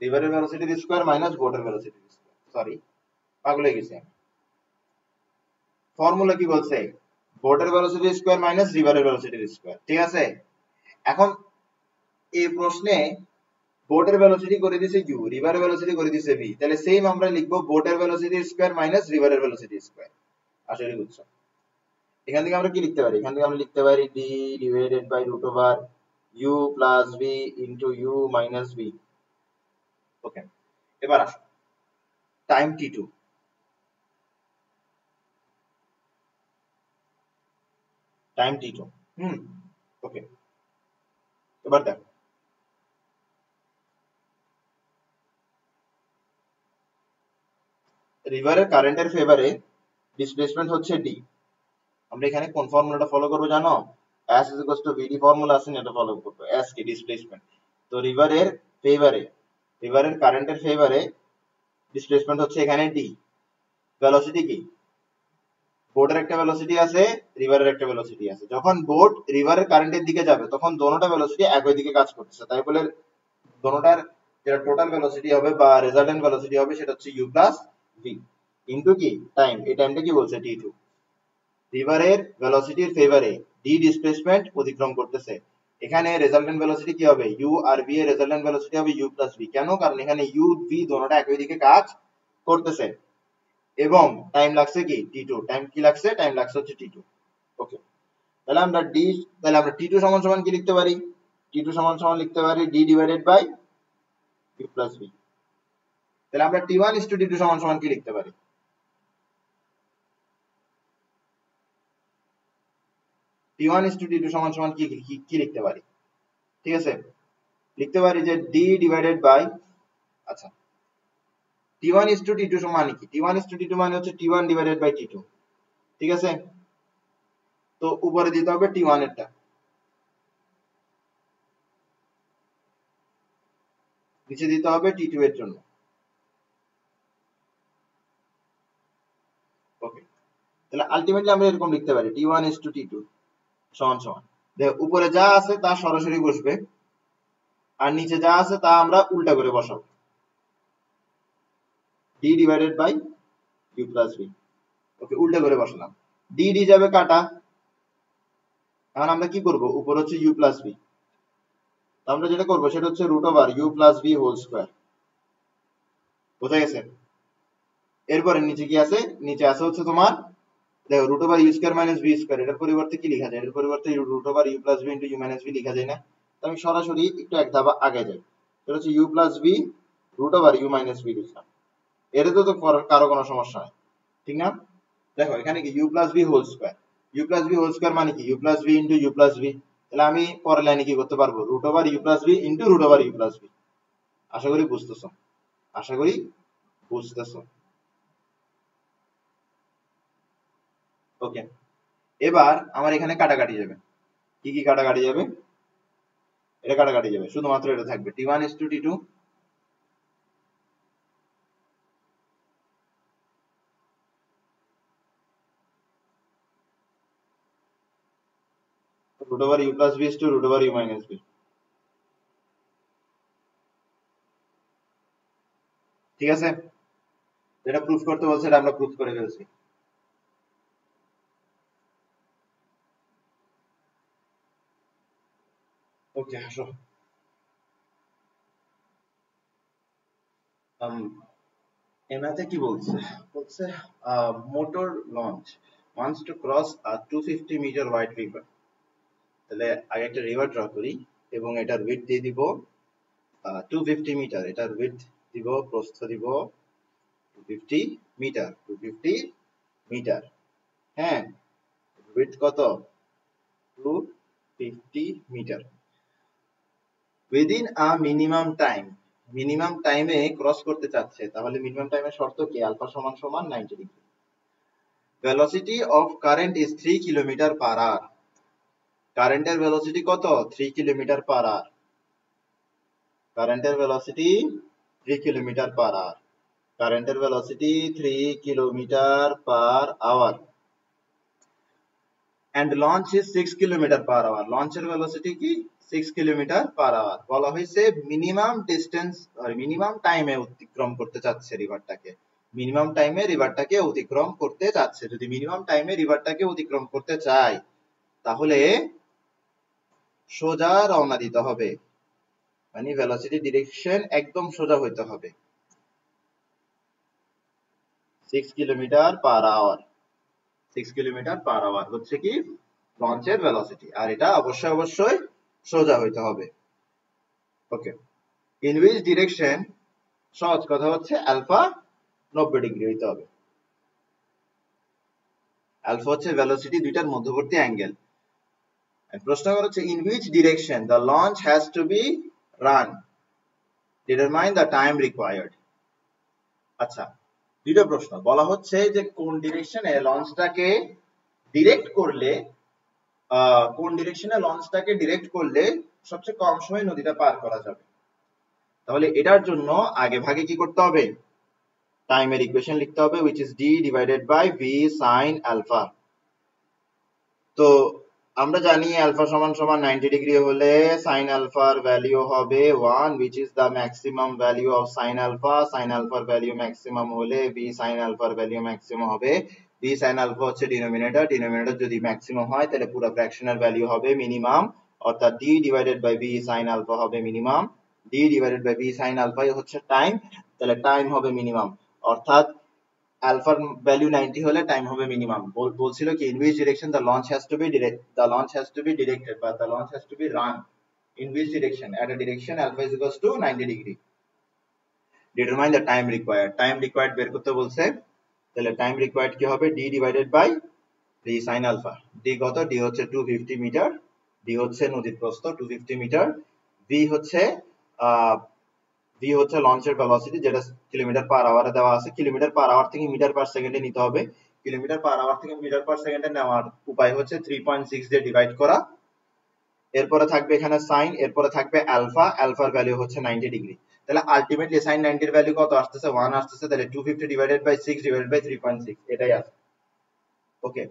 রিভারের ভেলোসিটি স্কয়ার মাইনাস বোর্ডের ভেলোসিটি স্কয়ার, সরি পাগল হয়ে গেছি। ফর্মুলা কি বলছে, বোর্ডের ভেলোসিটি স্কয়ার মাইনাস রিভারের ভেলোসিটি স্কয়ার, ঠিক আছে। এখন এই প্রশ্নে বোর্ডের ভেলোসিটি করে দিছে ইউ, রিভারের ভেলোসিটি করে দিছে ভি, তাহলে সেম আমরা লিখবো বোর্ডের ভেলোসিটি স্কয়ার মাইনাস রিভারের ভেলোসিটি স্কয়ার। আশা করি বুঝছো। এখান থেকে আমরা কি লিখতে পারি, এখান থেকে আমরা লিখতে পারি d divided by root over u plus v into u minus v. Okay, এবার আসো time t two, time t two. Okay, এবার দেখো রিভারের কারেন্টের ফেভারে ডিসপ্লেসমেন্ট হচ্ছে ডি। আমরা এখানে কোন ফর্মুলাটা ফলো করবো জানো, S is equals to VD formula আছে না, এটা ফলো করবো। S কি ডিসপ্লেসমেন্ট, তো রিভারের ফেভারে, রিভারের কারেন্টের ফেভারে ডিসপ্লেসমেন্ট হচ্ছে এখানে ডি। ভেলোসিটি কি, বোর্ডের একটা ভেলোসিটি আছে, রিভারের একটা ভেলোসিটি আছে। যখন বোর্ড রিভারের কারেন্টের দিকে যাবে তখন দোনোটা ভেলোসিটি একই দিকে কাজ করতেছে, তাই বলে দোনোটার যেটা টোটাল ভেলোসিটি হবে বা রেজাল্টেন্ট ভেলোসিটি হবে সেটা হচ্ছে ইউ প্লাস ভি ইন্টু কি টাইম, এই টাইমটা কি বলছে টি টু। রিভারের ভেলোসিটির ফেভারে ডি ডিসপ্লেসমেন্ট অতিক্রম করতেছে, এখানে রেজাল্টেন্ট ভেলোসিটি কি হবে ইউ, আর ভি এর রেজাল্টেন্ট ভেলোসিটি হবে ইউ প্লাস ভি। কেন, কারণ এখানে ইউ ভি দোনোটা একই দিকে কাজ করতেছে এবং টাইম লাগছে কি টি টু, টাইম কি লাগছে, টাইম লাগছে হচ্ছে টি টু। ওকে, তাহলে আমরা ডি, তাহলে আমরা টি টু সমান সমান কি লিখতে পারি, টি টু সমান সমান লিখতে পারি d divided by u plus v. তাহলে আমরা t one is to t two সমান সমান কি লিখতে পারি, t one is to t two সমান সমান কি লিখতে পারি, ঠিক আছে। লিখতে পারি যে ডি ডিভাইডেড বাই, আচ্ছা t one is to t two মানে কি, t one is to t two মানে হচ্ছে t one divided by t two, ঠিক আছে। তো উপরে দিতে হবে টি ওয়ান এরটা, নিচে দিতে হবে টি টু এর জন্য। ওকে, তাহলে আলটিমেটলি আমরা এরকম লিখতে পারি t one is to t two সমান সমান, দেখো উপরে যা আছে তা সরাসরি বসবে আর নিচে যা আছে তা আমরা উল্টা করে বসাবো, d divided by u plus v. Okay, উল্টা করে বসালাম, ডি ডি যাবে কাটা, এখন আমরা কি করব, উপর হচ্ছে ইউ প্লাস ভি, আমরা যেটা করবো সেটা হচ্ছে root over u plus v whole square, বোঝা গেছে। এরপরে নিচে কি আছে, নিচে আছে হচ্ছে তোমার দেখো root over u square minus v square, এটার পরিবর্তে কি লেখা যায়, এর পরিবর্তে root over u plus v into u minus v লেখা যায় না। তো আমি সরাসরি একটু এক ধাপ আগে যাই, সেটা হচ্ছে u plus v root over u minus v লিখলাম, এটা তো কারো কোনো সমস্যা নাই, ঠিক না। দেখো এখানে কি u plus v whole square, u plus v whole square মানে কি u plus v into u plus v, তাহলে আমি পরের লাইনে কি করতে পারবো, root over u plus v into root over u plus v. আশা করি বুঝতেছো, আশা করি বুঝতেছো। ওকে, এবার আমার এখানে কাটাকাটি যাবে, কি কি কাটাকাটি যাবে, এটা কাটাকাটি যাবে, শুধুমাত্র এটা থাকবে t one is to t two root over u plus v is to root over u minus v, ঠিক আছে। যেটা প্রুফ করতে বলছে এটা আমরা প্রুফ করে ফেলছি। ওকে, আসো এনাতে কি বলছে, বলছে motor launch wants to cross a 250 metre wide river. তাহলে আগে একটা রিভার ড্র করি এবং এটার উইডথ দিয়ে দিব 250 মিটার, এটার উইডথ দিব, প্রস্থ দিব 250 মিটার, 250 মিটার, হ্যাঁ উইডথ কত 250 metre, within a minimum time, minimum টাইমে ক্রস করতে চাচ্ছে, তাহলে মিনিমাম টাইমের শর্ত কি, আলফা সমান সমান 90 degree. Velocity of current is 3 kilometre per hour, কারেন্টের ভেলোসিটি কত 3 কিলোমিটার পার আওয়ার, কারেন্টের ভেলোসিটি 3 কিলোমিটার পার আওয়ার। কারেন্টের velocity 3 kilometre per hour and launch is 6 kilometre per hour. লঞ্চের ভেলোসিটি কি 6 কিলোমিটার পার আওয়ার। বলা হয়েছে মিনিমাম ডিস্টেন্স মিনিমাম টাইমে অতিক্রম করতে চাচ্ছে রিভারটাকে, মিনিমাম টাইমে রিভারটাকে অতিক্রম করতে চাচ্ছে। যদি মিনিমাম টাইমে রিভারটাকে অতিক্রম করতে চাই তাহলে সোজা রওনা দিতে হবে, মানে ভেলোসিটি ডিরেকশন একদম সোজা হইতে হবে 6 kilometre per hour. 6 kilometre per hour হচ্ছে কি লঞ্চের ভেলোসিটি, আর এটা অবশ্যই অবশ্যই সোজা হইতে হবে। ওকে, ইন হুইচ ডিরেকশন, সহজ কথা হচ্ছে আলফা 90 ডিগ্রি হইতে হবে। আলফা হচ্ছে ভেলোসিটি দুইটার মধ্যবর্তী অ্যাঙ্গেল। প্রশ্ন হচ্ছে in which direction the launch has to be run, determine the time required. আচ্ছা, দুটো প্রশ্ন বলা হচ্ছে যে কোন ডিরেকশনে লঞ্চটাকে ডিরেক্ট করলে সবচেয়ে কম সময় নদীটা পার করা যাবে। তাহলে এটার জন্য আগে ভাগে কি করতে হবে, টাইমের ইকুয়েশন লিখতে হবে, which is d divided by v sin alpha। তো আমরা জানি আলফা সমান সমান 90 ডিগ্রি হলে sin আলফার ভ্যালু হবে 1, which is the maximum value of sin alpha। sin আলফার ভ্যালু ম্যাক্সিমাম হলে v sin আলফার ভ্যালু ম্যাক্সিমাম হবে। v sin আলফা হচ্ছে ডিনোমিনেটর, ডিনোমিনেটর যদি ম্যাক্সিমাম হয় তাহলে পুরো ফ্র্যাকশনের ভ্যালু হবে মিনিমাম, অর্থাৎ d divided by v sin alpha হবে minimum. d divided by v sin alpha হচ্ছে টাইম, তাহলে টাইম হবে মিনিমাম, অর্থাৎ আলফার ভ্যালু 90 হলে টাইম হবে মিনিমাম। বলছিল কি in which direction the launch has to be directed বা the launch has to be run in which direction, at a direction alpha is equals to 90 degree. Determine the time required, time required বের করতে বলছে। তাহলে টাইম রিকোয়ার্ড কি হবে, d divided by v sin alpha. d কত, d হচ্ছে 250 মিটার, d হচ্ছে নদীর প্রস্থ 250 মিটার, v হচ্ছে লঞ্চের ভেলোসিটি যেটা কিলোমিটার পার আওয়ারে দেওয়া আছে। কিলোমিটার পার আওয়ার থেকে মিটার পার সেকেন্ডে নিতে হবে। কিলোমিটার পার আওয়ার থেকে মিটার পার সেকেন্ডে নেওয়ার উপায় হচ্ছে 3.6 দিয়ে ডিভাইড করা। এরপরে থাকবে এখানে সাইন, এরপরে থাকবে আলফা, আলফার ভ্যালু হচ্ছে 90 ডিগ্রি। তাহলে আলটিমেটলি সাইন 90 এর ভ্যালু কত আসতেছে, 1 আসতেছে। তাহলে 250 ডিভাইডেড বাই 6 ডিভাইডেড বাই 3.6 এটাই আছে। ওকে,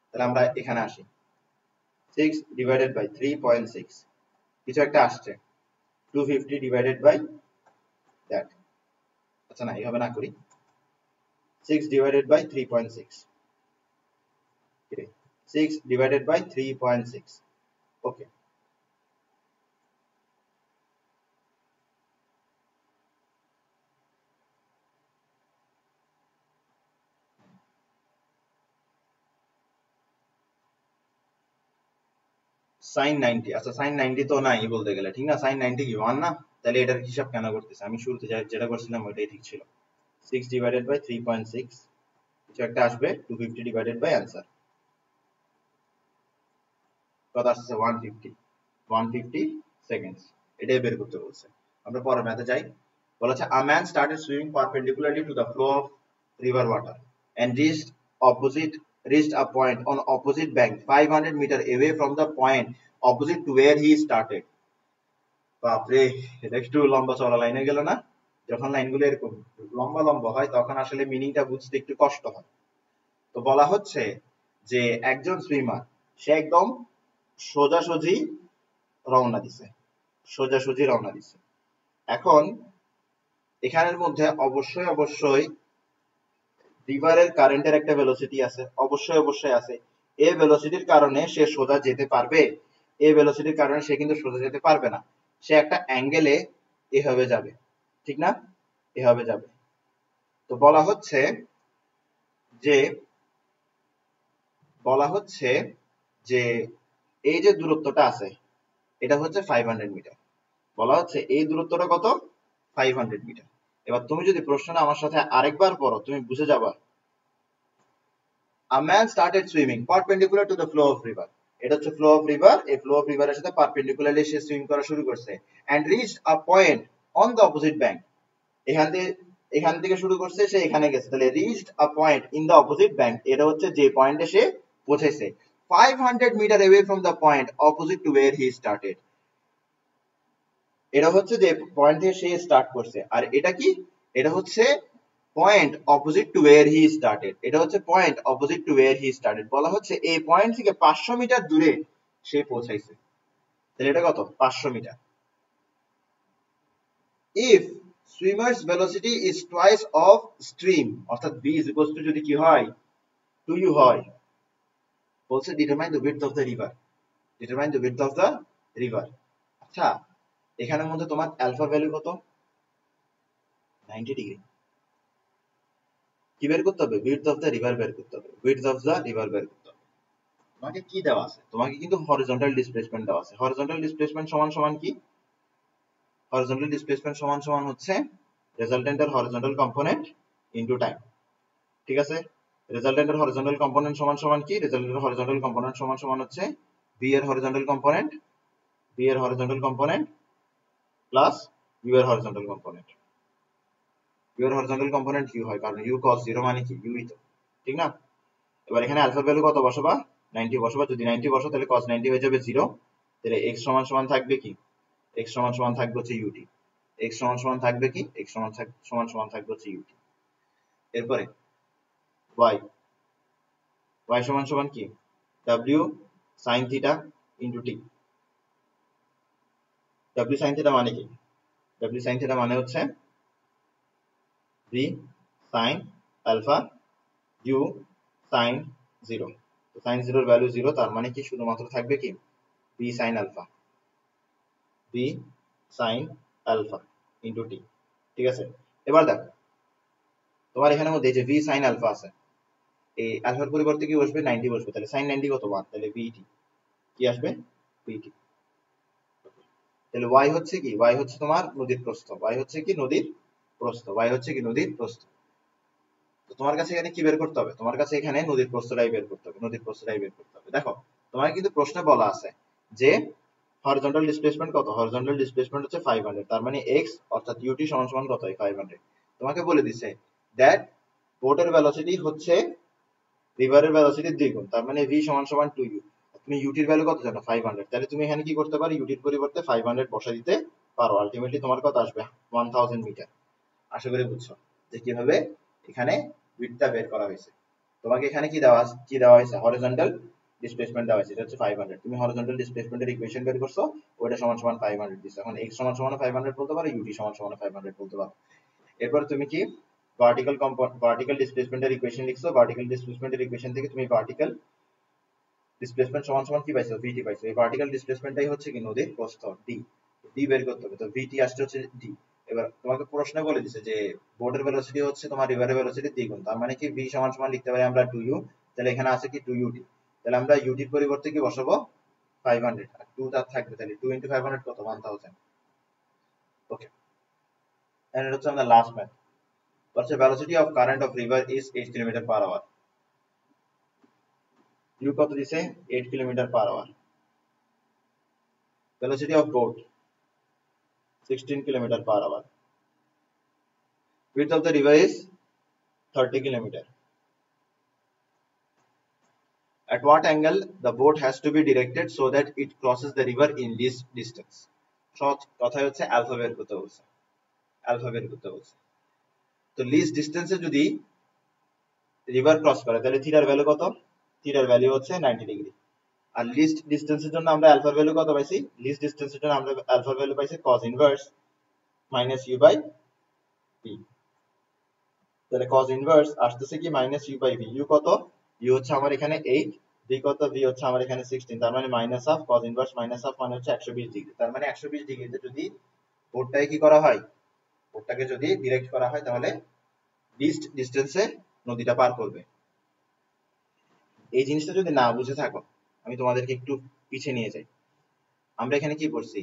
তাহলে আমরা এখানে আসি 6 ডিভাইডেড বাই 3.6 কিছু একটা আসছে, 250 ডিভাইডেড বাই দ্যাট। আচ্ছা না, এইভাবে না করি, 6 divided by 3.6, 6 divided by 3.6, okay। sin 90, আচ্ছা sin 90 তো নাই বলতে গেলে, ঠিক না? sin 90 কি 1 না? তাহলে এটার হিসাব কেন করতেছে? আমি শুরুতে যেটা করছিলাম ওইটাই ঠিক ছিল। 6 divided by 3.6 কিছু একটা আসবে, 250 divided by आंसर কত আসছে, 150 সেকেন্ডস। এটাই বের করতে বলছে। আমরা পরের ম্যাথে যাই। বলেছে a man started swimming perpendicularly to the flow of river water and reached a point on opposite bank 500 meter away from the point opposite to where he started। বাপরে, এটা একটু লম্বা চওড়া লাইনে গেল না? যখন লাইনগুলো এরকম লম্বা লম্বা হয় তখন আসলে মিনিংটা বুঝতে একটু কষ্ট হয়। তো বলা হচ্ছে যে একজন সুইমার সে একদম সোজাসুজি রওনা দিছে, এখন এখানের মধ্যে অবশ্যই রিভারের কারেন্টের একটা ভেলোসিটি আছে, অবশ্যই আছে। এই ভেলোসিটির কারণে সে সোজা যেতে পারবে? এই ভেলোসিটির কারণে সে কিন্তু সোজা যেতে পারবে না, সে একটা অ্যাঙ্গেলে এভাবে যাবে, ঠিক না? এভাবে যাবে। তো বলা হচ্ছে যে এই যে দূরত্বটা আছে এটা হচ্ছে 500 মিটার। বলা হচ্ছে এই দূরত্বটা কত, 500 মিটার। এবার তুমি যদি প্রশ্নটা আমার সাথে আরেকবার পড়ো তুমি বুঝে যাবা। A man started swimming perpendicular to the flow of river, এটা হচ্ছে ফ্লো অফ রিভার, এই ফ্লো অফ রিভারের সাথে পারপেন্ডিকুলারলি সে সুইম করা শুরু করছে and reached a point on the opposite bank, এখান থেকে শুরু করছে, সে এখানে গেছে, তাহলে reached a point in the opposite bank এটা হচ্ছে যে পয়েন্টে সে পৌঁছেছে 500 metre away from the point opposite to where he started, এটা হচ্ছে যে পয়েন্ট থেকে সে স্টার্ট করছে। আর এটা কি, এটা হচ্ছে point opposite to wire he started, এটা হচ্ছে point opposite to wire he started, বলা হচ্ছে এই পয়েন্ট থেকে 500 মিটার দূরে সে পৌঁছাইছে, তাহলে এটা কত 500 metre. If swimmer's velocity is twice of stream, অর্থাৎ v ইজ ইকুয়ালস টু যদি কি হয় 2u হয়, বলছে determine the width of the river, determine the width of the river. আচ্ছা এখানের মধ্যে তোমার অ্যালফা ভ্যালু কত 90 ডিগ্রি, কি বের করতে হবে উইডথ অফ দ্য রিভার বের করতে হবে, উইডথ অফ দ্য রিভার বের করতে হবে। তোমাকে কি দেওয়া আছে, তোমাকে কিন্তু হরিজন্টাল ডিসপ্লেসমেন্ট দেওয়া আছে, হরিজন্টাল ডিসপ্লেসমেন্ট সমান সমান কি, হরিজন্টাল ডিসপ্লেসমেন্ট সমান সমান হচ্ছে রেজাল্টেন্টের হরিজন্টাল কম্পোনেন্ট ইনটু টাইম, ঠিক আছে। রেজাল্টেন্টের হরিজন্টাল কম্পোনেন্ট সমান সমান কি, রেজাল্টেন্টের হরিজন্টাল কম্পোনেন্ট সমান সমান হচ্ছে v এর হরিজন্টাল কম্পোনেন্ট, v এর হরিজন্টাল কম্পোনেন্ট প্লাস u এর হরিজন্টাল কম্পোনেন্ট, u এর হরিজন্টাল কম্পোনেন্ট u হয় কারণ u cos 0 মানে কি u ই তো, ঠিক না। এবার এখানে আলফা ভ্যালু কত বসাবা 90 বসাবা, যদি 90 বসো তাহলে cos 90 হয়ে যাবে 0, তাহলে x সমান সমান থাকবে কি, x সমান সমান থাকবে হচ্ছে ut, x সমান সমান থাকবে কি, x সমান সমান থাকবে হচ্ছে ut। এরপরে y, y সমান সমান কি w sin theta into t, w sin theta মানে কি, w sin থিটা মানে হচ্ছে v sin alpha u sin 0, তো sin 0 এর ভ্যালু 0, তার মানে কি শুধুমাত্র থাকবে কি v sin alpha, v sin alpha into t, ঠিক আছে। এবার দেখো তোমার এখানের মধ্যে যে v sin alpha আছে, এই আলফার পরিবর্তে কি বসবে 90 বসবে, তাহলে sin 90 কত 1, তাহলে vt কি আসবে vt। তাহলে y হচ্ছে কি, y হচ্ছে তোমার নদীর প্রস্থ, y হচ্ছে কি নদীর প্রস্থ, y হচ্ছে কি নদীর প্রস্থ। তো তোমার কাছে এখানে কি বের করতে হবে, তোমার কাছে এখানে নদীর প্রস্থটাই বের করতে হবে, নদীর প্রস্থটাই বের করতে হবে। দেখো তোমার কিন্তু প্রশ্নে বলা আছে যে হরিজন্টাল ডিসপ্লেসমেন্ট কত, হরিজন্টাল ডিসপ্লেসমেন্ট হচ্ছে 500, তার মানে x অর্থাৎ ut সমান সমান কত 500। তোমাকে বলে দিছে দ্যাট বোটের ভেলোসিটি হচ্ছে রিভারের ভেলোসিটির দ্বিগুণ, তার মানে v সমান সমান 2u, তুমি ut এর ভ্যালু কত জানো 500, তাহলে তুমি এখানে কি করতে পারো ut এর পরিবর্তে 500 বসা দিতে পারো, আলটিমেটলি তোমার কত আসবে 1000 মিটার। আশা করি বুঝছো যে কিভাবে এখানে উইডথটা বের করা হয়েছে। তোমাকে এখানে কি দেওয়া হয়েছে হরিজন্টাল ডিসপ্লেসমেন্ট দেওয়া হয়েছে, এটা হচ্ছে 500, তুমি হরিজন্টাল ডিসপ্লেসমেন্টের ইকুয়েশন বের করছো, ওটা সমান সমান 500 দিছো, এখন x সমান সমান 500 বলতে পারো, ut সমান সমান 500 বলতে পারো। এরপর তুমি কি ভার্টিক্যাল ডিসপ্লেসমেন্টের ইকুয়েশন লিখছো, ভার্টিক্যাল ডিসপ্লেসমেন্টের ইকুয়েশন থেকে তুমি ভার্টিক্যাল ডিসপ্লেসমেন্ট সমান সমান কি পাইছো vt পাইছো, এই ভার্টিক্যাল ডিসপ্লেসমেন্টটাই হচ্ছে কি নদীর প্রস্থ d, d বের করতে হবে, তো vt আসছে হচ্ছে d। এবার তোমাকে প্রশ্ন বলে দিছে যে বোটের ভেলোসিটি হচ্ছে তোমার রিভারের ভেলোসিটির দ্বিগুণ, তার মানে কি v সমান সমান লিখতে পারি আমরা 2u, তাহলে এখানে আছে কি 2ut, তাহলে আমরা ut এর পরিবর্তে কি বসাবো 500, আর 2 তার থাকবে, তাহলে 2 * 500 কত 1000। ওকে, এন্ড এটা হচ্ছে আমাদের লাস্ট ম্যাথ, হচ্ছে velocity of current of river is 8 km/h, u কত দিছে 8 km/h, velocity of boat 16 km/h, width of the river is 30 km, at what angle the boat has to be directed so that it crosses the river in least distance, সহজ কথাই হচ্ছে আলফা বের করতে বলছে, আলফা বের করতে বলছে। তো লিস্ট ডিসটেন্সে যদি রিভার ক্রস করে তাহলে থিটার ভ্যালু কত, থিটার ভ্যালু হচ্ছে 90 ডিগ্রি, আর লিস্ট ডিসটেন্সের জন্য আমরা আলফার ভ্যালু কত পাইছি, লিস্ট ডিসটেন্সের জন্য আমরা আলফার ভ্যালু পাইছি cos inverse minus u by v, তাহলে cos ইনভার্স আসতেছে কি minus u by v, u কত, u হচ্ছে আমার এখানে 8, v কত, v হচ্ছে আমার এখানে 16, তার মানে minus half, cos inverse minus half মানে হচ্ছে 120 ডিগ্রি, তার মানে 120 ডিগ্রিতে যদি বোর্ডটাকে কি করা হয়, বোর্ডটাকে যদি ডিরেক্ট করা হয় তাহলে লিস্ট ডিসটেন্সে নদীটা পার করবে। এই জিনিসটা যদি না বুঝে থাকো আমি তোমাদেরকে একটু পিছিয়ে নিয়ে যাই, আমরা এখানে কি পড়ছি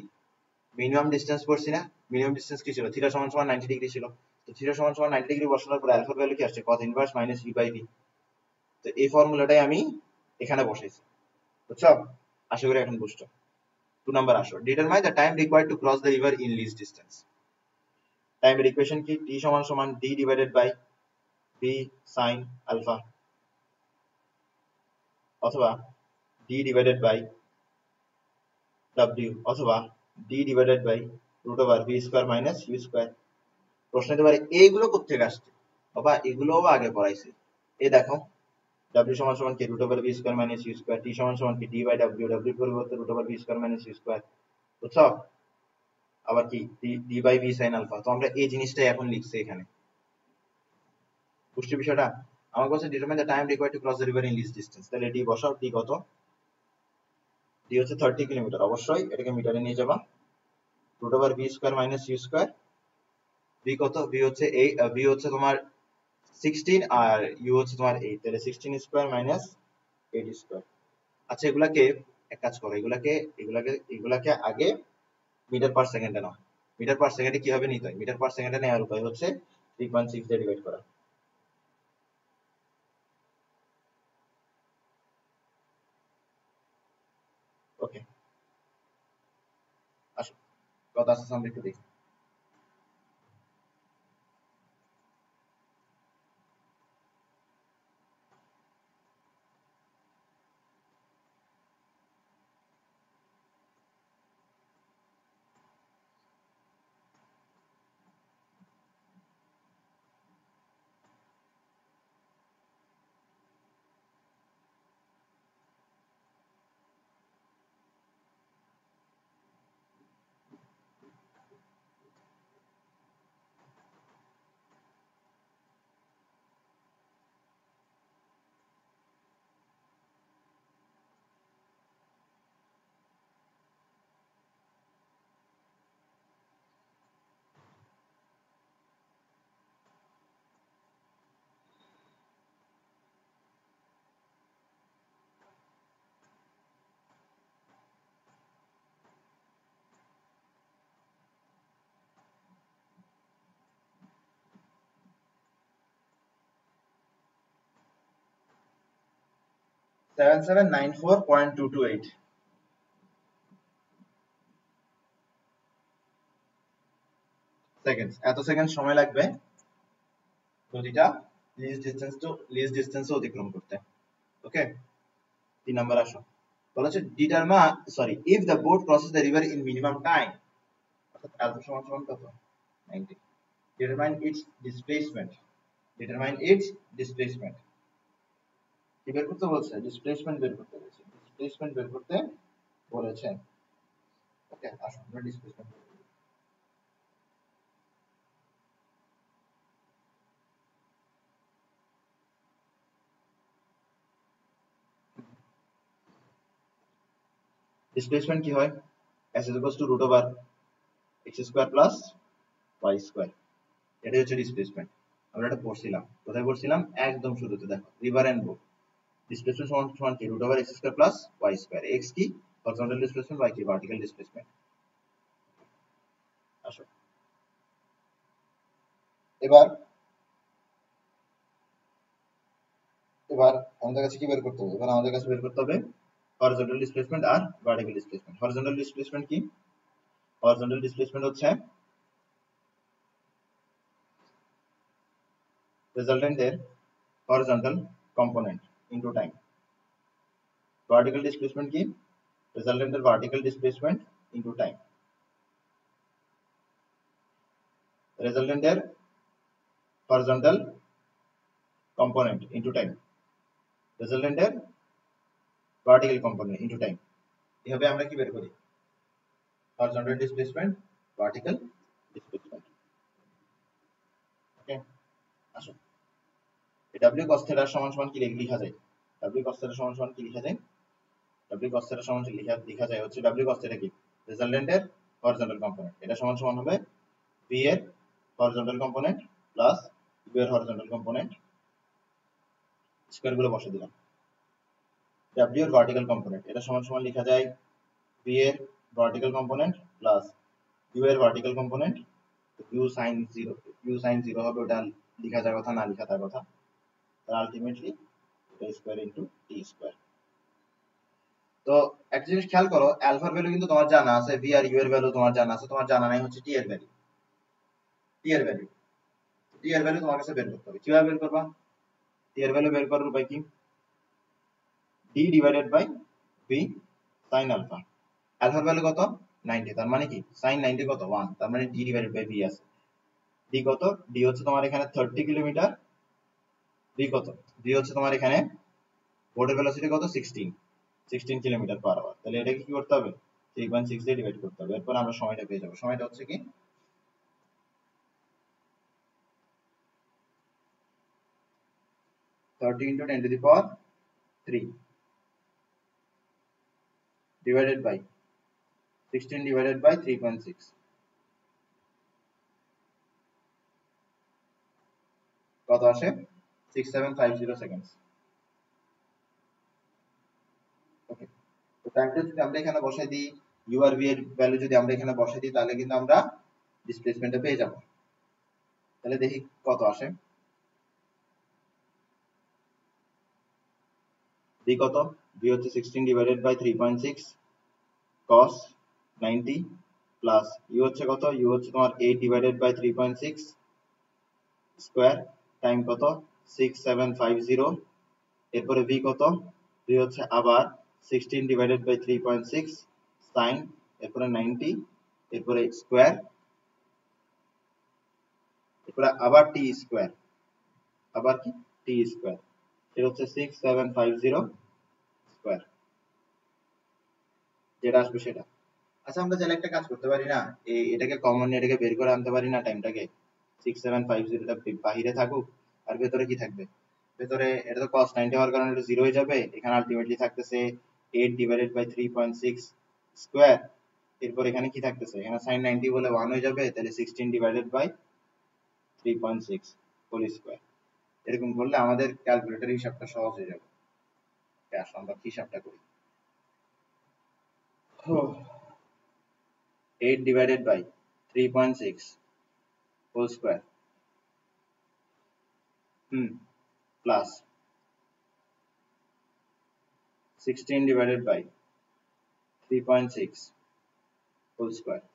মিনিমাম ডিসটেন্স পড়ছি না, মিনিমাম ডিসটেন্স কি ছিল থিটা সমান সমান 90 ডিগ্রি ছিল, তো থিটা সমান সমান 90 ডিগ্রি বসানোর পর আলফার ভ্যালু কি আসছে cos inverse minus u by v, তো এই ফর্মুলাটাই আমি এখানে বসাইছি, বুঝছো, আশা করি এখন বুঝছো। 2 নাম্বার আসো, determine the time required to cross the river in least distance, টাইমের ইকুয়েশন কি t সমান সমান d divided by v sin alpha, অথবা d ডিভাইডেড বাই w, অথবা d divided by √v square minus u square. প্রশ্ন হতে পারে এইগুলো কোথা থেকে আসছে, বাবা এগুলোও আগে পড়াইছি। এই দেখো w সমান সমান কি root over v square minus u square, t সমান সমান কি ডি বাই ডাব্লিউ, ডাব্লিউ পরিবর্তে root over v square minus u square, বুঝছো? আবার কি d by v sine alpha. তো আমরা এই জিনিসটাই এখন লিখছি এখানে, বুঝছো বিষয়টা? আমার কাছে determine the time required to cross the river in least distance, তাহলে ডি বসাও। ডি কত? ডি হচ্ছে 30 কিলোমিটার, অবশ্যই এটাকে মিটারে নিয়ে যাবা। Root over v square minus u square, v কত? বি হচ্ছে এই বি হচ্ছে তোমার 16 আর ইউ হচ্ছে তোমার 8, তাহলে 16 স্কয়ার মাইনাস 8 স্কয়ার। আচ্ছা এগুলাকে এক কাজ করো, এগুলাকে আগে মিটার পার সেকেন্ডে নাও। মিটার পার সেকেন্ডে কিভাবে নিতে হয়? মিটার পার সেকেন্ডে নেওয়ার উপায় হচ্ছে 3.6 দিয়ে ডিভাইড করা। ওকে, আসো কত আছে আমরা একটু দেখি। 7794.228 সেকেন্ড, এত সেকেন্ড সময় লাগবে প্রতিটা লিস্ট ডিসটেন্স অতিক্রম করতে। ওকে, 3 নাম্বার আসো। বলেছে determine sorry if the boat crosses the river in minimum time, অর্থাৎ আলফা সমান সমান কত? 90। Determine it's displacement, determine it's displacement কি বের করতে বলছে? ডিসপ্লেসমেন্ট বের করতে বলেছে, ডিসপ্লেসমেন্ট বের করতে বলেছে। ওকে, আসো আমরা ডিসপ্লেসমেন্ট। ডিসপ্লেসমেন্ট কি হয়? s is equals to root over x square plus y square, এটাই হচ্ছে ডিসপ্লেসমেন্ট। আমরা এটা পড়ছিলাম, কোথায় পড়ছিলাম? একদম শুরুতে দেখো, রিভার এন্ড বোট। ডিসপ্লেসমেন্ট সমান সমান কি? Root over x square plus y square. X কি? হরিজন্টাল ডিসপ্লেসমেন্ট, ওয়াই কি? Vertical displacement. আসো এবার এবার আমাদের কাছে কি বের করতে হবে? এবার আমাদের কাছে বের করতে হবে হরিজন্টাল ডিসপ্লেসমেন্ট আর ভার্টিক্যাল ডিসপ্লেসমেন্ট। হরিজন্টাল ডিসপ্লেসমেন্ট কি? হরিজন্টাল ডিসপ্লেসমেন্ট হচ্ছে রেজাল্টেন্টের horizontal component into time. Vertical displacement কি? রেজাল্টেন্টের ভার্টিক্যাল ডিসপ্লেসমেন্ট ইনটু টাইম। রেজাল্টেন্টের হরিজন্টাল কম্পোনেন্ট ইনটু টাইম, রেজাল্টেন্টের ভার্টিক্যাল কম্পোনেন্ট ইনটু টাইম। এভাবে আমরা কি বের করি? Horizontal displacement, vertical displacement. Okay, আসো w cos θ সমান সমান কি লেখা যায়? w cos θ সমান সমান কি লেখা যায়? w cos θ সমান লেখা যায় হচ্ছে w cos θ কি? রেজাল্টেন্টের হরিজন্টাল কম্পোনেন্ট, এটা সমান সমান হবে v এর হরিজন্টাল কম্পোনেন্ট প্লাস u এর হরিজন্টাল কম্পোনেন্ট, স্কয়ার গুলো বসে দিলাম। w এর ভার্টিক্যাল কম্পোনেন্ট, এটা সমান সমান লেখা যায় v এর ভার্টিক্যাল কম্পোনেন্ট প্লাস u এর vertical component. u sin 0, u sin 0 হবে, ওটা লেখা যাওয়ার কথা না লেখা তার কথা। আলটিমেটলি স্কয়ার ইনটু টি স্কয়ার। তো একটা জিনিস খেয়াল করো, আলফার ভ্যালু কিন্তু তোমার জানা আছে, ভি আর ইউ এর ভ্যালু তোমার জানা আছে, তোমার জানা নাই হচ্ছে টি এর ভ্যালু। টি এর ভ্যালু টি এর ভ্যালু তোমার কাছে বের করতে হবে। কিভাবে বের করবা? টি এর ভ্যালু বের করার উপায় কি? D divided by v sine alpha. আলফার ভ্যালু কত? 90, তার মানে কি সাইন 90 কত? 1, তার মানে ডি ডিভাইডেড বাই ভি আছে। ডি কত? ডি হচ্ছে তোমার এখানে 30 কিলোমিটার। ডি কত? ডি হচ্ছে তোমার এখানে বোর্ডের ভেলোসিটি কত? 16 কিলোমিটার পার আওয়ার। তাহলে এটাকে কি করতে হবে? 3.6 দিয়ে ডিভাইড করতে হবে। এরপর আমরা সময়টা পেয়ে যাবো। সময়টা হচ্ছে কি 30 into 10 to the power 3 divided by 16 divided by 3.6, কত আসে? 6750 সেকেন্ডস। ওকে, তো টাইমটা যদি আমরা এখানে বসাই দিই, ইউ আর ভি এর ভ্যালু যদি আমরা এখানে বসাই দিই, তাহলে কিন্তু আমরা ডিসপ্লেসমেন্টটা পেয়ে যাব। তাহলে দেখি কত আসে। ভি কত? ভি হচ্ছে 16 divided by 3.6 cos 90 plus u হচ্ছে কত? ইউ হচ্ছে তোমার 8 ডিভাইডেড বাই 3.6 স্কয়ার টাইম কত? 6750। এরপরে ভি কত? ভি হচ্ছে আবার 16 ডিভাইডেড বাই 3.6 sin, এরপরে 90, এরপরে স্কয়ার, এরপরে আবার টি স্কয়ার, আবার কি টি স্কয়ার, এটা হচ্ছে 6750 স্কয়ার, যেটা আসবে সেটা। আচ্ছা, আমরা চাইলে একটা কাজ করতে পারি না, এটাকে কমন এটাকে বের করে আনতে পারি না টাইমটাকে? 6750 টা বাহিরে থাকুক, আর ভেতরে কি থাকবে? ভেতরে এটা তো cos 90 হওয়ার কারণে এটা 0 হয়ে যাবে। এখানে আলটিমেটলি থাকতেছে 8 ডিভাইডেড বাই 3.6 স্কয়ার। এরপর এখানে কি থাকতেছে? এখানে sin 90 বলে 1 হয়ে যাবে, তাহলে 16 ডিভাইডেড বাই 3.6 হোল স্কয়ার। এরকম করলে আমাদের ক্যালকুলেটর হিসাবটা সহজ হয়ে যাবে। আসলে আমরা কি হিসাবটা করি? 8 divided by 3.6 whole square plus 16 divided by 3.6 whole square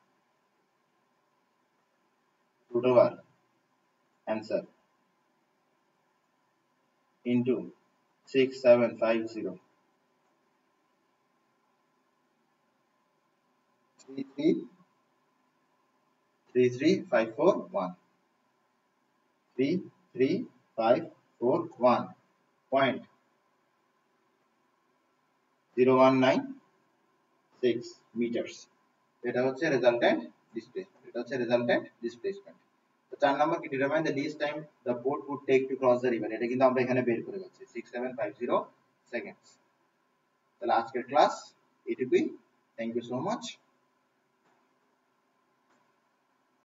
root over answer into 6750 33541 33541 point 0196 meters। এটা হচ্ছে রেজাল্টেন্ট ডিসপ্লেসমেন্ট। এটা হচ্ছে রেজাল্টেন্ট ডিসপ্লেসমেন্ট। তো 4 নাম্বার কি? Determine the least time the boat would take to cross the river. এটা কিন্তু আমরা এখানে বের করে যাচ্ছি 6750 সেকেন্ডস। তাহলে আজকের ক্লাস এটুকুই। Thank you so much.